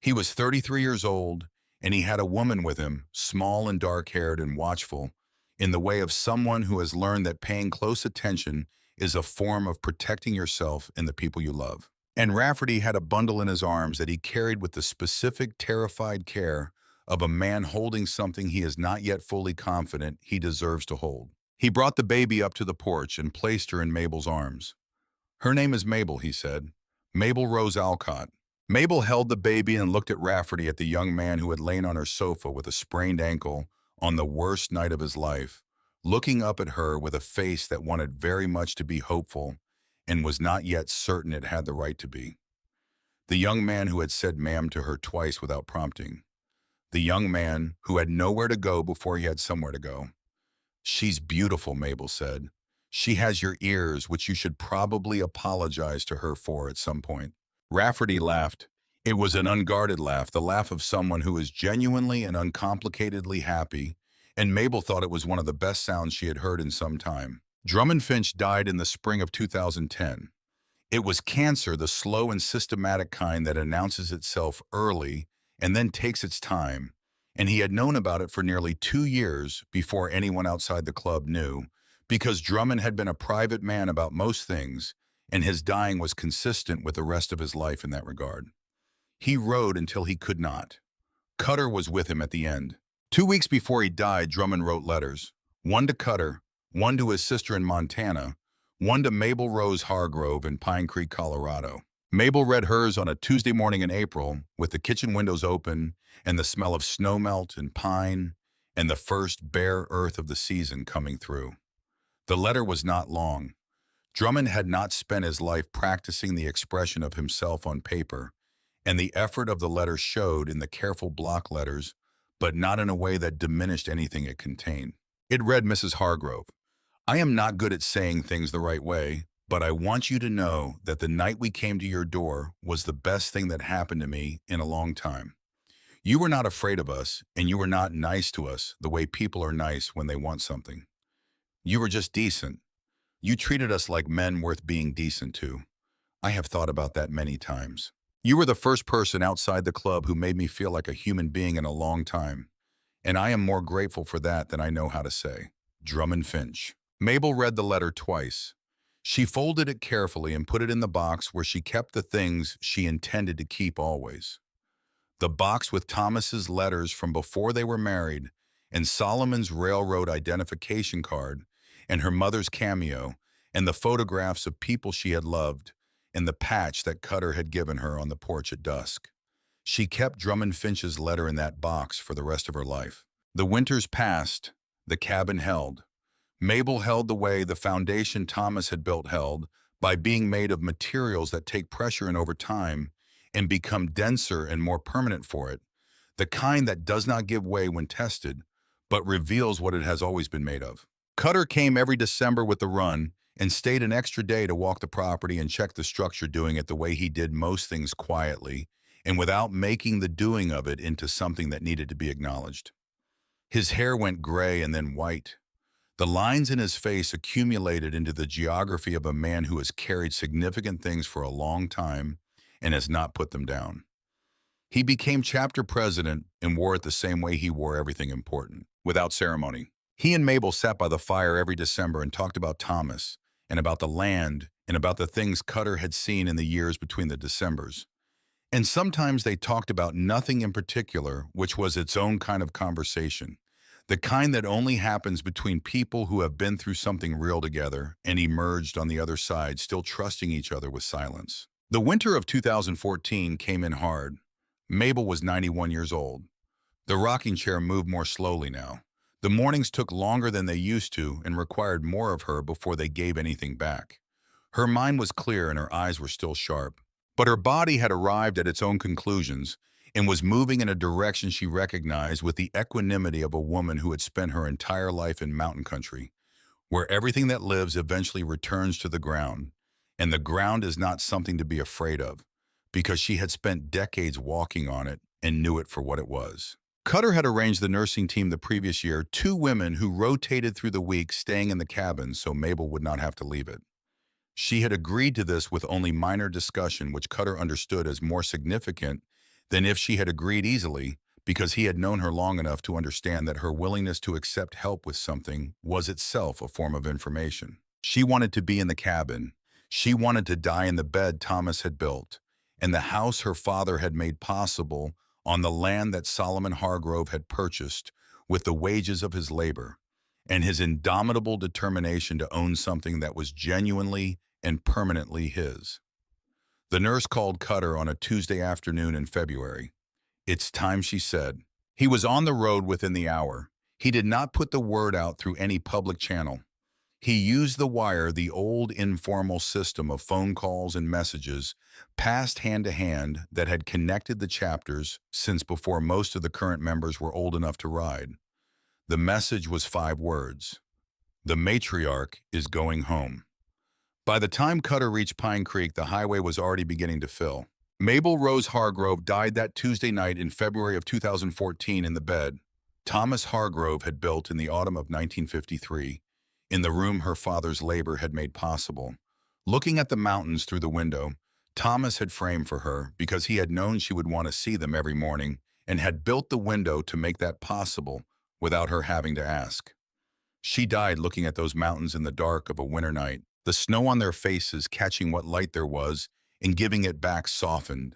He was 33 years old, and he had a woman with him, small and dark-haired and watchful, in the way of someone who has learned that paying close attention is a form of protecting yourself and the people you love. And Rafferty had a bundle in his arms that he carried with the specific, terrified care of a man holding something he is not yet fully confident he deserves to hold. He brought the baby up to the porch and placed her in Mabel's arms. "Her name is Mabel," he said. "Mabel Rose Alcott." Mabel held the baby and looked at Rafferty, at the young man who had lain on her sofa with a sprained ankle on the worst night of his life, looking up at her with a face that wanted very much to be hopeful and was not yet certain it had the right to be. The young man who had said ma'am to her twice without prompting. The young man who had nowhere to go before he had somewhere to go. She's beautiful, Mabel said. She has your ears, which you should probably apologize to her for at some point. Rafferty laughed. It was an unguarded laugh, the laugh of someone who is genuinely and uncomplicatedly happy, and Mabel thought it was one of the best sounds she had heard in some time. Drummond Finch died in the spring of 2010. It was cancer, the slow and systematic kind that announces itself early and then takes its time, and he had known about it for nearly 2 years before anyone outside the club knew, because Drummond had been a private man about most things, and his dying was consistent with the rest of his life in that regard. He rode until he could not. Cutter was with him at the end. 2 weeks before he died, Drummond wrote letters, one to Cutter, one to his sister in Montana, one to Mabel Rose Hargrove in Pine Creek, Colorado. Mabel read hers on a Tuesday morning in April, with the kitchen windows open and the smell of snowmelt and pine and the first bare earth of the season coming through. The letter was not long. Drummond had not spent his life practicing the expression of himself on paper, and the effort of the letter showed in the careful block letters, but not in a way that diminished anything it contained. It read, Mrs. Hargrove, I am not good at saying things the right way, but I want you to know that the night we came to your door was the best thing that happened to me in a long time. You were not afraid of us, and you were not nice to us the way people are nice when they want something. You were just decent. You treated us like men worth being decent to. I have thought about that many times. You were the first person outside the club who made me feel like a human being in a long time, and I am more grateful for that than I know how to say. Drummond Finch. Mabel read the letter twice. She folded it carefully and put it in the box where she kept the things she intended to keep always. The box with Thomas's letters from before they were married, and Solomon's railroad identification card, and her mother's cameo, and the photographs of people she had loved, and the patch that Cutter had given her on the porch at dusk. She kept Drummond Finch's letter in that box for the rest of her life. The winters passed. The cabin held. Mabel held the way the foundation Thomas had built held by being made of materials that take pressure in over time and become denser and more permanent for it, the kind that does not give way when tested, but reveals what it has always been made of. Cutter came every December with the run and stayed an extra day to walk the property and check the structure, doing it the way he did most things, quietly and without making the doing of it into something that needed to be acknowledged. His hair went gray and then white. The lines in his face accumulated into the geography of a man who has carried significant things for a long time and has not put them down. He became chapter president and wore it the same way he wore everything important, without ceremony. He and Mabel sat by the fire every December and talked about Thomas, and about the land, and about the things Cutter had seen in the years between the Decembers. And sometimes they talked about nothing in particular, which was its own kind of conversation, the kind that only happens between people who have been through something real together and emerged on the other side, still trusting each other with silence. The winter of 2014 came in hard. Mabel was 91 years old. The rocking chair moved more slowly now. The mornings took longer than they used to and required more of her before they gave anything back. Her mind was clear and her eyes were still sharp. But her body had arrived at its own conclusions and was moving in a direction she recognized with the equanimity of a woman who had spent her entire life in mountain country, where everything that lives eventually returns to the ground, and the ground is not something to be afraid of, because she had spent decades walking on it and knew it for what it was. Cutter had arranged the nursing team the previous year, 2 women who rotated through the week, staying in the cabin so Mabel would not have to leave it. She had agreed to this with only minor discussion, which Cutter understood as more significant than if she had agreed easily, because he had known her long enough to understand that her willingness to accept help with something was itself a form of information. She wanted to be in the cabin. She wanted to die in the bed Thomas had built, and the house her father had made possible on the land that Solomon Hargrove had purchased with the wages of his labor, and his indomitable determination to own something that was genuinely and permanently his. The nurse called Cutter on a Tuesday afternoon in February. "It's time," she said. He was on the road within the hour. He did not put the word out through any public channel. He used the wire, the old informal system of phone calls and messages, passed hand to hand that had connected the chapters since before most of the current members were old enough to ride. The message was 5 words. The matriarch is going home. By the time Cutter reached Pine Creek, the highway was already beginning to fill. Mabel Rose Hargrove died that Tuesday night in February of 2014 in the bed Thomas Hargrove had built in the autumn of 1953, in the room her father's labor had made possible. Looking at the mountains through the window, Thomas had framed for her because he had known she would want to see them every morning and had built the window to make that possible without her having to ask. She died looking at those mountains in the dark of a winter night, the snow on their faces catching what light there was and giving it back softened,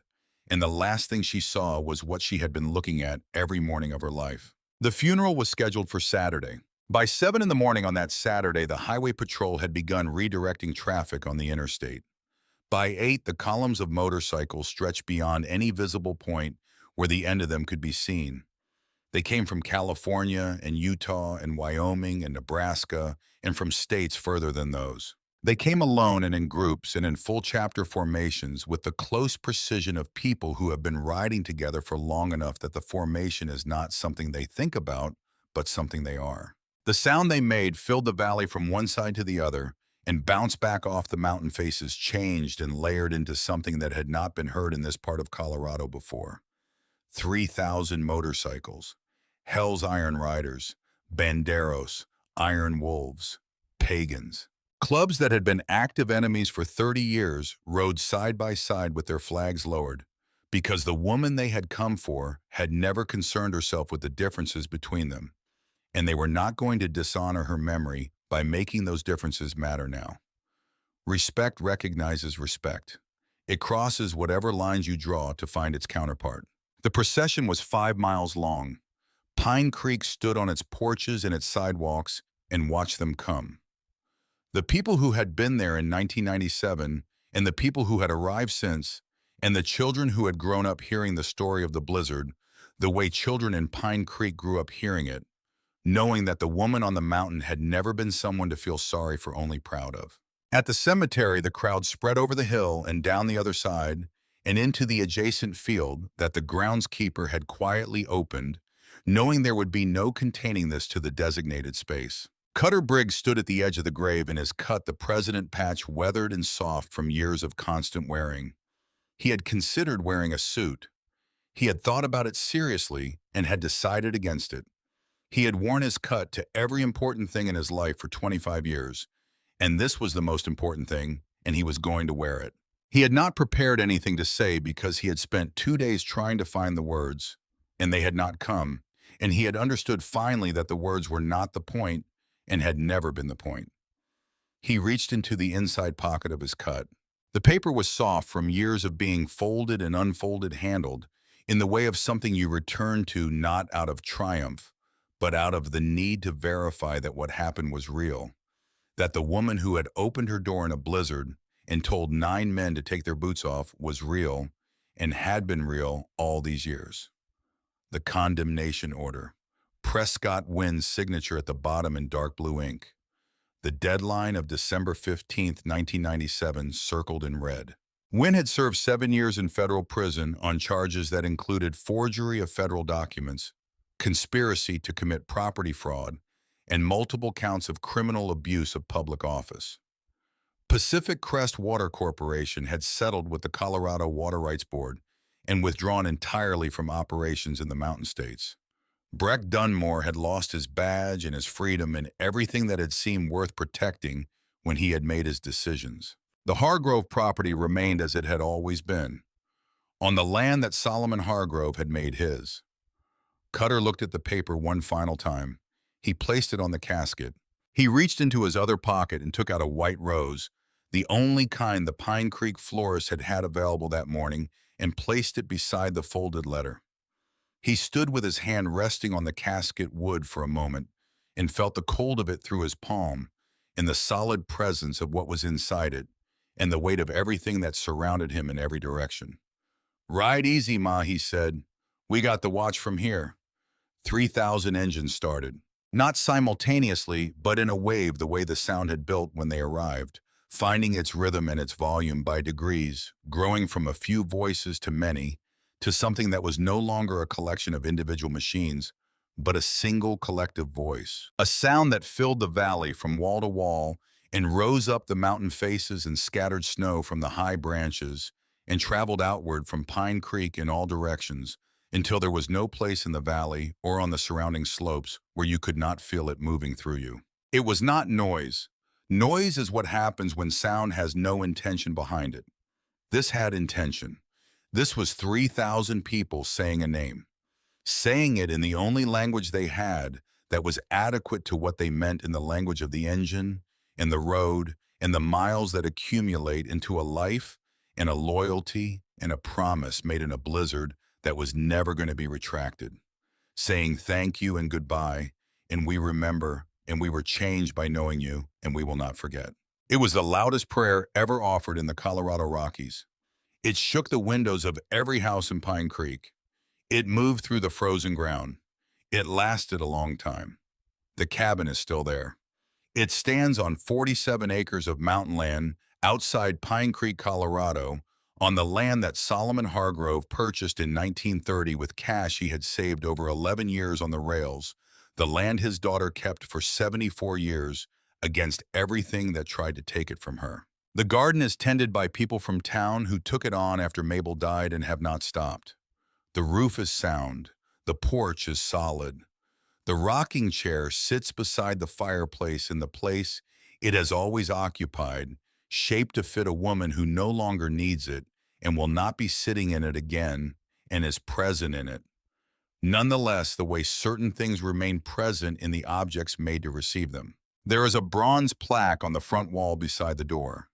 and the last thing she saw was what she had been looking at every morning of her life. The funeral was scheduled for Saturday. By 7 in the morning on that Saturday, the highway patrol had begun redirecting traffic on the interstate. By 8, the columns of motorcycles stretched beyond any visible point where the end of them could be seen. They came from California and Utah and Wyoming and Nebraska and from states further than those. They came alone and in groups and in full chapter formations with the close precision of people who have been riding together for long enough that the formation is not something they think about, but something they are. The sound they made filled the valley from one side to the other and bounced back off the mountain faces, changed and layered into something that had not been heard in this part of Colorado before. 3,000 motorcycles, Hell's Iron Riders, Banderos, Iron Wolves, Pagans. Clubs that had been active enemies for 30 years rode side by side with their flags lowered, because the woman they had come for had never concerned herself with the differences between them, and they were not going to dishonor her memory by making those differences matter now. Respect recognizes respect. It crosses whatever lines you draw to find its counterpart. The procession was 5 miles long. Pine Creek stood on its porches and its sidewalks and watched them come. The people who had been there in 1997, and the people who had arrived since, and the children who had grown up hearing the story of the blizzard, the way children in Pine Creek grew up hearing it, knowing that the woman on the mountain had never been someone to feel sorry for, only proud of. At the cemetery, the crowd spread over the hill and down the other side, and into the adjacent field that the groundskeeper had quietly opened, knowing there would be no containing this to the designated space. Cutter Briggs stood at the edge of the grave in his cut, the president patch weathered and soft from years of constant wearing. He had considered wearing a suit. He had thought about it seriously and had decided against it. He had worn his cut to every important thing in his life for 25 years, and this was the most important thing, and he was going to wear it. He had not prepared anything to say because he had spent 2 days trying to find the words, and they had not come, and he had understood finally that the words were not the point and had never been the point. He reached into the inside pocket of his cut. The paper was soft from years of being folded and unfolded, handled in the way of something you return to not out of triumph, but out of the need to verify that what happened was real, that the woman who had opened her door in a blizzard and told 9 men to take their boots off was real and had been real all these years. The condemnation order. Prescott Wynn's signature at the bottom in dark blue ink. The deadline of December 15, 1997, circled in red. Wynn had served 7 years in federal prison on charges that included forgery of federal documents, conspiracy to commit property fraud, and multiple counts of criminal abuse of public office. Pacific Crest Water Corporation had settled with the Colorado Water Rights Board and withdrawn entirely from operations in the Mountain States. Breck Dunmore had lost his badge and his freedom and everything that had seemed worth protecting when he had made his decisions. The Hargrove property remained as it had always been, on the land that Solomon Hargrove had made his. Cutter looked at the paper one final time. He placed it on the casket. He reached into his other pocket and took out a white rose, the only kind the Pine Creek florist had had available that morning, and placed it beside the folded letter. He stood with his hand resting on the casket wood for a moment and felt the cold of it through his palm and the solid presence of what was inside it and the weight of everything that surrounded him in every direction. "Ride easy, Ma," he said. "We got the watch from here." 3,000 engines started. Not simultaneously, but in a wave the way the sound had built when they arrived, finding its rhythm and its volume by degrees, growing from a few voices to many, to something that was no longer a collection of individual machines, but a single collective voice. A sound that filled the valley from wall to wall and rose up the mountain faces and scattered snow from the high branches and traveled outward from Pine Creek in all directions until there was no place in the valley or on the surrounding slopes where you could not feel it moving through you. It was not noise. Noise is what happens when sound has no intention behind it. This had intention. This was 3,000 people saying a name, saying it in the only language they had that was adequate to what they meant in the language of the engine and the road and the miles that accumulate into a life and a loyalty and a promise made in a blizzard that was never going to be retracted. Saying thank you and goodbye, and we remember, and we were changed by knowing you, and we will not forget. It was the loudest prayer ever offered in the Colorado Rockies. It shook the windows of every house in Pine Creek. It moved through the frozen ground. It lasted a long time. The cabin is still there. It stands on 47 acres of mountain land outside Pine Creek, Colorado, on the land that Solomon Hargrove purchased in 1930 with cash he had saved over 11 years on the rails, the land his daughter kept for 74 years against everything that tried to take it from her. The garden is tended by people from town who took it on after Mabel died and have not stopped. The roof is sound. The porch is solid. The rocking chair sits beside the fireplace in the place it has always occupied, shaped to fit a woman who no longer needs it and will not be sitting in it again and is present in it. Nonetheless, the way certain things remain present in the objects made to receive them. There is a bronze plaque on the front wall beside the door.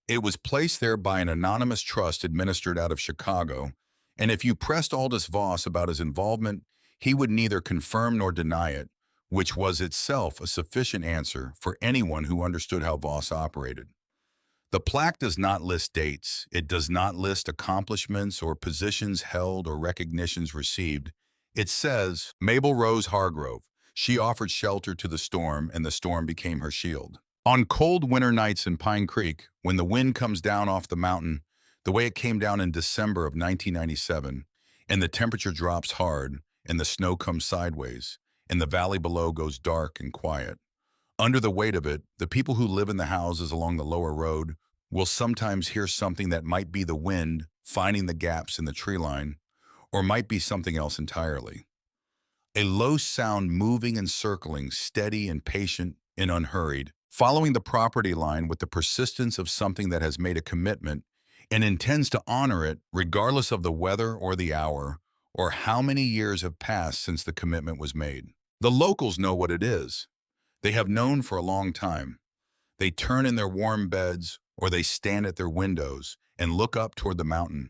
It was placed there by an anonymous trust administered out of Chicago, and if you pressed Aldous Voss about his involvement, he would neither confirm nor deny it, which was itself a sufficient answer for anyone who understood how Voss operated. The plaque does not list dates. It does not list accomplishments or positions held or recognitions received. It says, Mabel Rose Hargrove. She offered shelter to the storm, and the storm became her shield. On cold winter nights in Pine Creek, when the wind comes down off the mountain, the way it came down in December of 1997, and the temperature drops hard, and the snow comes sideways, and the valley below goes dark and quiet. Under the weight of it, the people who live in the houses along the lower road will sometimes hear something that might be the wind finding the gaps in the tree line, or might be something else entirely. A low sound moving and circling, steady and patient and unhurried, following the property line with the persistence of something that has made a commitment and intends to honor it regardless of the weather or the hour, or how many years have passed since the commitment was made. The locals know what it is. They have known for a long time. They turn in their warm beds or they stand at their windows and look up toward the mountain,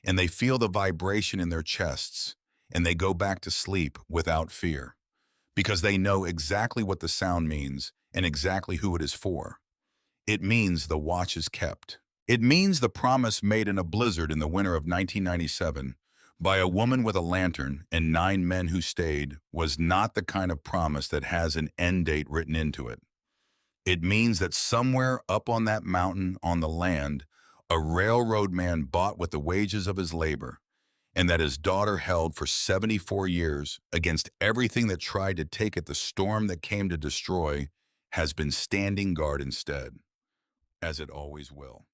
and they feel the vibration in their chests, and they go back to sleep without fear, because they know exactly what the sound means and exactly who it is for. It means the watch is kept. It means the promise made in a blizzard in the winter of 1997 by a woman with a lantern and 9 men who stayed was not the kind of promise that has an end date written into it. It means that somewhere up on that mountain on the land, a railroad man bought with the wages of his labor, and that his daughter held for 74 years against everything that tried to take it the storm that came to destroy, has been standing guard instead, as it always will.